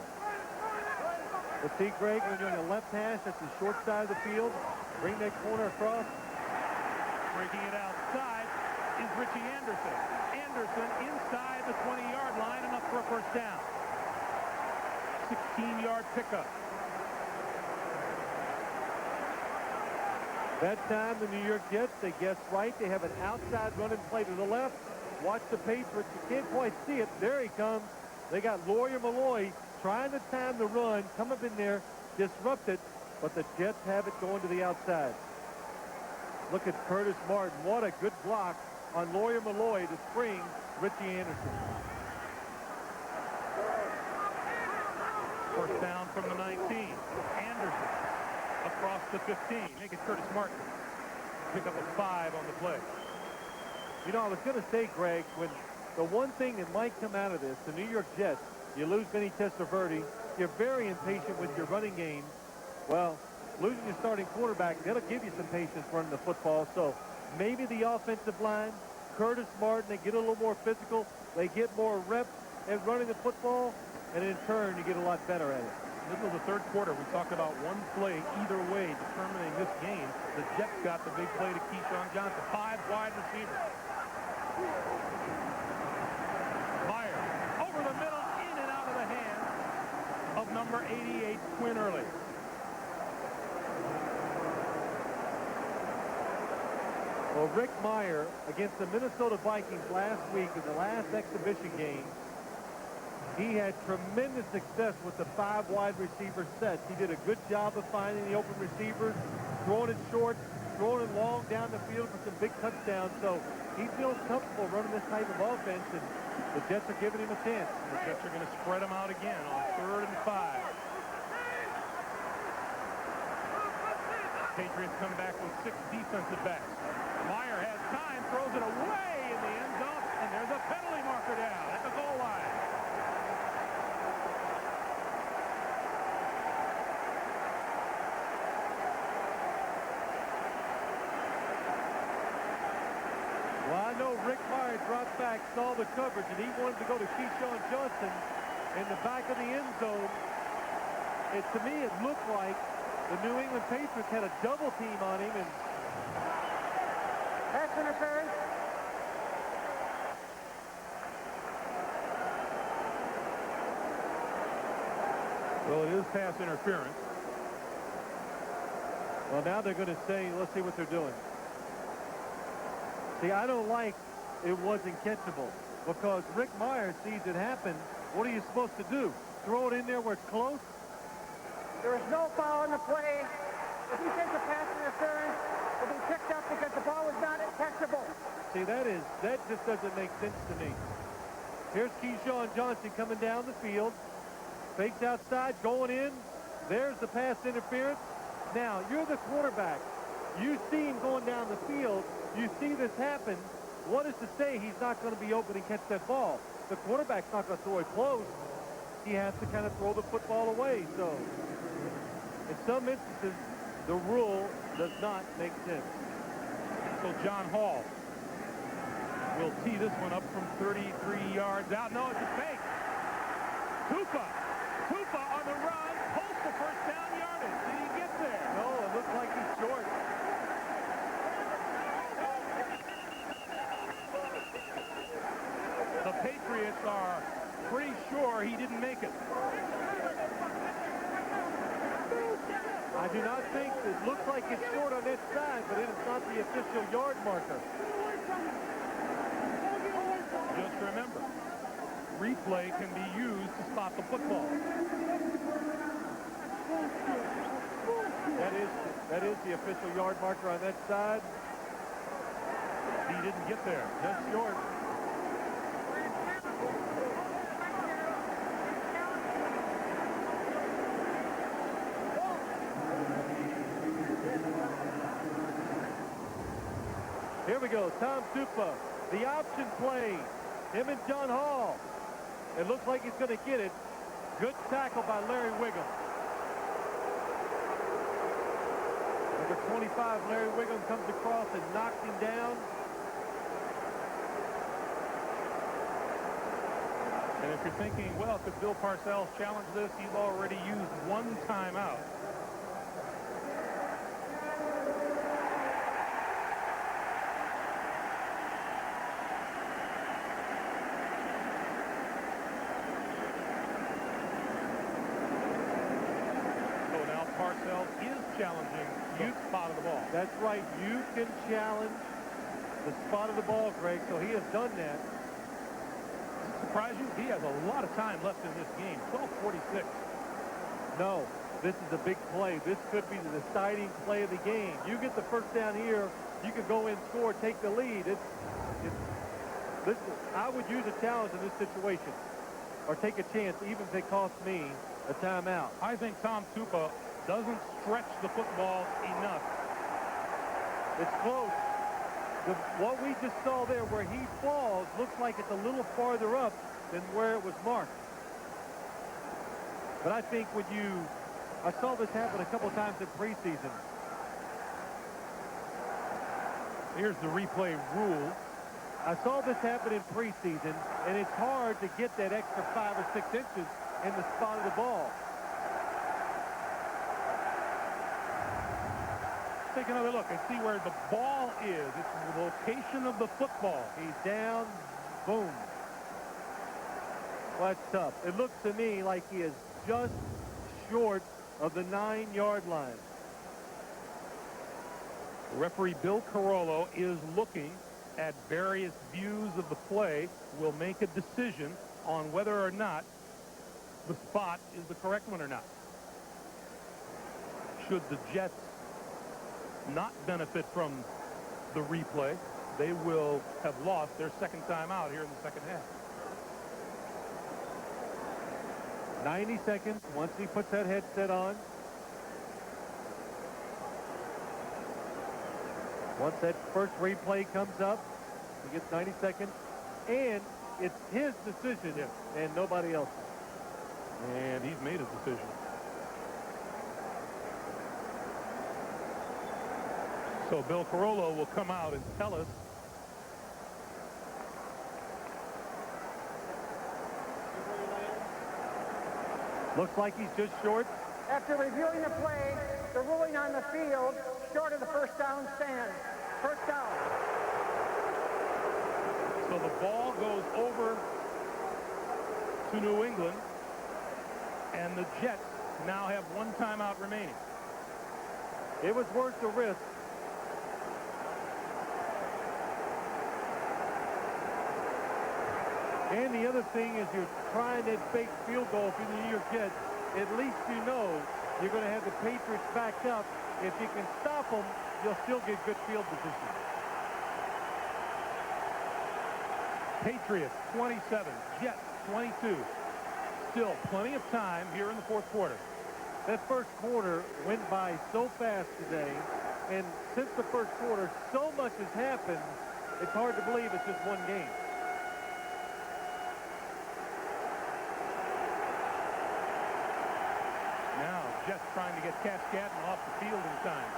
S2: But see, Greg, when you're on the left hash, that's the short side of the field. Bring that corner across.
S1: Breaking it outside is Richie Anderson. Anderson inside the 20-yard line and up for a first down. 16-yard pickup.
S2: That time, the New York Jets, they guessed right. They have an outside running play to the left. Watch the Patriots. You can't quite see it. There he comes. They got Lawyer Malloy trying to time the run, come up in there, disrupt it, but the Jets have it going to the outside. Look at Curtis Martin. What a good block on Lawyer Malloy to spring Richie Anderson.
S1: First down from the 19. Anderson across the 15. Make it Curtis Martin. Pick up a 5 on the play.
S2: You know, I was going to say, Greg, when the one thing that might come out of this, the New York Jets, you lose Vinny Testaverde, you're very impatient with your running game. Well, losing your starting quarterback, that'll give you some patience running the football. So maybe the offensive line, Curtis Martin, they get a little more physical. They get more reps at running the football, and in turn, you get a lot better at it.
S1: Middle of the third quarter, we talked about one play either way determining this game. The Jets got the big play to Keyshawn Johnson. 5 wide receivers. Meyer over the middle, in and out of the hands of number 88, Quinn Early.
S2: Well, Rick Meyer against the Minnesota Vikings last week in the last exhibition game, he had tremendous success with the 5 wide receiver sets. He did a good job of finding the open receivers, throwing it short, throwing it long down the field for some big touchdowns. So he feels comfortable running this type of offense, and the Jets are giving him a chance.
S1: And the Jets are going to spread him out again on 3rd and 5. Patriots come back with 6 defensive backs. Meyer has time, throws it away in the end zone, and there's a penalty marker down at the goal line.
S2: Well, I know Rick Meyer dropped back, saw the coverage, and he wanted to go to Keyshawn Johnson, in the back of the end zone. To me, it looked like the New England Patriots had a double team on him. And
S5: Pass interference.
S1: Well, it is pass interference.
S2: well, now they're going to say, let's see what they're doing. See, I don't like it wasn't catchable because Rick Myers sees it happen. What are you supposed to do? Throw it in there where it's close?
S5: There is no foul in the play. If he takes a pass interference, it'll be picked up because the ball was not catchable.
S2: See, that just doesn't make sense to me. Here's Keyshawn Johnson coming down the field. Fakes outside, going in. There's the pass interference. Now, you're the quarterback. You see him going down the field. You see this happen. What is to say he's not going to be open and catch that ball? The quarterback's not going to throw it close. He has to kind of throw the football away. So, in some instances, the rule does not make sense.
S1: So John Hall will tee this one up from 33 yards out. No, it's a fake. Tupa on the run, pulls the first down yardage. Did he get there?
S2: No, it looks like he's short.
S1: The Patriots are pretty sure he didn't make it.
S2: I do not think it looks like it's short on that side, but it is not the official yard marker.
S1: Just remember, replay can be used to stop the football.
S2: That is the official yard marker on that side.
S1: He didn't get there.
S2: Just short. Here we go. Tom Tupa, the option play. Him and John Hall. It looks like he's going to get it. Good tackle by Larry Wiggum. Number 25, Larry Wiggum, comes across and knocks him down.
S1: And if you're thinking, well, could Bill Parcells challenge this? He's already used one timeout. Parcells is challenging the spot of the ball.
S2: That's right. You can challenge the spot of the ball, Greg, so he has done that.
S1: Surprise you? He has a lot of time left in this game. 12:46.
S2: No, this is a big play. This could be the deciding play of the game. You get the first down here, you could go in, score, take the lead. I would use a challenge in this situation, or take a chance, even if it costs me a timeout.
S1: I think Tom Tupa doesn't stretch the football enough.
S2: It's close. What we just saw there where he falls looks like it's a little farther up than where it was marked. But I think I saw this happen a couple times in preseason.
S1: Here's the replay rule.
S2: I saw this happen in preseason, and it's hard to get that extra 5 or 6 inches in the spot of the ball.
S1: Take another look and see where the ball is. It's the location of the football.
S2: He's down. Boom. Well, that's tough. It looks to me like he is just short of the 9-yard line.
S1: Referee Bill Carollo is looking at various views of the play. Will make a decision on whether or not the spot is the correct one or not. Should the Jets not benefit from the replay, they will have lost their second time out here in the second half.
S2: 90 seconds once he puts that headset on. Once that first replay comes up, he gets 90 seconds. And it's his decision and nobody else's.
S1: And he's made his decision. So Bill Carollo will come out and tell us
S2: Looks like he's just short.
S5: After reviewing the play, the ruling on the field short of the first down stand. First down.
S1: So the ball goes over to New England, and the Jets now have one timeout remaining.
S2: It was worth the risk. And the other thing is you're trying that fake field goal for the New York Jets. At least you know you're going to have the Patriots backed up. If you can stop them, you'll still get good field position.
S1: Patriots 27, Jets 22. Still plenty of time here in the fourth quarter.
S2: That first quarter went by so fast today, and since the first quarter, so much has happened, it's hard to believe it's just one game.
S1: Now, Jets trying to get Cascadden off the field in time.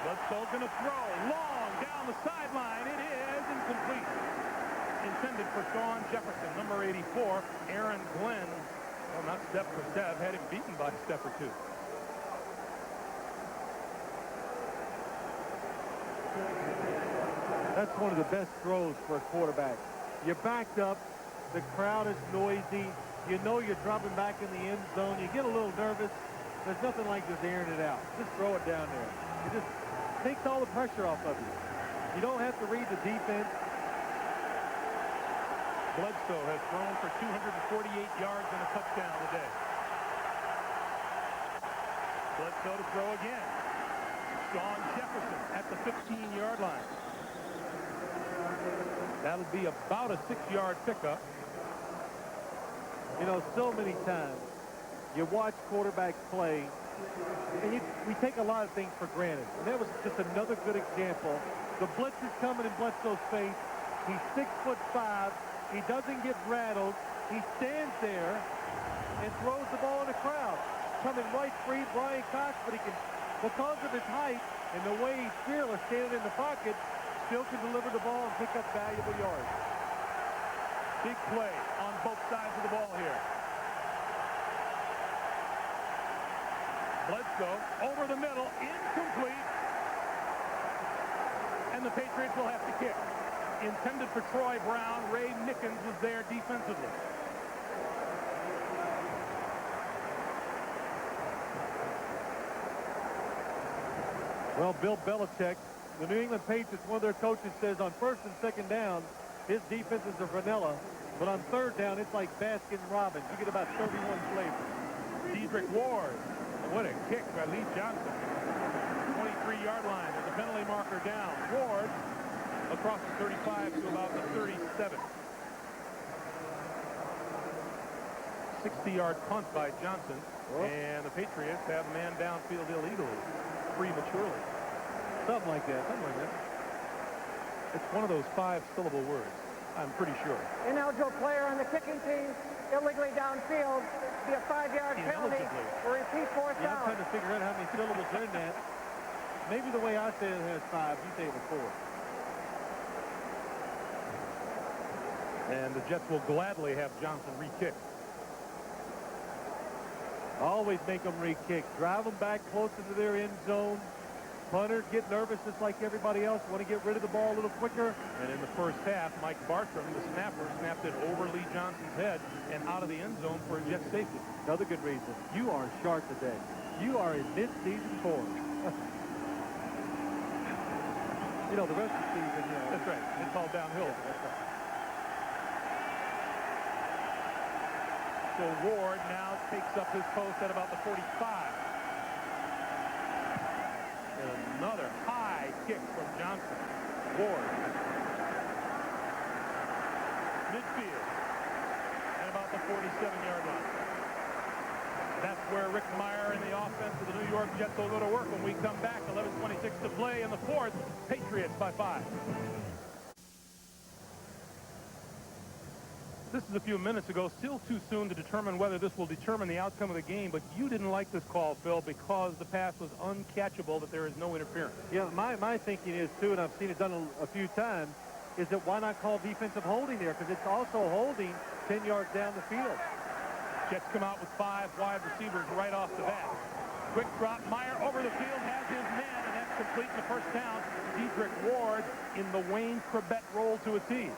S1: Bledsoe going to throw long down the sideline. It is incomplete. Intended for Shawn Jefferson, number 84. Aaron Glenn, well, not step for step, had him beaten by a step or two.
S2: That's one of the best throws for a quarterback. You're backed up. The crowd is noisy. You know you're dropping back in the end zone. You get a little nervous. There's nothing like just airing it out. Just throw it down there. It just takes all the pressure off of you. You don't have to read the defense.
S1: Bledsoe has thrown for 248 yards and a touchdown today. Bledsoe to throw again. Shawn Jefferson at the 15-yard line. That'll be about a 6-yard pickup.
S2: You know, so many times you watch quarterbacks play, and we take a lot of things for granted. And that was just another good example. The blitz is coming in Bledsoe's face. He's 6'5". He doesn't get rattled. He stands there and throws the ball in the crowd. Coming right free, Brian Cox, but he can, because of his height and the way he's fearless standing in the pocket, still can deliver the ball and pick up valuable yards.
S1: Big play on both sides of the ball here. Bledsoe over the middle, incomplete. And the Patriots will have to kick. Intended for Troy Brown. Ray Nickens was there defensively.
S2: Well, Bill Belichick, the New England Patriots, one of their coaches says on first and second down, his defenses are vanilla, but on third down, it's like Baskin-Robbins. You get about 31 flavors.
S1: Dedrick Ward. What a kick by Lee Johnson. 23-yard line. There's a penalty marker down. Ward across the 35 to about the 37. 60-yard punt by Johnson.
S2: Whoop.
S1: And the Patriots have a man downfield illegally, prematurely.
S2: Something like that.
S1: It's one of those 5-syllable words, I'm pretty sure.
S5: Ineligible player on the kicking team, illegally downfield, be a 5-yard penalty. Or repeat fourth
S2: Yeah, I'm
S5: down.
S2: trying to figure out how many syllables are in that. Maybe the way I say it has 5, you say it was 4.
S1: And the Jets will gladly have Johnson re-kick.
S2: Always make them re-kick. Drive them back closer to their end zone. Punters get nervous just like everybody else. Want to get rid of the ball a little quicker.
S1: And in the first half, Mike Bartram, the snapper, snapped it over Lee Johnson's head and out of the end zone for a Jet safety.
S2: Another good reason. You are sharp today. You are in mid-season form. You know, the rest of the season, you know.
S1: That's right. It's all downhill.
S2: Yeah, that's right.
S1: So Ward now takes up his post at about the 45. And another high kick from Johnson. Ward. Midfield. And about the 47-yard line. That's where Rick Meyer and the offense of the New York Jets will go to work when we come back. 11:26 to play in the fourth. Patriots by 5. This is a few minutes ago. Still too soon to determine whether this will determine the outcome of the game, but you didn't like this call, Phil, because the pass was uncatchable, that there is no interference.
S2: Yeah, my thinking is, too, and I've seen it done a few times, is that why not call defensive holding there? Because it's also holding 10 yards down the field.
S1: Jets come out with 5 wide receivers right off the bat. Quick drop. Meyer over the field has his man, and that's complete in the first down. Dedrick Ward in the Wayne Corbett roll to a T.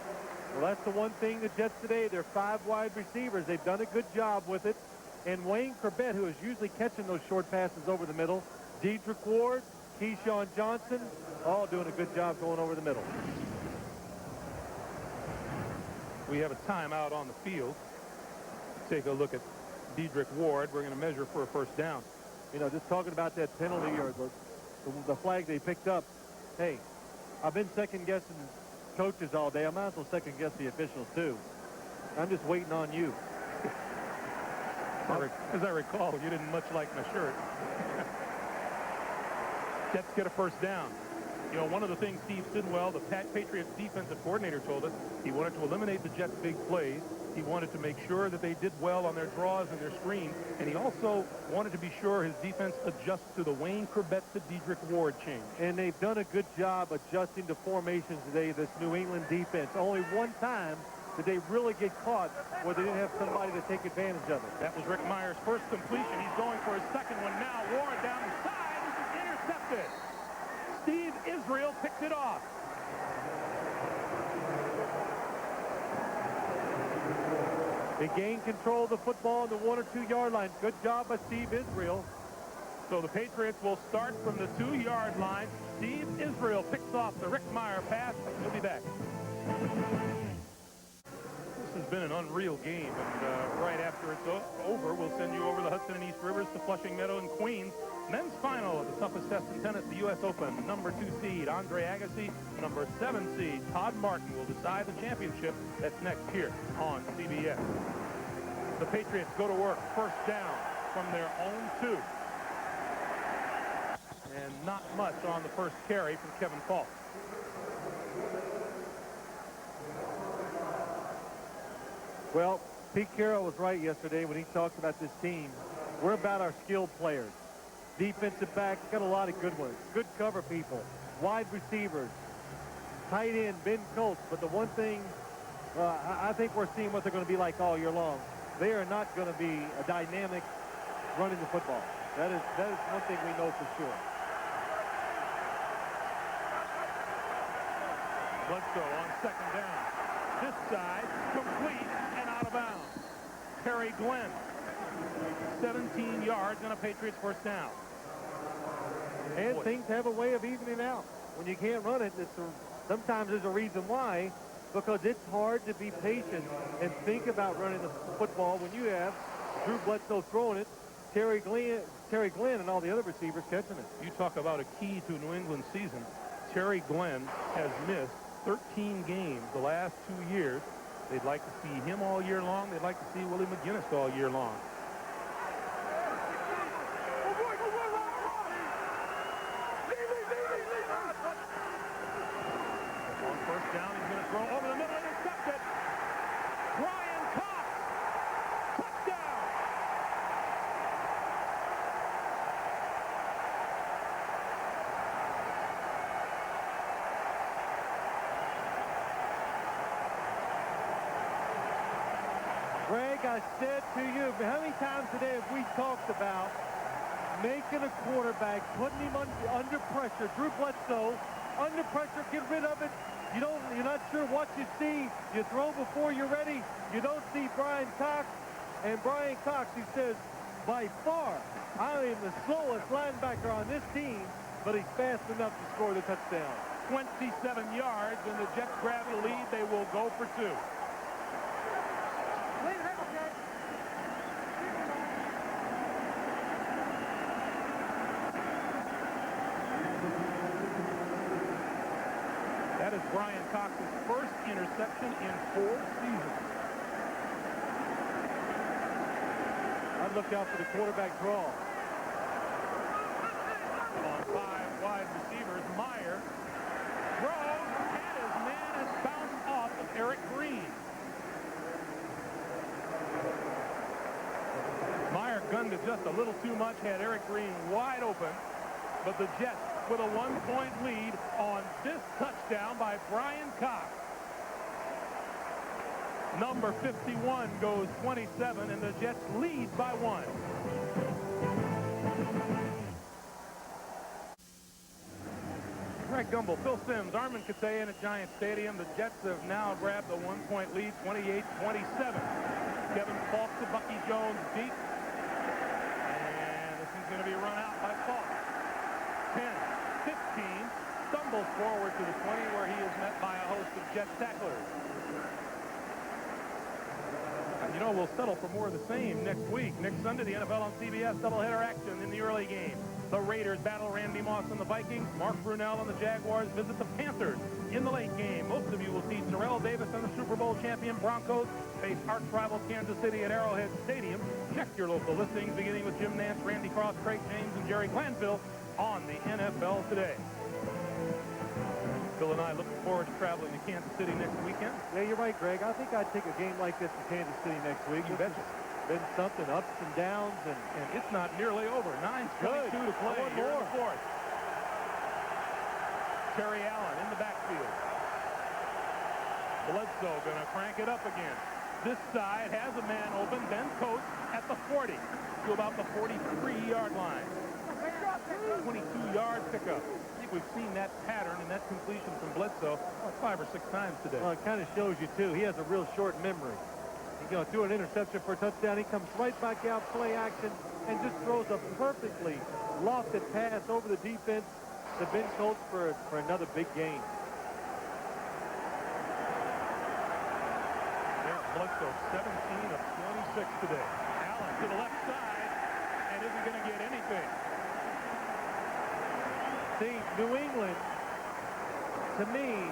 S2: Well, that's the one thing the Jets today, they're 5 wide receivers. They've done a good job with it. And Wayne Corbett, who is usually catching those short passes over the middle, Dedrick Ward, Keyshawn Johnson, all doing a good job going over the middle.
S1: We have a timeout on the field. Take a look at Dedrick Ward. We're going to measure for a first down.
S2: You know, just talking about that penalty or the flag they picked up. Hey, I've been second-guessing coaches all day. I might as well second-guess the officials, too. I'm just waiting on you.
S1: As I recall, you didn't much like my shirt. Jets get a first down. You know, one of the things Steve Sidwell, the Patriots defensive coordinator, told us, he wanted to eliminate the Jets' big plays. He wanted to make sure that they did well on their draws and their screens. And he also wanted to be sure his defense adjusts to the Wayne Corbett to Dedrick Ward change.
S2: And they've done a good job adjusting to formations today, this New England defense. Only one time did they really get caught where they didn't have somebody to take advantage of it.
S1: That was Rick Meyer's first completion. He's going for his second one now. Ward down the side. This is intercepted. Steve Israel picked it off.
S2: They gained control of the football on the 1 or 2 yard line. Good job by Steve Israel.
S1: So the Patriots will start from the 2 yard line. Steve Israel picks off the Rick Meyer pass. He'll be back. This has been an unreal game, and right after it's over, we'll send you over the Hudson and East Rivers to Flushing Meadow and Queens. Men's final of the toughest test in tennis, the U.S. Open. Number 2 seed Andre Agassi, number 7 seed Todd Martin will decide the championship. That's next here on CBS. The Patriots go to work, first down from their own 2. And not much on the first carry from Kevin Falk.
S2: Well, Pete Carroll was right yesterday when he talked about this team. We're about our skilled players. Defensive backs, got a lot of good ones. Good cover people. Wide receivers. Tight end, Ben Coates. But the one thing, I think we're seeing what they're going to be like all year long. They are not going to be a dynamic running the football. That is one thing we know for sure.
S1: Bledsoe on second down. This side, complete and out of bounds. Terry Glenn, 17 yards and a Patriots first down.
S2: And things have a way of evening out. When you can't run it, sometimes there's a reason why, because it's hard to be patient and think about running the football when you have Drew Bledsoe throwing it, Terry Glenn and all the other receivers catching it.
S1: You talk about a key to New England's season. Terry Glenn has missed 13 games the last 2 years. They'd like to see him all year long. They'd like to see Willie McGinnis all year long. On first down, he's going to throw over the middle, intercepted. Brian Cox, touchdown.
S2: Greg, I said to you, how many times today have we talked about making a quarterback, putting him under pressure? Drew Bledsoe, under pressure, get rid of it. You're not sure what you see. You throw before you're ready. You don't see Brian Cox. And Brian Cox, he says, by far, I am the slowest linebacker on this team, but he's fast enough to score the touchdown.
S1: 27 yards, and the Jets grab the lead. They will go for 2. That is Brian Cox's first interception in 4 seasons.
S2: I'd look out for the quarterback draw.
S1: On 5 wide receivers, Meyer throws, and his man has bounced off of Eric Green. Meyer gunned it just a little too much, had Eric Green wide open, but the Jets with a 1-point lead on this touchdown by Brian Cox. Number 51 goes 27, and the Jets lead by 1. Greg Gumbel, Phil Simms, Armin Katayan at Giant Stadium. The Jets have now grabbed a 1-point lead, 28-27. Kevin Falk to Bucky Jones deep. And this is going to be run out by Falk. 10, 15, stumbles forward to the 20 where he is met by a host of Jets tacklers. You know, we'll settle for more of the same next week. Next Sunday, the NFL on CBS doubleheader action in the early game. The Raiders battle Randy Moss and the Vikings. Mark Brunell and the Jaguars visit the Panthers in the late game. Most of you will see Terrell Davis and the Super Bowl champion Broncos face arch rival Kansas City at Arrowhead Stadium. Check your local listings, beginning with Jim Nance, Randy Cross, Craig James, and Jerry Glanville on the NFL Today. Bill and I looking forward to traveling to Kansas City next weekend.
S2: Yeah, you're right, Greg. I think I'd take a game like this to Kansas City next week.
S1: You betcha.
S2: Been something, ups and downs, and
S1: it's not nearly over. 9:22 to play.
S2: One
S1: Here in
S2: more.
S1: the fourth. Terry Allen in the backfield. Bledsoe going to crank it up again. This side has a man open. Ben Coates at the 40 to about the 43-yard line. 22-yard pickup. I think we've seen that pattern and that completion from Bledsoe 5 or 6 times today.
S2: Well, it kind of shows you, too. He has a real short memory. He threw an interception for a touchdown. He comes right back out, play action, and just throws a perfectly lofted pass over the defense to Ben Coates for another big game.
S1: Yeah, Bledsoe 17 of 26 today. Allen to the left side and isn't going to get anything.
S2: See, New England, to me,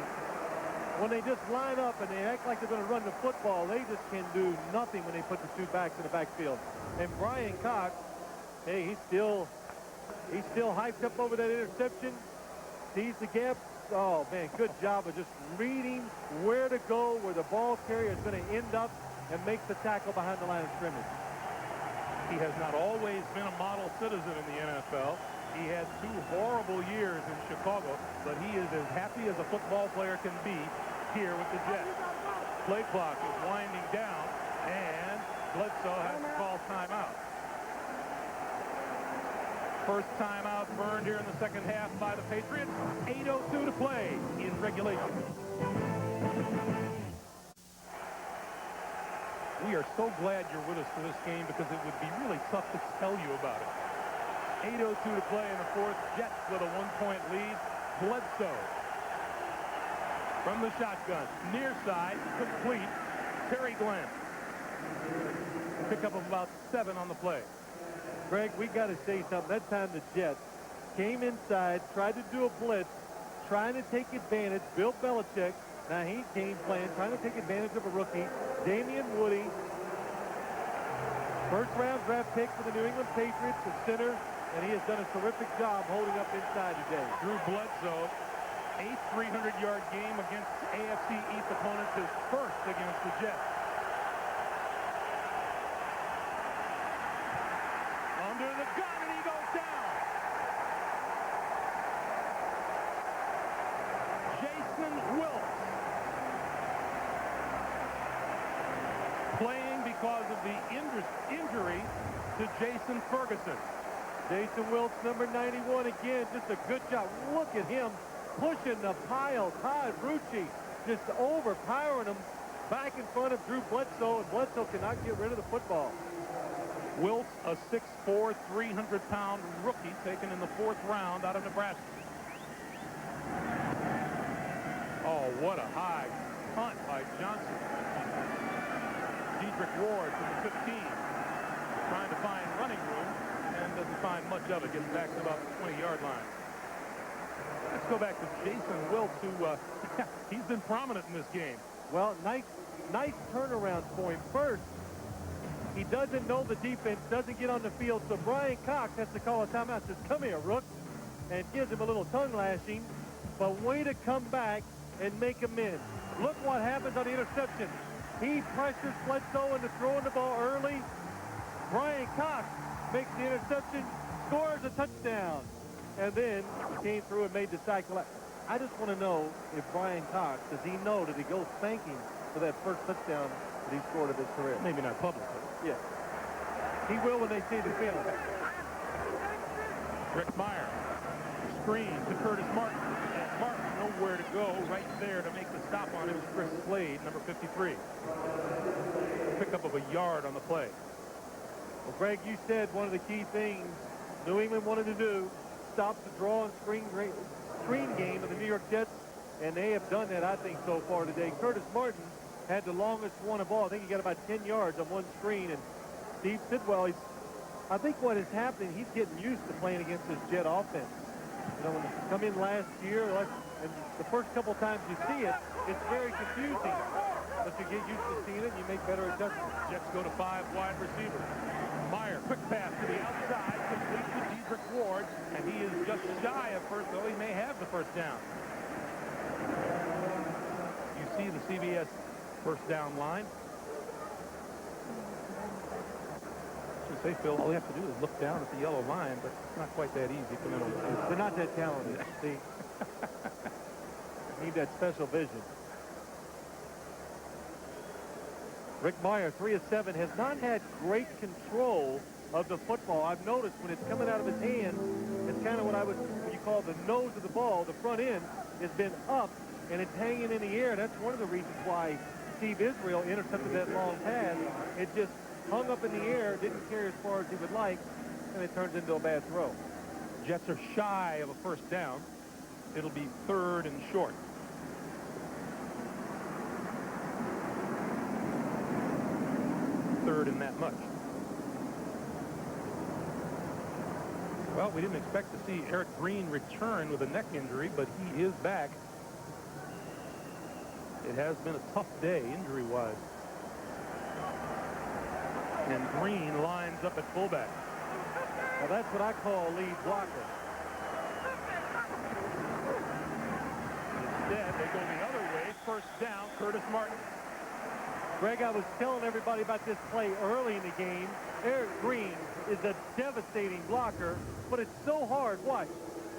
S2: when they just line up and they act like they're going to run the football, they just can do nothing when they put the two backs in the backfield. And Brian Cox, hey, he's still hyped up over that interception. Sees the gap. Oh, man, good job of just reading where to go, where the ball carrier is going to end up, and makes the tackle behind the line of scrimmage.
S1: He has not always been a model citizen in the NFL. He had 2 horrible years in Chicago, but he is as happy as a football player can be here with the Jets. Play clock is winding down, and Bledsoe has to call timeout. First timeout burned here in the second half by the Patriots. 8:02 to play in regulation. We are so glad you're with us for this game because it would be really tough to tell you about it. 8:02 to play in the fourth. Jets with a 1-point lead. Bledsoe from the shotgun. Near side, complete. Terry Glenn. Pickup of about 7 on the play.
S2: Greg, we got to say something. That time the Jets came inside, tried to do a blitz, trying to take advantage. Bill Belichick, now he came playing, trying to take advantage of a rookie. Damian Woody, first-round draft pick for the New England Patriots, the center, and he has done a terrific job holding up inside today.
S1: Drew Bledsoe, 8th 300-yard game against AFC East opponents, his first against the Jets. Under the gun, and he goes down. Jason Wilkes. Playing because of the injury to Jason Ferguson.
S2: Jason Wilkes, number 91, again, just a good job. Look at him pushing the pile. Todd Rucci just overpowering him back in front of Drew Bledsoe, and Bledsoe cannot get rid of the football.
S1: Wilkes, a 6'4", 300-pound rookie taken in the 4th round out of Nebraska. Oh, what a high punt by Johnson. Dedrick Ward from the 15, trying to find running room and doesn't find much of it. Gets back to about the 20-yard line. Let's go back to Jason Wilkes, who he's been prominent in this game.
S2: Well, nice turnaround for him. First, he doesn't know the defense, doesn't get on the field, so Brian Cox has to call a timeout, says, "Come here, Rook," and gives him a little tongue lashing, but way to come back and make amends. Look what happens on the interception. He pressures Bledsoe into throwing the ball early. Brian Cox makes the interception, scores a touchdown, and then came through and made the cycle. I just want to know if Brian Cox, does he know that he goes thanking for that first touchdown that he scored of his career.
S1: Maybe not publicly.
S2: Yeah. He will when they see the film.
S1: Rick Meyer. Screen to Curtis Martin. And Martin nowhere to go. Right there to make the stop on him is Chris Slade, number 53. Pickup of a yard on the play.
S2: Well, Greg, you said one of the key things New England wanted to do, stop the draw and screen game of the New York Jets, and they have done that, I think, so far today. Curtis Martin had the longest one of all. I think he got about 10 yards on one screen, and Steve Sidwell, I think what is happening, he's getting used to playing against this Jet offense. You know, when they come in last year, and the first couple times you see it, it's very confusing. But you get used to seeing it, and you make better adjustments.
S1: Jets go to 5 wide receivers. Meyer, quick pass to the outside, complete to Dedrick Ward, and he is just shy of first, though he may have the first down. You see the CBS first down line. Say, Phil, all you have to do is look down at the yellow line, but it's not quite that easy to know.
S2: They're not that talented. See, need that special vision. Rick Meyer, 3 of 7, has not had great control of the football. I've noticed when it's coming out of his hand, it's kind of what you call the nose of the ball. The front end has been up, and it's hanging in the air. That's one of the reasons why Steve Israel intercepted that long pass. It just hung up in the air, didn't carry as far as he would like, and it turns into a bad throw.
S1: Jets are shy of a first down. It'll be 3rd and short. Third and that much. Well, we didn't expect to see Eric Green return with a neck injury, but he is back. It has been a tough day injury-wise. And Green lines up at fullback.
S2: Well, that's what I call a lead blocker.
S1: Instead, they go the other way. First down, Curtis Martin.
S2: Greg, I was telling everybody about this play early in the game. Eric Green is a devastating blocker, but it's so hard. Watch.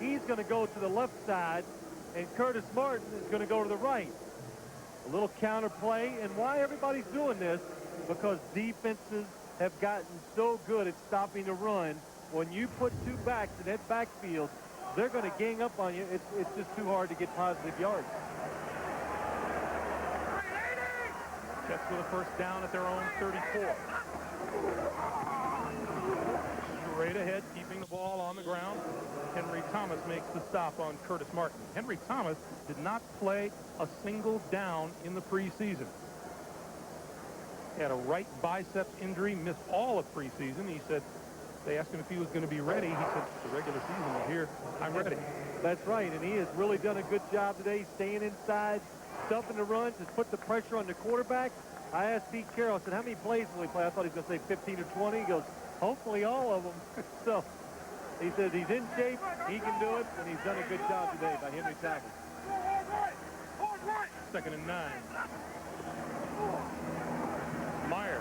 S2: He's going to go to the left side, and Curtis Martin is going to go to the right. A little counter play, and why everybody's doing this? Because defenses have gotten so good at stopping the run. When you put 2 backs in that backfield, they're going to gang up on you. It's just too hard to get positive yards.
S1: Jets with a first down at their own 34. Straight ahead, keeping the ball on the ground. Henry Thomas makes the stop on Curtis Martin. Henry Thomas did not play a single down in the preseason. He had a right bicep injury, missed all of preseason. He said, they asked him if he was going to be ready. He said, the regular season is here. I'm ready.
S2: That's right, and he has really done a good job today staying inside, stuffing the runs, has put the pressure on the quarterback. I asked Pete Carroll, I said, how many plays will he play? I thought he was going to say 15 or 20. He goes, hopefully all of them. So he says he's in shape, he can do it, and he's done a good job today by Henry Thomas.
S1: 2nd and 9. Meyer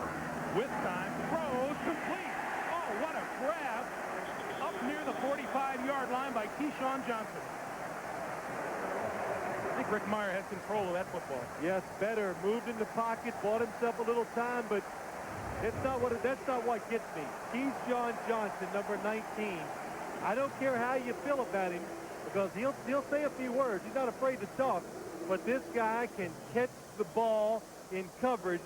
S1: with time, throws, complete. Oh, what a grab up near the 45-yard line by Keyshawn Johnson. I think Rick Meyer has control of that football.
S2: Yes, better. Moved in the pocket, bought himself a little time, but that's not what gets me. Keyshawn Johnson, number 19. I don't care how you feel about him, because he'll say a few words. He's not afraid to talk, but this guy can catch the ball in coverage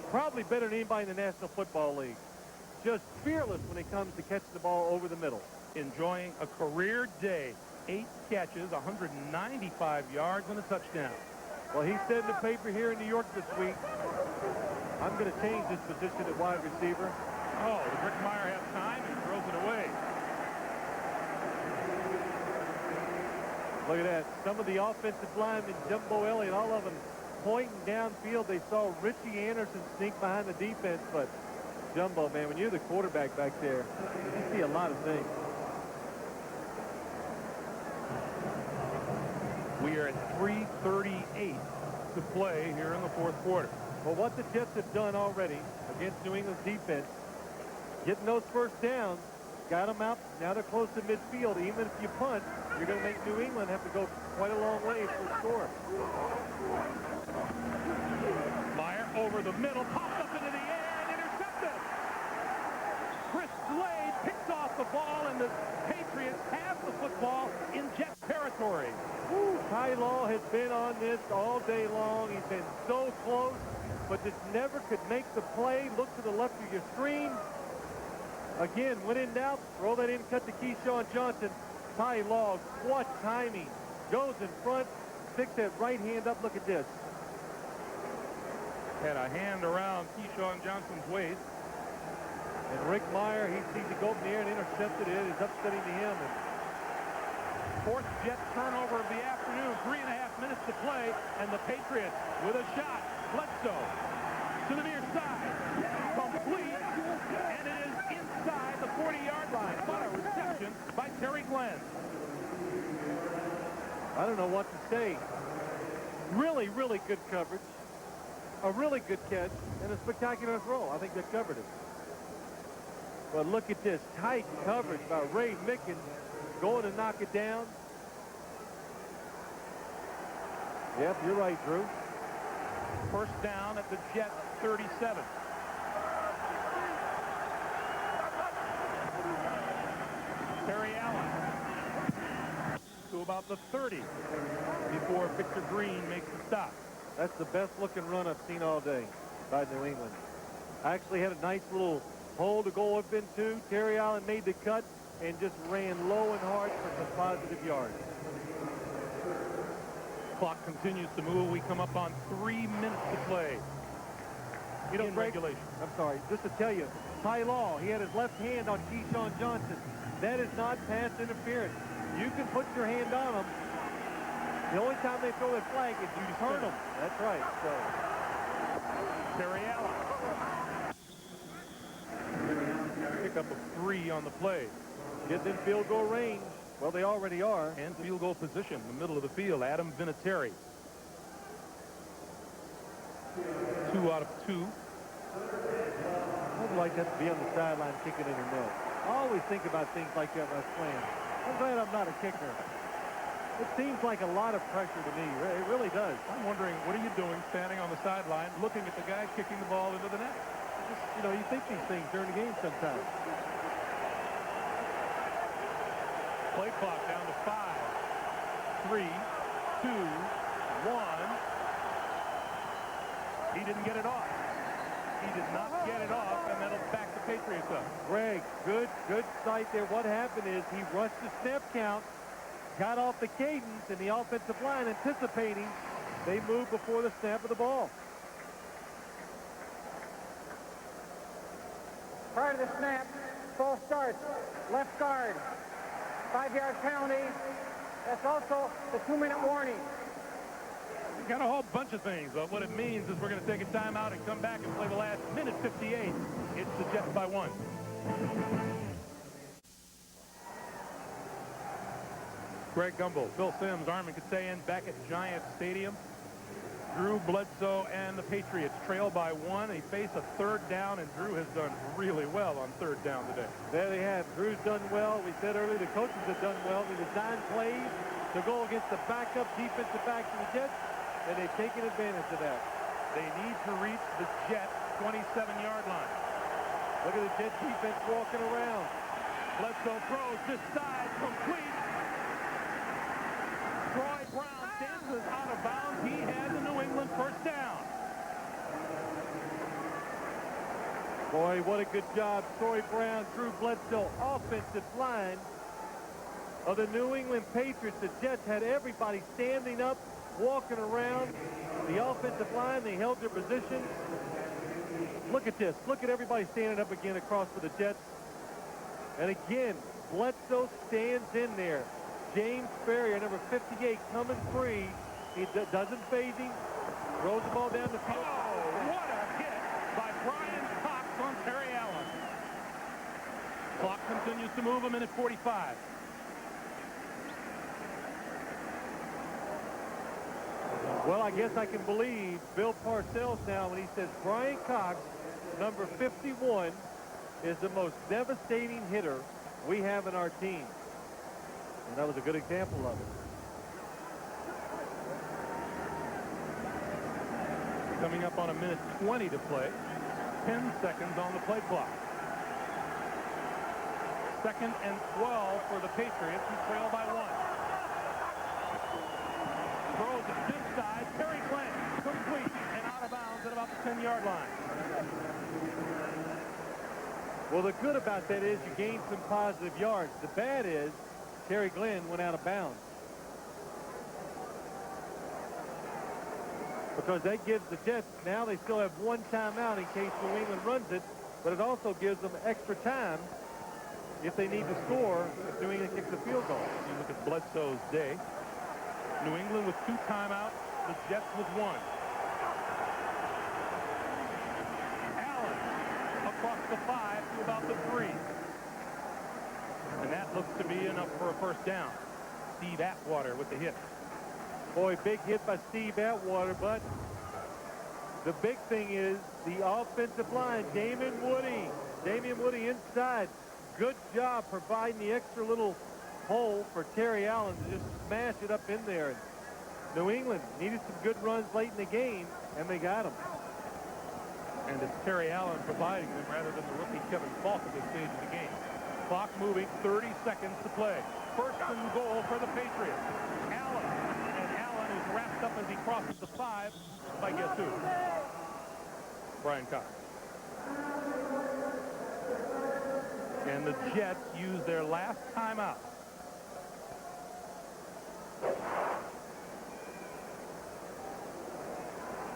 S2: probably better than anybody in the National Football League. Just fearless when it comes to catching the ball over the middle.
S1: Enjoying a career day. 8 catches, 195 yards, and a touchdown.
S2: Well, he said in the paper here in New York this week, I'm going to change this position at wide receiver.
S1: Oh, does Rick Meyer have time? He throws it away.
S2: Look at that. Some of the offensive linemen, Jumbo Elliott, all of them pointing downfield. They saw Richie Anderson sneak behind the defense, but Jumbo, man, when you're the quarterback back there, you see a lot of things.
S1: We are at 3:38 to play here in the 4th quarter.
S2: Well, what the Jets have done already against New England's defense, getting those first downs, got them out. Now they're close to midfield. Even if you punt, you're going to make New England have to go quite a long way for a score.
S1: Meyer over the middle, popped up into the air and intercepted. Chris Slade picks off the ball, and the Patriots have the football in Jet territory.
S2: Ty Law has been on this all day long. He's been so close, but just never could make the play. Look to the left of your screen. Again, when in doubt, throw that in, cut to Keyshawn Johnson. Ty Law, what timing. Goes in front, sticks that right hand up. Look at this.
S1: Had a hand around Keyshawn Johnson's waist.
S2: And Rick Meyer, he sees it go up in the air and intercepted it. It's upsetting to him. And
S1: fourth Jet turnover of the afternoon, 3.5 minutes to play, and the Patriots with a shot. Bledsoe to the near side, complete, and it is inside the 40-yard line. What a reception by Terry Glenn.
S2: I don't know what to say. Really, really good coverage. A really good catch and a spectacular throw. I think they covered it. But look at this tight coverage by Ray Mickens going to knock it down. Yep, you're right, Drew.
S1: First down at the Jet 37. Terry Allen to about the 30 before Victor Green makes the stop.
S2: That's the best looking run I've seen all day by New England. Actually had a nice little hole to go up into. Terry Allen made the cut and just ran low and hard for some positive yards.
S1: Clock continues to move. We come up on 3 minutes to play.
S2: You know,
S1: in
S2: Greg,
S1: regulation.
S2: I'm sorry, just to tell you, Ty Law, he had his left hand on Keyshawn Johnson. That is not pass interference. You can put your hand on him. The only time they throw that flag is you turn them. That's right. So
S1: Terry Allen. Pick up a 3 on the play.
S2: Get in field goal range. Well, they already are.
S1: And field goal position in the middle of the field. Adam Vinatieri. 2 out of 2.
S2: I'd like that to be on the sideline kicking in the net. I always think about things like that when I was playing. I'm glad I'm not a kicker. It seems like a lot of pressure to me. It really does.
S1: I'm wondering, what are you doing standing on the sideline looking at the guy kicking the ball into the net?
S2: Just, you know, you think these things during the game sometimes.
S1: Play clock down to 5, 3, 2, 1. He didn't get it off. He did not get it off, and that'll back the Patriots up.
S2: Greg, good sight there. What happened is he rushed the snap count, got off the cadence, and the offensive line anticipating. They moved before the snap of the ball.
S5: Prior to the snap, false start, left guard, 5-yard penalty. That's also the 2-minute warning.
S1: We've got a whole bunch of things, but what it means is we're going to take a timeout and come back and play the last minute 58. It's the Jets by 1. Greg Gumbel, Phil Simms, Armin Kasayan back at Giant Stadium. Drew Bledsoe and the Patriots trail by 1. They face a 3rd down, and Drew has done really well on 3rd down today.
S2: There they have. Drew's done well. We said earlier the coaches have done well. They designed plays to go against the backup defensive backs of the Jets, and they've taken advantage of that.
S1: They need to reach the Jet 27-yard line.
S2: Look at the Jet defense walking around.
S1: Bledsoe throws this side, complete. Troy Brown dances out of bounds. He had the New England first down.
S2: Boy, what a good job. Troy Brown, Drew Bledsoe, offensive line of the New England Patriots. The Jets had everybody standing up, walking around. The offensive line, they held their position. Look at this. Look at everybody standing up again across for the Jets. And again, Bledsoe stands in there. James Ferrier, number 58, coming free. He doesn't phase him. Throws the ball down the field.
S1: Oh, what a hit by Brian Cox on Terry Allen. Clock continues to move, 1:45.
S2: Well, I guess I can believe Bill Parcells now when he says Brian Cox, number 51, is the most devastating hitter we have in our team. And that was a good example of it.
S1: Coming up on a minute 20 to play. 10 seconds on the play clock. 2nd and 12 for the Patriots, who trail by 1. Throws it inside. Terry Glenn complete and out of bounds at about the 10-yard line.
S2: Well, the good about that is you gain some positive yards. The bad is Terry Glenn went out of bounds. Because that gives the Jets, now they still have 1 timeout in case New England runs it, but it also gives them extra time if they need to score if New England kicks a field goal.
S1: You look at Bledsoe's day. New England with 2 timeouts, the Jets with 1. Allen across the 5 to about the 3. And that looks to be enough for a first down. Steve Atwater with the hit.
S2: Boy, big hit by Steve Atwater, but the big thing is the offensive line. Damian Woody inside. Good job providing the extra little hole for Terry Allen to just smash it up in there. And New England needed some good runs late in the game, and they got them.
S1: And it's Terry Allen providing them rather than the rookie Kevin Falk at this stage of the game. Clock moving, 30 seconds to play. 1st and goal for the Patriots. Allen is wrapped up as he crosses the 5 by guess who? Brian Cox. And the Jets use their last timeout.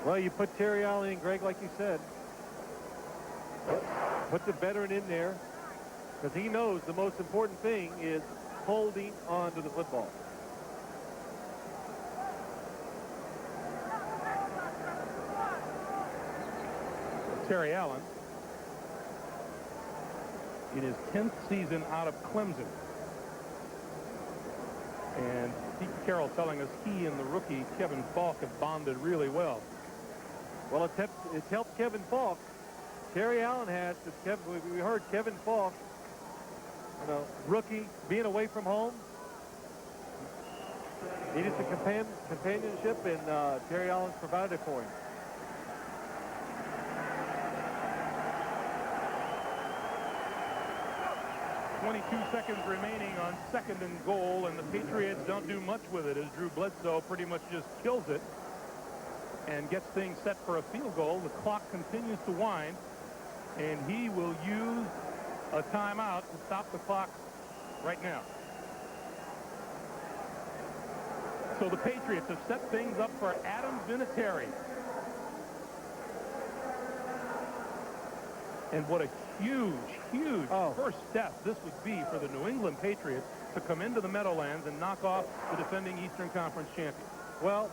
S2: Well, you put Terry Allen in, Greg, like you said. Put the veteran in there because he knows the most important thing is holding on to the football.
S1: Terry Allen in his 10th season out of Clemson. And Pete Carroll telling us he and the rookie Kevin Falk have bonded really well.
S2: Well, it's helped Kevin Falk. Terry Allen has. We heard Kevin Falk, rookie, being away from home. Needed some companionship, and Terry Allen's provided it for him.
S1: .22 seconds remaining on 2nd and goal, and the Patriots don't do much with it as Drew Bledsoe pretty much just kills it and gets things set for a field goal. The clock continues to wind, and he will use a timeout to stop the clock right now. So the Patriots have set things up for Adam Vinatieri. And what a huge first step this would be for the New England Patriots to come into the Meadowlands and knock off the defending Eastern Conference champions.
S2: Well,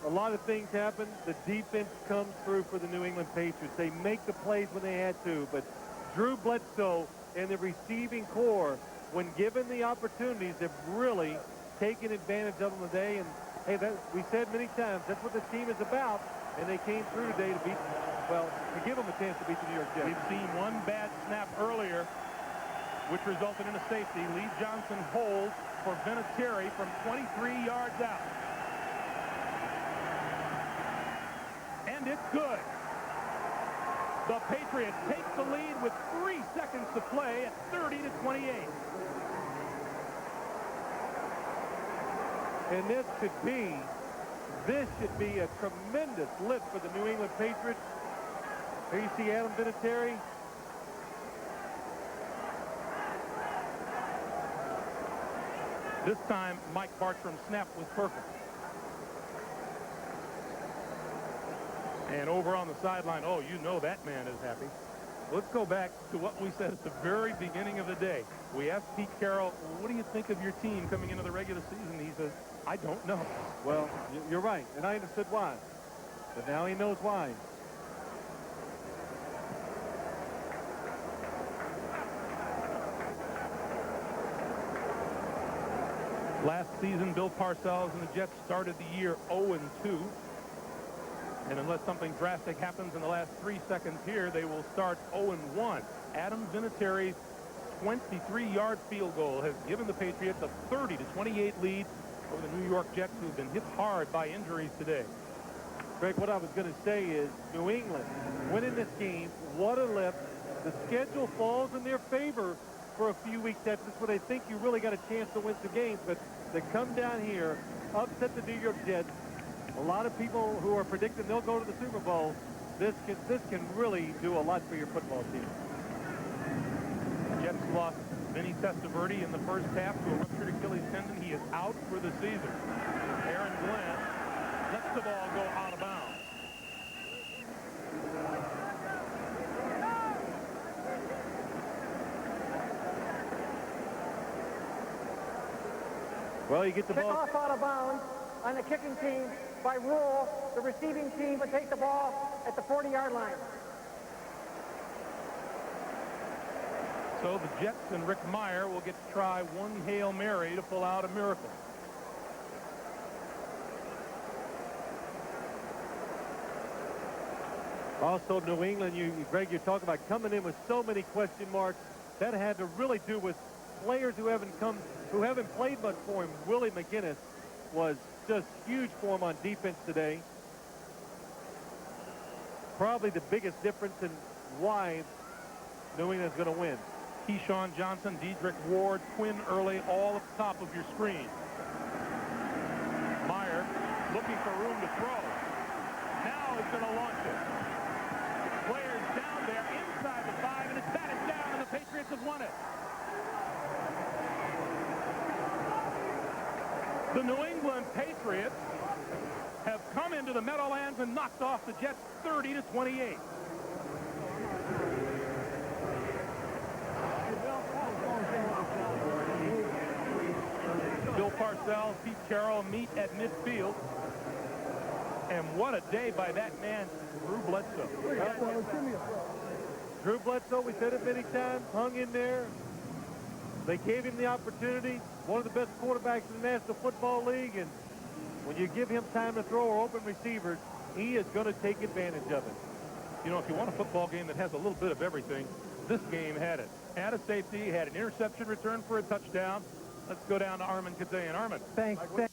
S2: a lot of things happen. The defense comes through for the New England Patriots. They make the plays when they had to, but Drew Bledsoe and the receiving core, when given the opportunities, have really taken advantage of them today. And hey, we said many times, that's what this team is about, and they came through today to beat, to give them a chance to beat the New York Jets.
S1: We've seen one bad snap earlier, which resulted in a safety. Lee Johnson holds for Vinatieri from 23 yards out. And it's good. The Patriots take the lead with 3 seconds to play at 30-28.
S2: And this should be a tremendous lift for the New England Patriots. Here you see Adam Vinatieri.
S1: This time, Mike Bartram's snap was perfect. And over on the sideline, oh, you know that man is happy. Let's go back to what we said at the very beginning of the day. We asked Pete Carroll, what do you think of your team coming into the regular season? He says, I don't know.
S2: Well, you're right, and I understood why. But now he knows why.
S1: Last season, Bill Parcells and the Jets started the year 0-2. And unless something drastic happens in the last 3 seconds here, they will start 0-1. Adam Vinatieri's 23-yard field goal has given the Patriots a 30-28 lead over the New York Jets, who've been hit hard by injuries today.
S2: Greg, what I was going to say is New England winning this game, what a lift. The schedule falls in their favor for a few weeks. That's where they think you really got a chance to win some games. But they come down here, upset the New York Jets. A lot of people who are predicting they'll go to the Super Bowl. This can really do a lot for your football team.
S1: Jets lost Vinny Testaverde in the first half to a ruptured Achilles tendon. He is out for the season. Aaron Glenn lets the ball go out of bounds.
S2: Well, you get the ball.
S5: Kick off out of bounds on the kicking team. By rule, the receiving team would take the ball at the 40-yard line.
S1: So the Jets and Rick Meyer will get to try one Hail Mary to pull out a miracle.
S2: Also, New England, Greg, you're talking about coming in with so many question marks. That had to really do with players who haven't played much for him. Willie McGinnis was just huge for him on defense today. Probably the biggest difference in why New England's going to win.
S1: Keyshawn Johnson, Dedrick Ward, Quinn Early, all at the top of your screen. Meyer looking for room to throw. Now he's going to launch it. Players down there inside the 5, and it's batted down, and the Patriots have won it. The New England Patriots have come into the Meadowlands and knocked off the Jets 30-28. Bill Parcells, Pete Carroll meet at midfield. And what a day by that man, Drew Bledsoe.
S2: Drew Bledsoe, we said it many times, hung in there. They gave him the opportunity. One of the best quarterbacks in the National Football League. And when you give him time to throw or open receivers, he is going to take advantage of it.
S1: You know, if you want a football game that has a little bit of everything, this game had it. Had a safety, had an interception return for a touchdown. Let's go down to Armin Kazayan. Armin.
S3: Thanks.